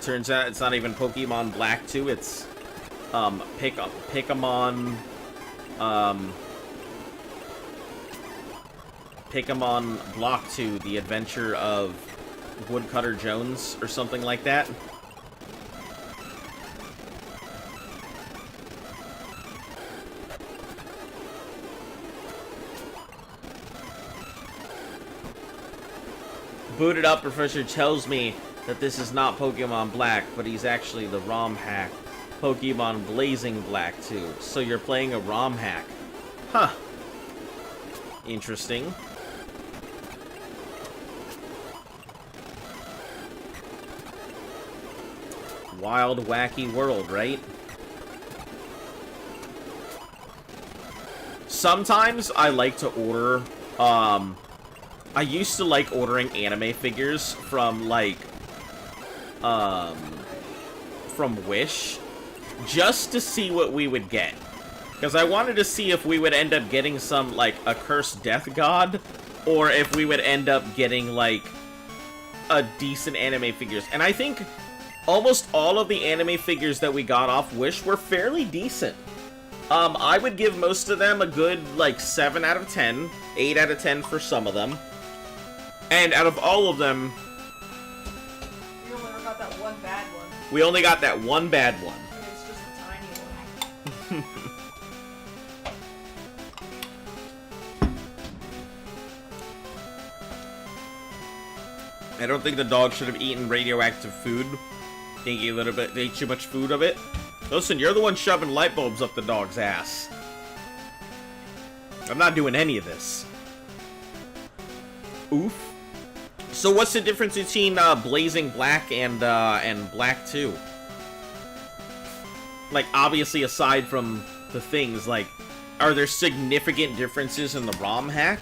Turns out it's not even Pokemon Black 2, it's Pokemon Block 2, The Adventure of Woodcutter Jones, or something like that. Booted up, Professor tells me that this is not Pokemon Black, but he's actually the ROM hack Pokemon Blazing Black 2. So you're playing a ROM hack. Huh. Interesting. Wild, wacky world, right? Sometimes I like to order, I used to like ordering anime figures from, like, from Wish, just to see what we would get. Because I wanted to see if we would end up getting some, like, a cursed death god, or if we would end up getting, like, a decent anime figures. And I think almost all of the anime figures that we got off Wish were fairly decent. I would give most of them a good, like, 7 out of 10, 8 out of 10 for some of them. And out of all of them, You only ever got that one bad one. we only got that one bad one. And it's just a tiny one. I don't think the dog should have eaten radioactive food. Think he ate too much food of it. Listen, you're the one shoving light bulbs up the dog's ass. I'm not doing any of this. Oof. So what's the difference between Blazing Black and Black 2? Like, obviously, aside from the things, like, are there significant differences in the ROM hack?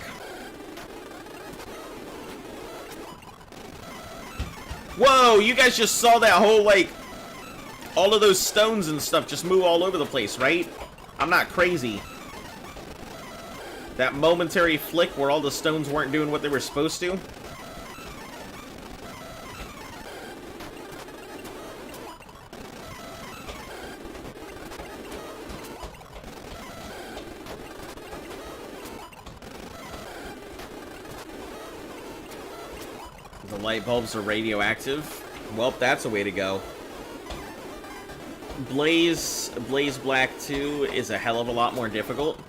Whoa, you guys just saw that whole, like, all of those stones and stuff just move all over the place, right? I'm not crazy. That momentary flick where all the stones weren't doing what they were supposed to. light bulbs are radioactive. Well, that's a way to go. Blaze Black 2 is a hell of a lot more difficult.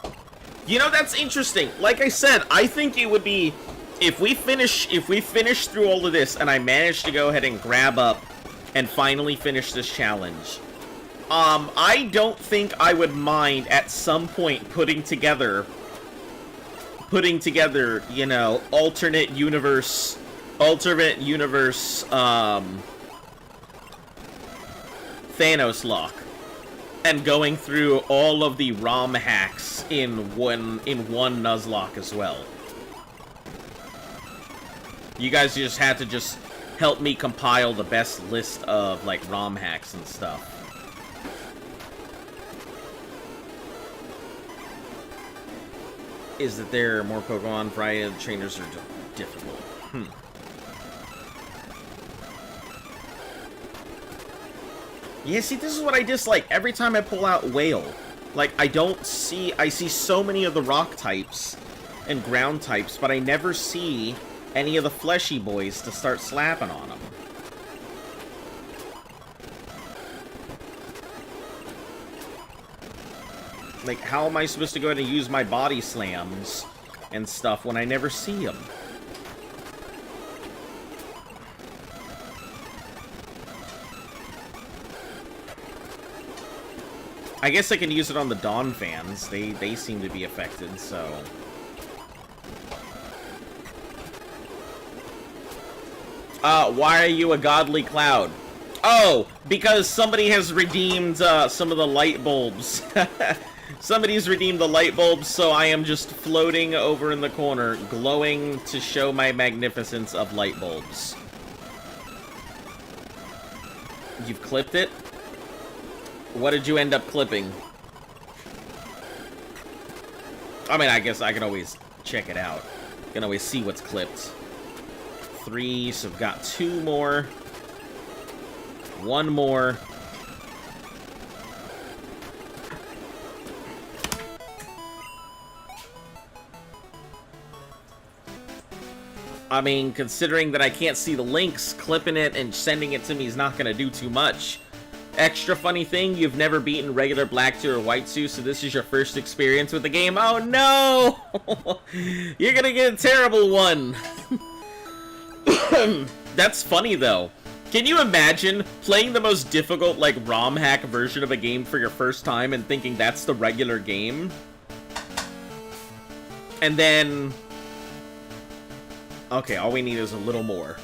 You know, that's interesting. Like I said, I think it would be, if we finish through all of this and I manage to go ahead and grab up and finally finish this challenge, I don't think I would mind at some point putting together, you know, alternate universe, Thanos lock, and going through all of the ROM hacks in one Nuzlocke as well. You guys just had to just help me compile the best list of like ROM hacks and stuff. Is that there are more Pokemon? Variety of the trainers are difficult. Yeah, see, this is what I dislike. Every time I pull out Whale, like, I see so many of the rock types and ground types, but I never see any of the fleshy boys to start slapping on them. Like, how am I supposed to go ahead and use my body slams and stuff when I never see them? I guess I can use it on the Dawn fans. They seem to be affected, so... why are you a godly cloud? Oh, because somebody has redeemed some of the light bulbs. Somebody's redeemed the light bulbs, so I am just floating over in the corner, glowing to show my magnificence of light bulbs. You've clipped it? What did you end up clipping? I mean, I guess I can always check it out. Can always see what's clipped. 3, so I've got 2 more. 1 more. I mean, considering that I can't see the links, clipping it and sending it to me is not going to do too much. Extra funny thing, you've never beaten regular Black 2 or White 2, so this is your first experience with the game. Oh no! You're gonna get a terrible one! That's funny though. Can you imagine playing the most difficult, like, ROM hack version of a game for your first time and thinking that's the regular game? And then... okay, all we need is a little more.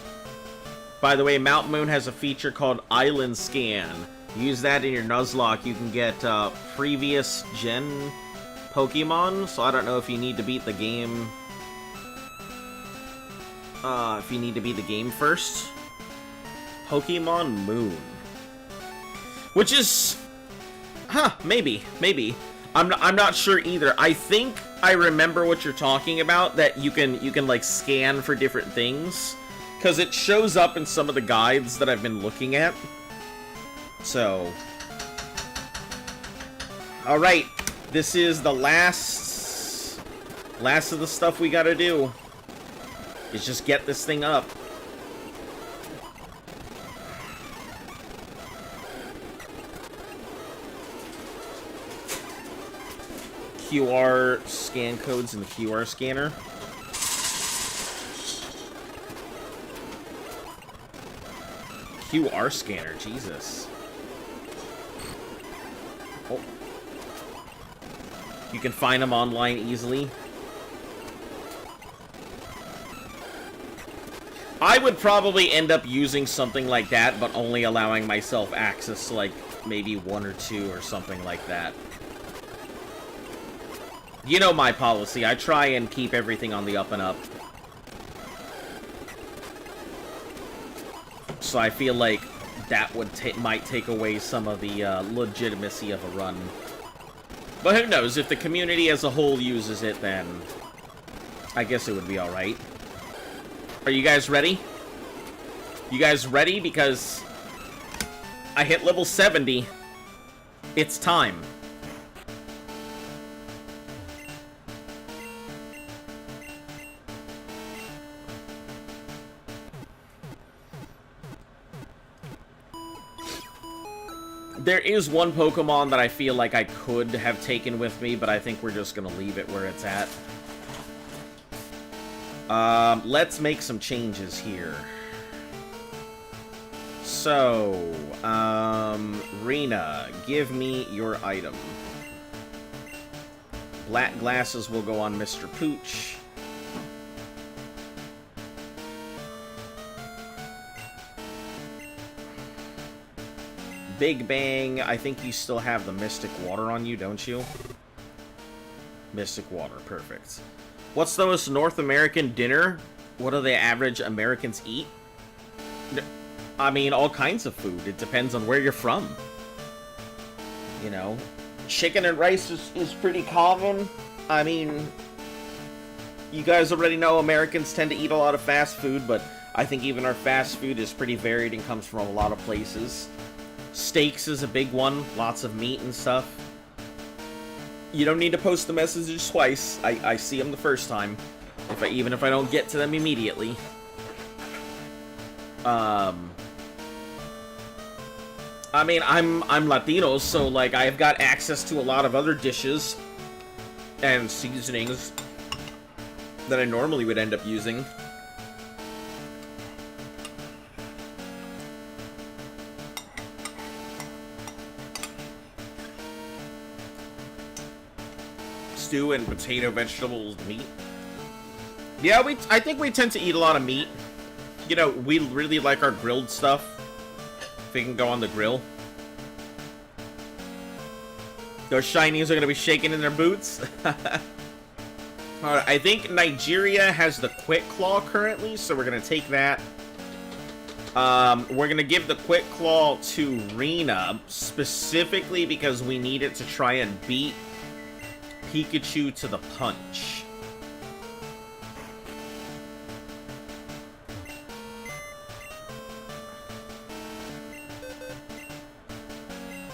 By the way, Mount Moon has a feature called Island Scan. Use that in your Nuzlocke. You can get previous gen Pokemon, so I don't know if you need to beat the game. If you need to beat the game first. Pokemon Moon. Which is... huh, maybe. I'm not sure either. I think I remember what you're talking about, that you can like scan for different things. Because it shows up in some of the guides that I've been looking at. So... alright. This is the last of the stuff we gotta do. Is just get this thing up. QR scan codes in the QR scanner. QR scanner, Jesus. Oh. You can find them online easily. I would probably end up using something like that, but only allowing myself access to, like, maybe 1 or 2 or something like that. You know my policy. I try and keep everything on the up and up. So I feel like that would might take away some of the legitimacy of a run. But who knows? If the community as a whole uses it, then I guess it would be alright. Are you guys ready? You guys ready? Because I hit level 70. It's time. There is one Pokemon that I feel like I could have taken with me, but I think we're just gonna leave it where it's at. Let's make some changes here. So, Rena, give me your item. Black glasses will go on Mr. Pooch. Big Bang, I think you still have the Mystic Water on you, don't you? Mystic Water, perfect. What's the most North American dinner? What do the average Americans eat? I mean, all kinds of food. It depends on where you're from. You know, chicken and rice is pretty common. I mean, you guys already know Americans tend to eat a lot of fast food, but I think even our fast food is pretty varied and comes from a lot of places. Steaks is a big one, lots of meat and stuff. You don't need to post the messages twice. I see them the first time, even if I don't get to them immediately. I mean, I'm Latino, so like I've got access to a lot of other dishes and seasonings that I normally would end up using. Stew and potato, vegetables, meat. Yeah, I think we tend to eat a lot of meat. You know, we really like our grilled stuff. If we can go on the grill. Those shinies are going to be shaking in their boots. Alright, I think Nigeria has the Quick Claw currently, so we're going to take that. We're going to give the Quick Claw to Rena, specifically because we need it to try and beat Pikachu to the punch.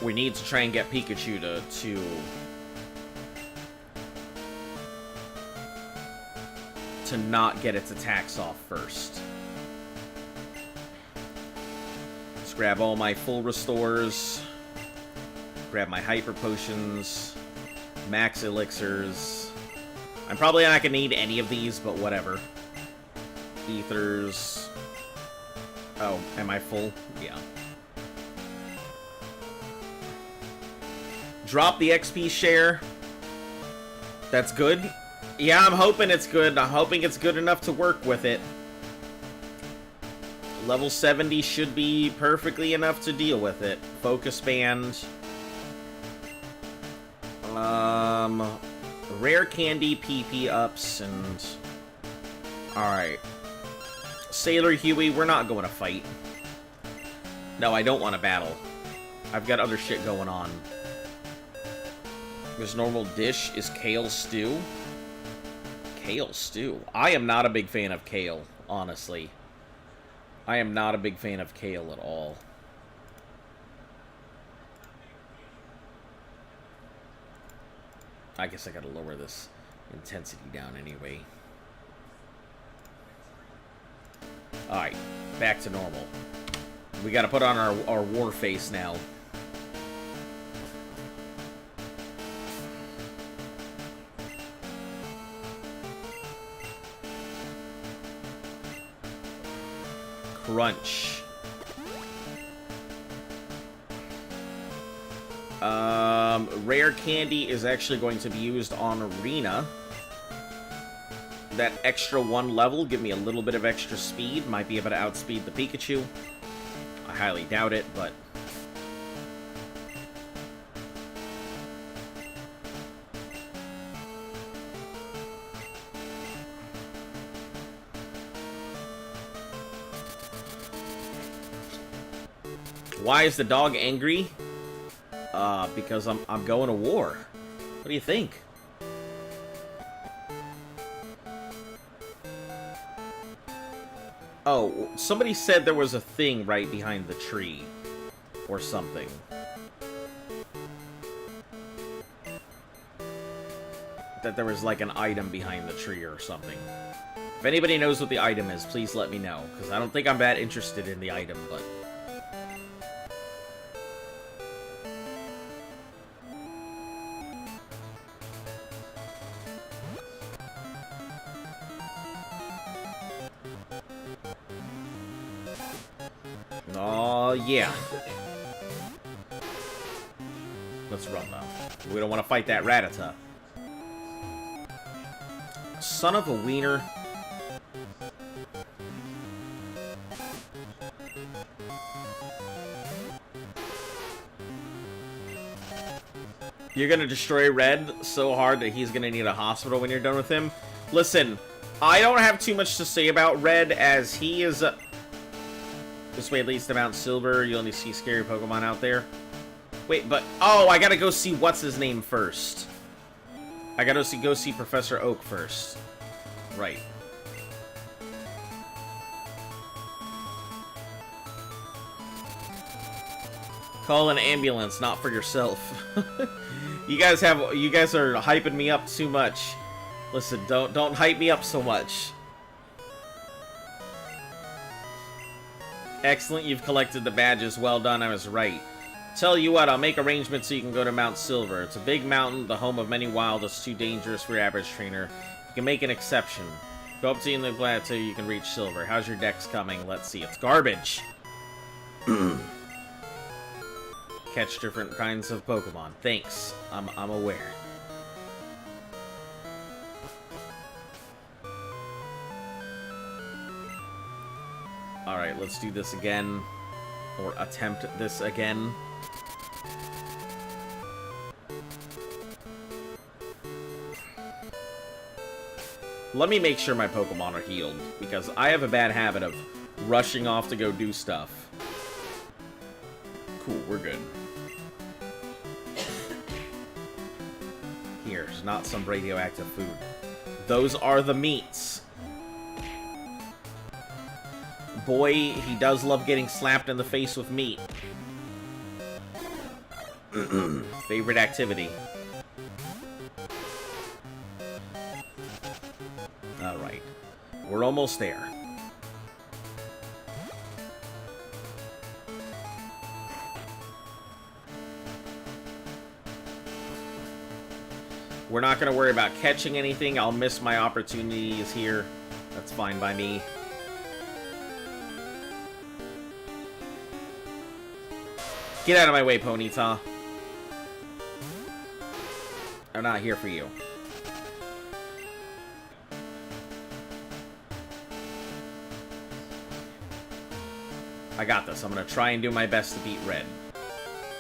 We need to try and get Pikachu to not get its attacks off first. Let's grab all my full restores. Grab my hyper potions. Max elixirs. I'm probably not gonna need any of these, but whatever. Ethers. Oh, am I full? Yeah. Drop the XP share. That's good. Yeah, I'm hoping it's good. I'm hoping it's good enough to work with it. Level 70 should be perfectly enough to deal with it. Focus Band. Rare candy, PP ups, and... Alright. Sailor Huey, we're not going to fight. No, I don't want to battle. I've got other shit going on. This normal dish is kale stew. Kale stew. I am not a big fan of kale, honestly. I am not a big fan of kale at all. I guess I gotta lower this intensity down anyway. Alright, back to normal. We gotta put on our war face now. Crunch. Rare candy is actually going to be used on Arena. That extra 1 level, give me a little bit of extra speed. Might be able to outspeed the Pikachu. I highly doubt it, but... Why is the dog angry? Because I'm going to war. What do you think? Oh, somebody said there was a thing right behind the tree. Or something. That there was like an item behind the tree or something. If anybody knows what the item is, please let me know. Because I don't think I'm that interested in the item, but... Oh, yeah. Let's run, though. We don't want to fight that Rattata. Son of a wiener. You're gonna destroy Red so hard that he's gonna need a hospital when you're done with him. Listen, I don't have too much to say about Red, as he is... This way leads to Mount Silver. You only see scary Pokemon out there. Wait, but... Oh, I gotta go see what's-his-name first. I gotta go see Professor Oak first. Right. Call an ambulance, not for yourself. You guys are hyping me up too much. Listen, don't hype me up so much. Excellent, you've collected the badges. Well done, I was right. Tell you what, I'll make arrangements so you can go to Mount Silver. It's a big mountain, the home of many wild. It's too dangerous for your average trainer. You can make an exception. Go up to the plateau, you can reach Silver. How's your dex coming? Let's see. It's garbage. Catch different kinds of Pokemon. Thanks. I'm aware. Alright, let's do this again. Or attempt this again. Let me make sure my Pokemon are healed, because I have a bad habit of rushing off to go do stuff. Cool, we're good. Here's not some radioactive food. Those are the meats. Boy, he does love getting slapped in the face with meat. Favorite activity. Alright. We're almost there. We're not going to worry about catching anything. I'll miss my opportunities here. That's fine by me. Get out of my way, Ponyta. I'm not here for you. I got this. I'm going to try and do my best to beat Red.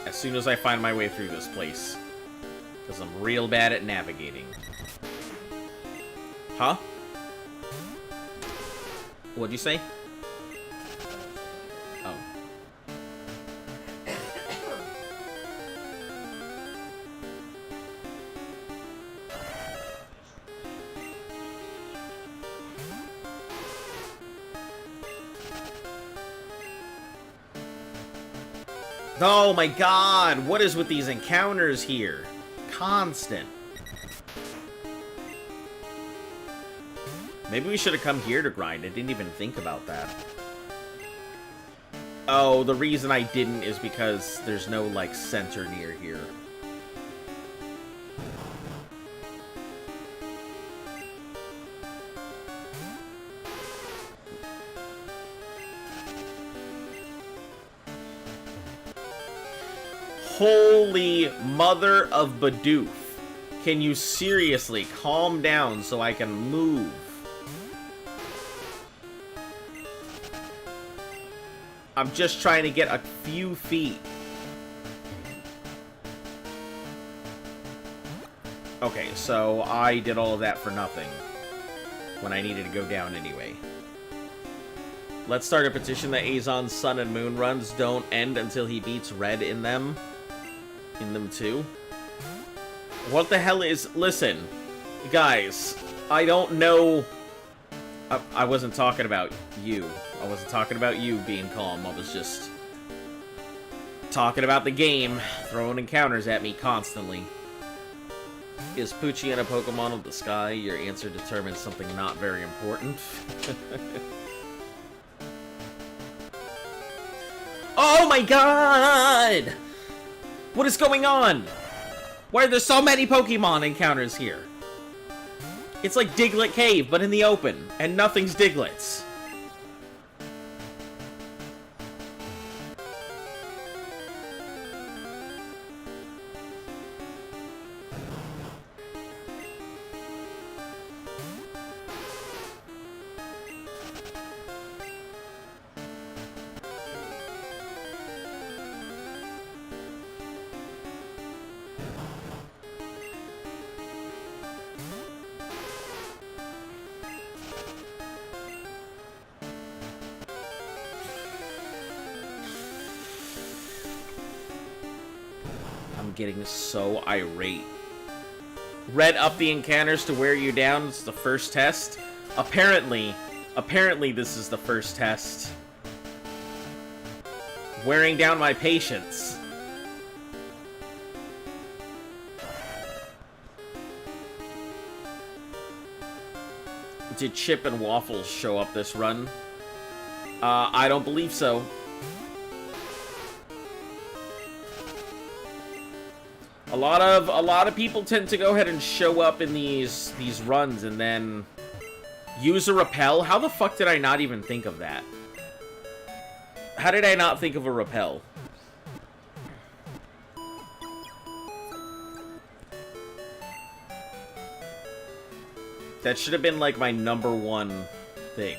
As soon as I find my way through this place. Because I'm real bad at navigating. Huh? What'd you say? Oh. Oh my god! What is with these encounters here? Constant. Maybe we should have come here to grind. I didn't even think about that. Oh, the reason I didn't is because there's no, like, center near here. Holy mother of Bidoof. Can you seriously calm down so I can move? I'm just trying to get a few feet. Okay, so I did all of that for nothing. When I needed to go down anyway. Let's start a petition that Azon's Sun and Moon runs don't end until he beats Red in them. In them too. What the hell is... Listen, guys, I don't know... I wasn't talking about you. I wasn't talking about you being calm. I was just talking about the game, throwing encounters at me constantly. Is Poochie in a Pokemon of the sky? Your answer determines something not very important. Oh my god! What is going on? Why are there so many Pokemon encounters here? It's like Diglett Cave, but in the open, and nothing's Diglets. I'm getting so irate. Red up the encounters to wear you down. It's the first test. Apparently this is the first test. Wearing down my patience. Did Chip and Waffles show up this run? I don't believe so. A lot of people tend to go ahead and show up in these runs and then use a repel. How the fuck did I not even think of that? How did I not think of a repel? That should have been like my #1 thing.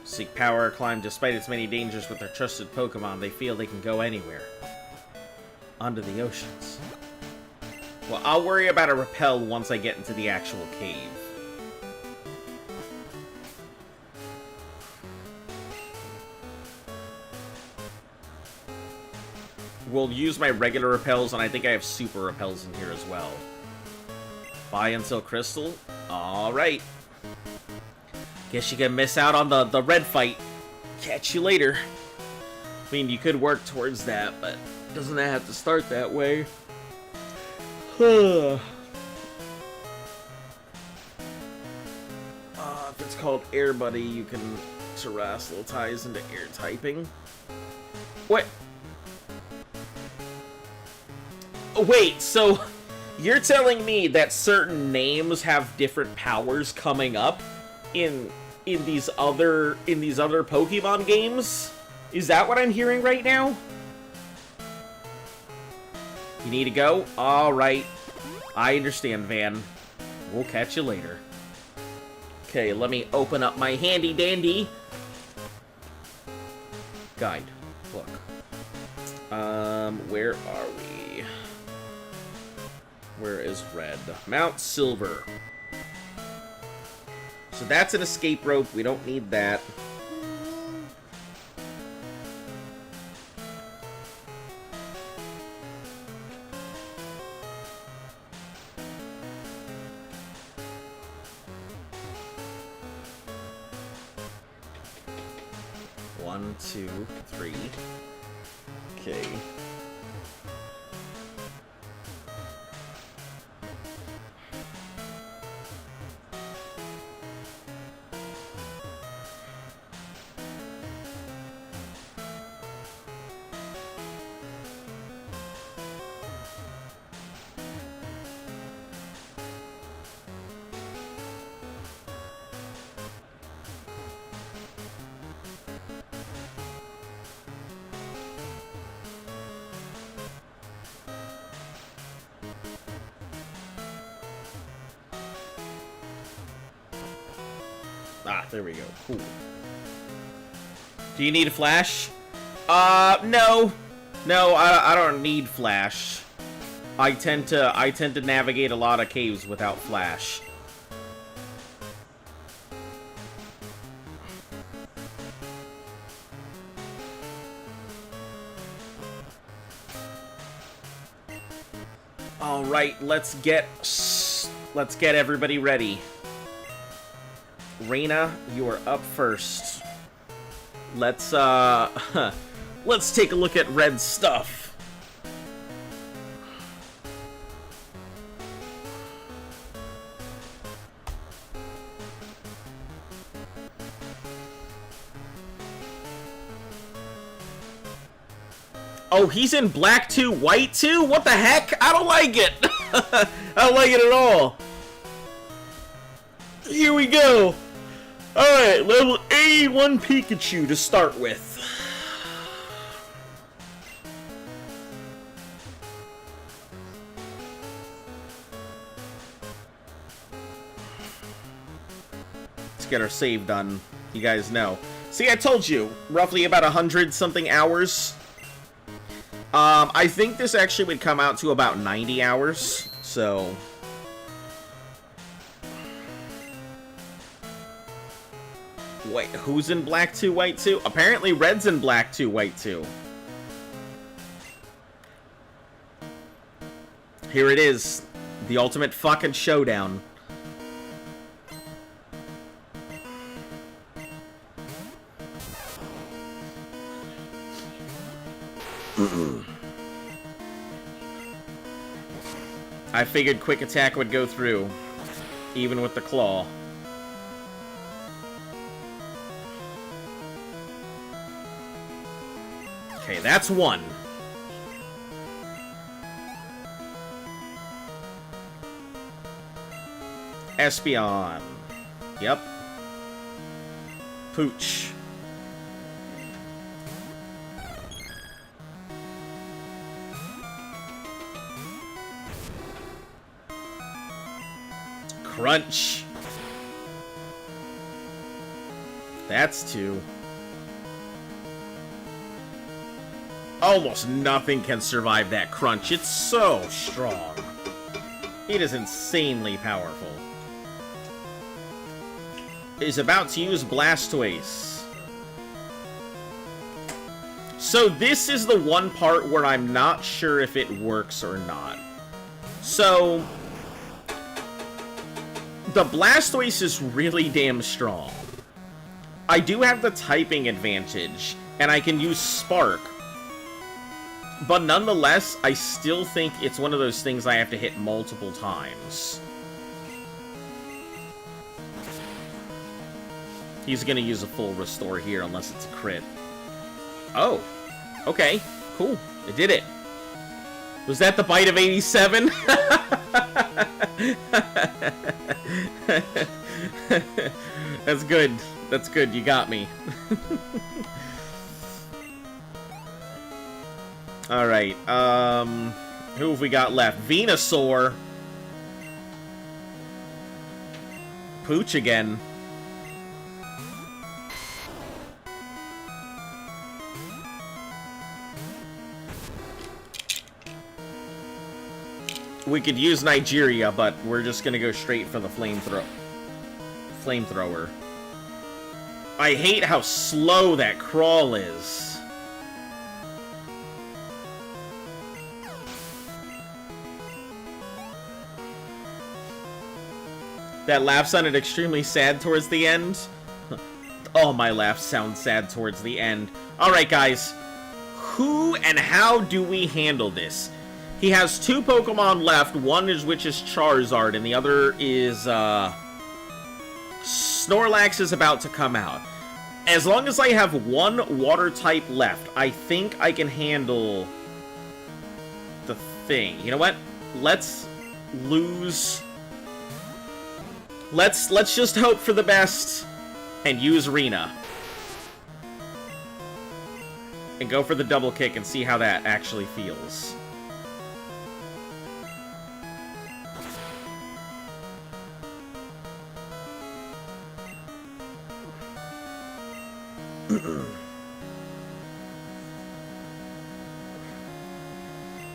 Seek power or climb. Despite its many dangers with their trusted Pokemon, they feel they can go anywhere. Onto the oceans. Well, I'll worry about a repel once I get into the actual cave. We'll use my regular repels, and I think I have super repels in here as well. Buy until Crystal? Alright. Guess you can miss out on the red fight. Catch you later. I mean, you could work towards that, but doesn't that have to start that way? If it's called Air Buddy, you can Terrestrial ties into air typing. What? Wait, so you're telling me that certain names have different powers coming up in these other Pokemon games? Is that what I'm hearing right now? You need to go? Alright. I understand, Van. We'll catch you later. Okay, let me open up my handy-dandy guide book. Where are we? Where is red? Mount Silver. So that's an escape rope. We don't need that. One, two, three. Okay. Ah, there we go. Cool. Do you need a flash? No. No, I don't need flash. I tend to navigate a lot of caves without flash. All right, let's get everybody ready. Reina, you are up first. Let's let's take a look at Red's stuff. Oh, he's in black 2, white 2? What the heck? I don't like it. I don't like it at all. Here we go. Alright, level 81 Pikachu to start with. Let's get our save done. You guys know. See, I told you, roughly about 100-something hours. I think this actually would come out to about 90 hours, so... Wait, who's in black 2, white 2? Apparently Red's in black 2, white 2. Here it is. The ultimate fucking showdown. I figured quick attack would go through, even with the claw. Okay, that's one. Espeon. Yep. Pooch. Crunch. That's two. Almost nothing can survive that crunch. It's so strong. It is insanely powerful. Is about to use Blastoise. So this is the one part where I'm not sure if it works or not. So the Blastoise is really damn strong. I do have the typing advantage, and I can use Spark. But nonetheless, I still think it's one of those things I have to hit multiple times. He's gonna use a full restore here unless it's a crit. Oh, okay, cool. I did it. Was that the bite of 87? That's good. That's good. You got me. Alright, who have we got left? Venusaur. Pooch again. We could use Nigeria, but we're just gonna go straight for the flamethrower. I hate how slow that crawl is. That laugh sounded extremely sad towards the end. All my laughs sound sad towards the end. Alright, guys. Who and how do we handle this? He has two Pokemon left. One is which is Charizard, and the other is Snorlax is about to come out. As long as I have one water type left, I think I can handle the thing. You know what? Let's lose. Let's just hope for the best and use Rena. And go for the double kick and see how that actually feels.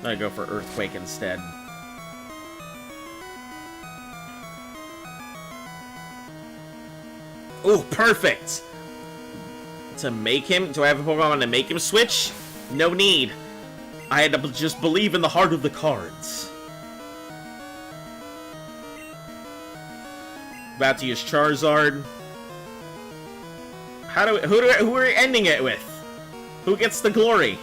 I go for Earthquake instead. Ooh, perfect! To make him... Do I have a Pokemon to make him switch? No need. I had to just believe in the heart of the cards. About to use Charizard. Who are we ending it with? Who gets the glory?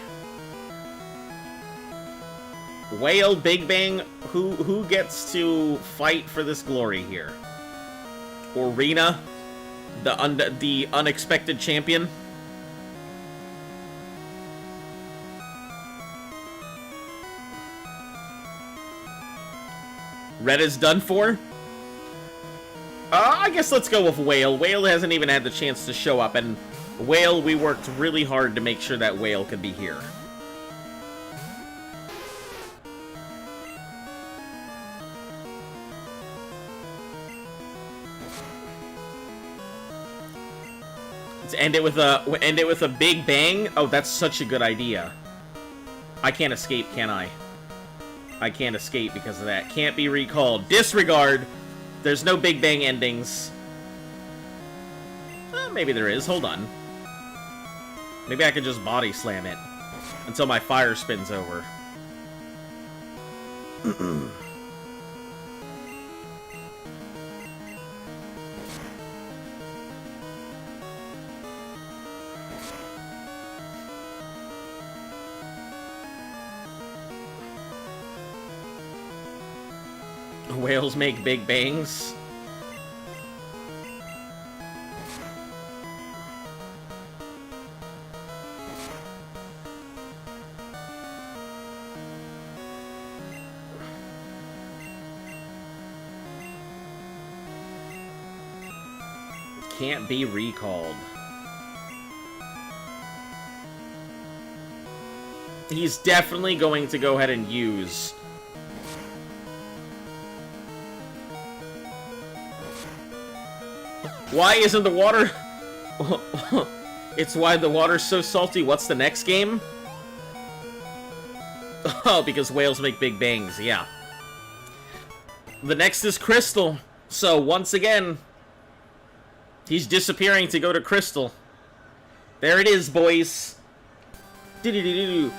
Whale, Big Bang, who gets to fight for this glory here? Orina, the unexpected champion. Red is done for. I guess let's go with Whale. Whale hasn't even had the chance to show up, and Whale, we worked really hard to make sure that Whale could be here. End it with a big bang. Oh, that's such a good idea. I can't escape, can I? I can't escape because of that. Can't be recalled. Disregard. There's no big bang endings. Maybe there is. Hold on. Maybe I could just body slam it until my fire spins over. Whales make big bangs. Can't be recalled. He's definitely going to go ahead and use... Why isn't the water... It's why the water's so salty. What's the next game? Oh, because whales make big bangs, yeah. The next is Crystal. So, once again, he's disappearing to go to Crystal. There it is, boys. Do-do-do-do-do.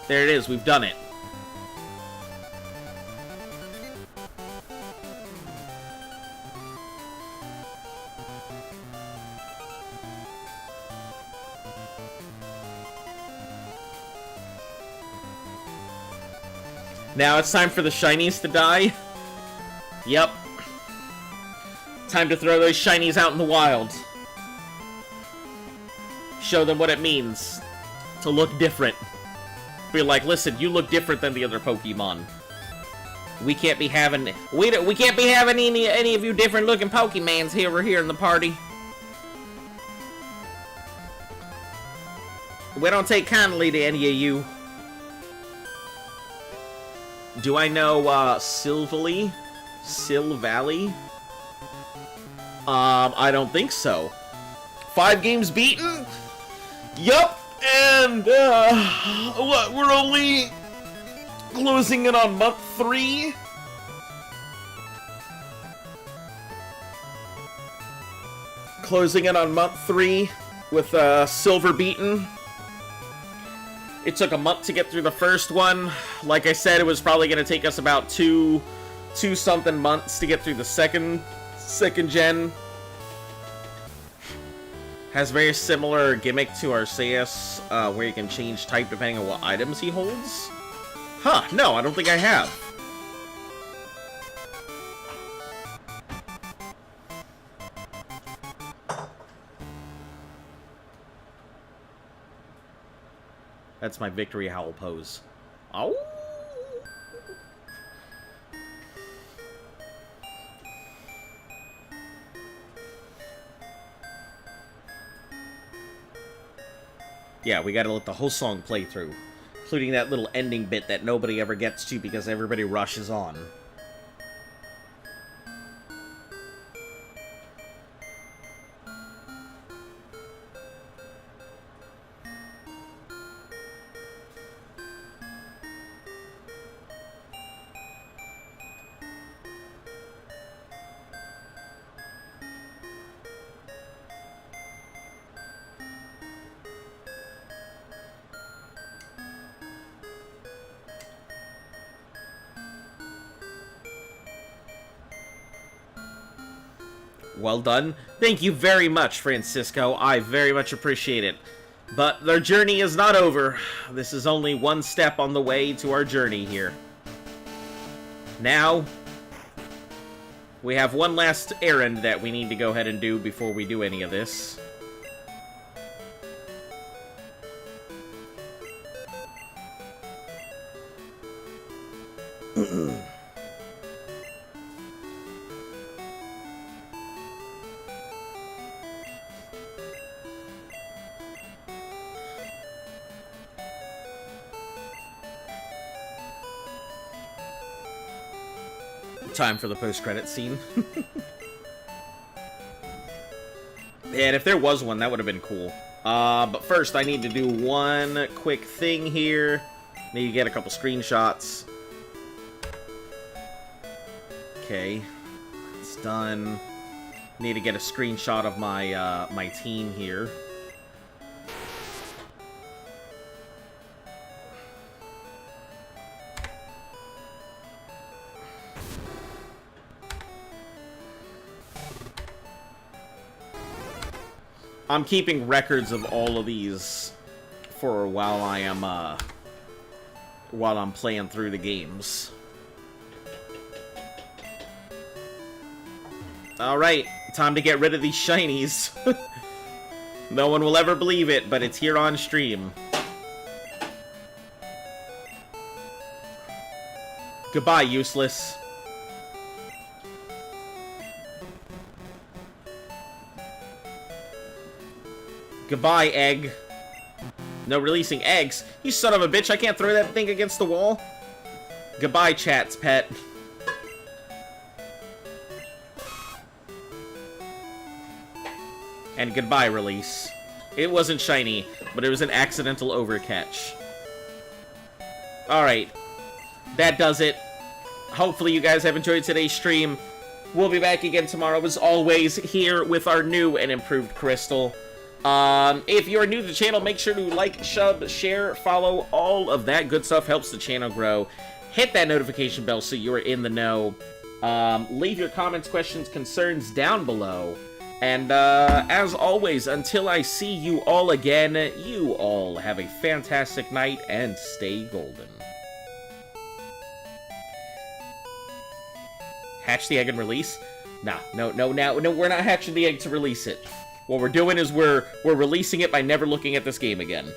There it is, we've done it. Now it's time for the shinies to die. Yep. Time to throw those shinies out in the wild. Show them what it means to look different. Be like, listen, you look different than the other Pokemon. We can't be having we can't be having any of you different looking Pokemons here in the party. We don't take kindly to any of you. Do I know Silvally? Silvally? I don't think so. 5 games beaten? Yup. And, what, we're only closing in on month 3? Closing in on month 3 with, Silver beaten. It took a month to get through the first one. Like I said, it was probably going to take us about two something months to get through the second gen. Has very similar gimmick to Arceus, where you can change type depending on what items he holds. Huh, no, I don't think I have. That's my victory howl pose. Oh. Yeah, we gotta let the whole song play through, including that little ending bit that nobody ever gets to because everybody rushes on. Well done. Thank you very much, Francisco. I very much appreciate it. But their journey is not over. This is only one step on the way to our journey here. Now, we have one last errand that we need to go ahead and do before we do any of this. Time for the post-credit scene. And if there was one, that would have been cool. But first, I need to do one quick thing here. Need to get a couple screenshots. Okay. It's done. Need to get a screenshot of my, my team here. I'm keeping records of all of these for while I am, while I'm playing through the games. Alright, time to get rid of these shinies. No one will ever believe it, but it's here on stream. Goodbye, useless. Goodbye, egg. No releasing eggs. You son of a bitch, I can't throw that thing against the wall. Goodbye, chat's pet. And goodbye, release. It wasn't shiny, but it was an accidental overcatch. Alright. That does it. Hopefully you guys have enjoyed today's stream. We'll be back again tomorrow, as always, here with our new and improved crystal. If you're new to the channel, make sure to like, sub, share, follow. All of that good stuff helps the channel grow. Hit that notification bell so you're in the know. Leave your comments, questions, concerns down below. And, as always, until I see you all again, you all have a fantastic night and stay golden. Hatch the egg and release? No, we're not hatching the egg to release it. What we're doing is we're releasing it by never looking at this game again.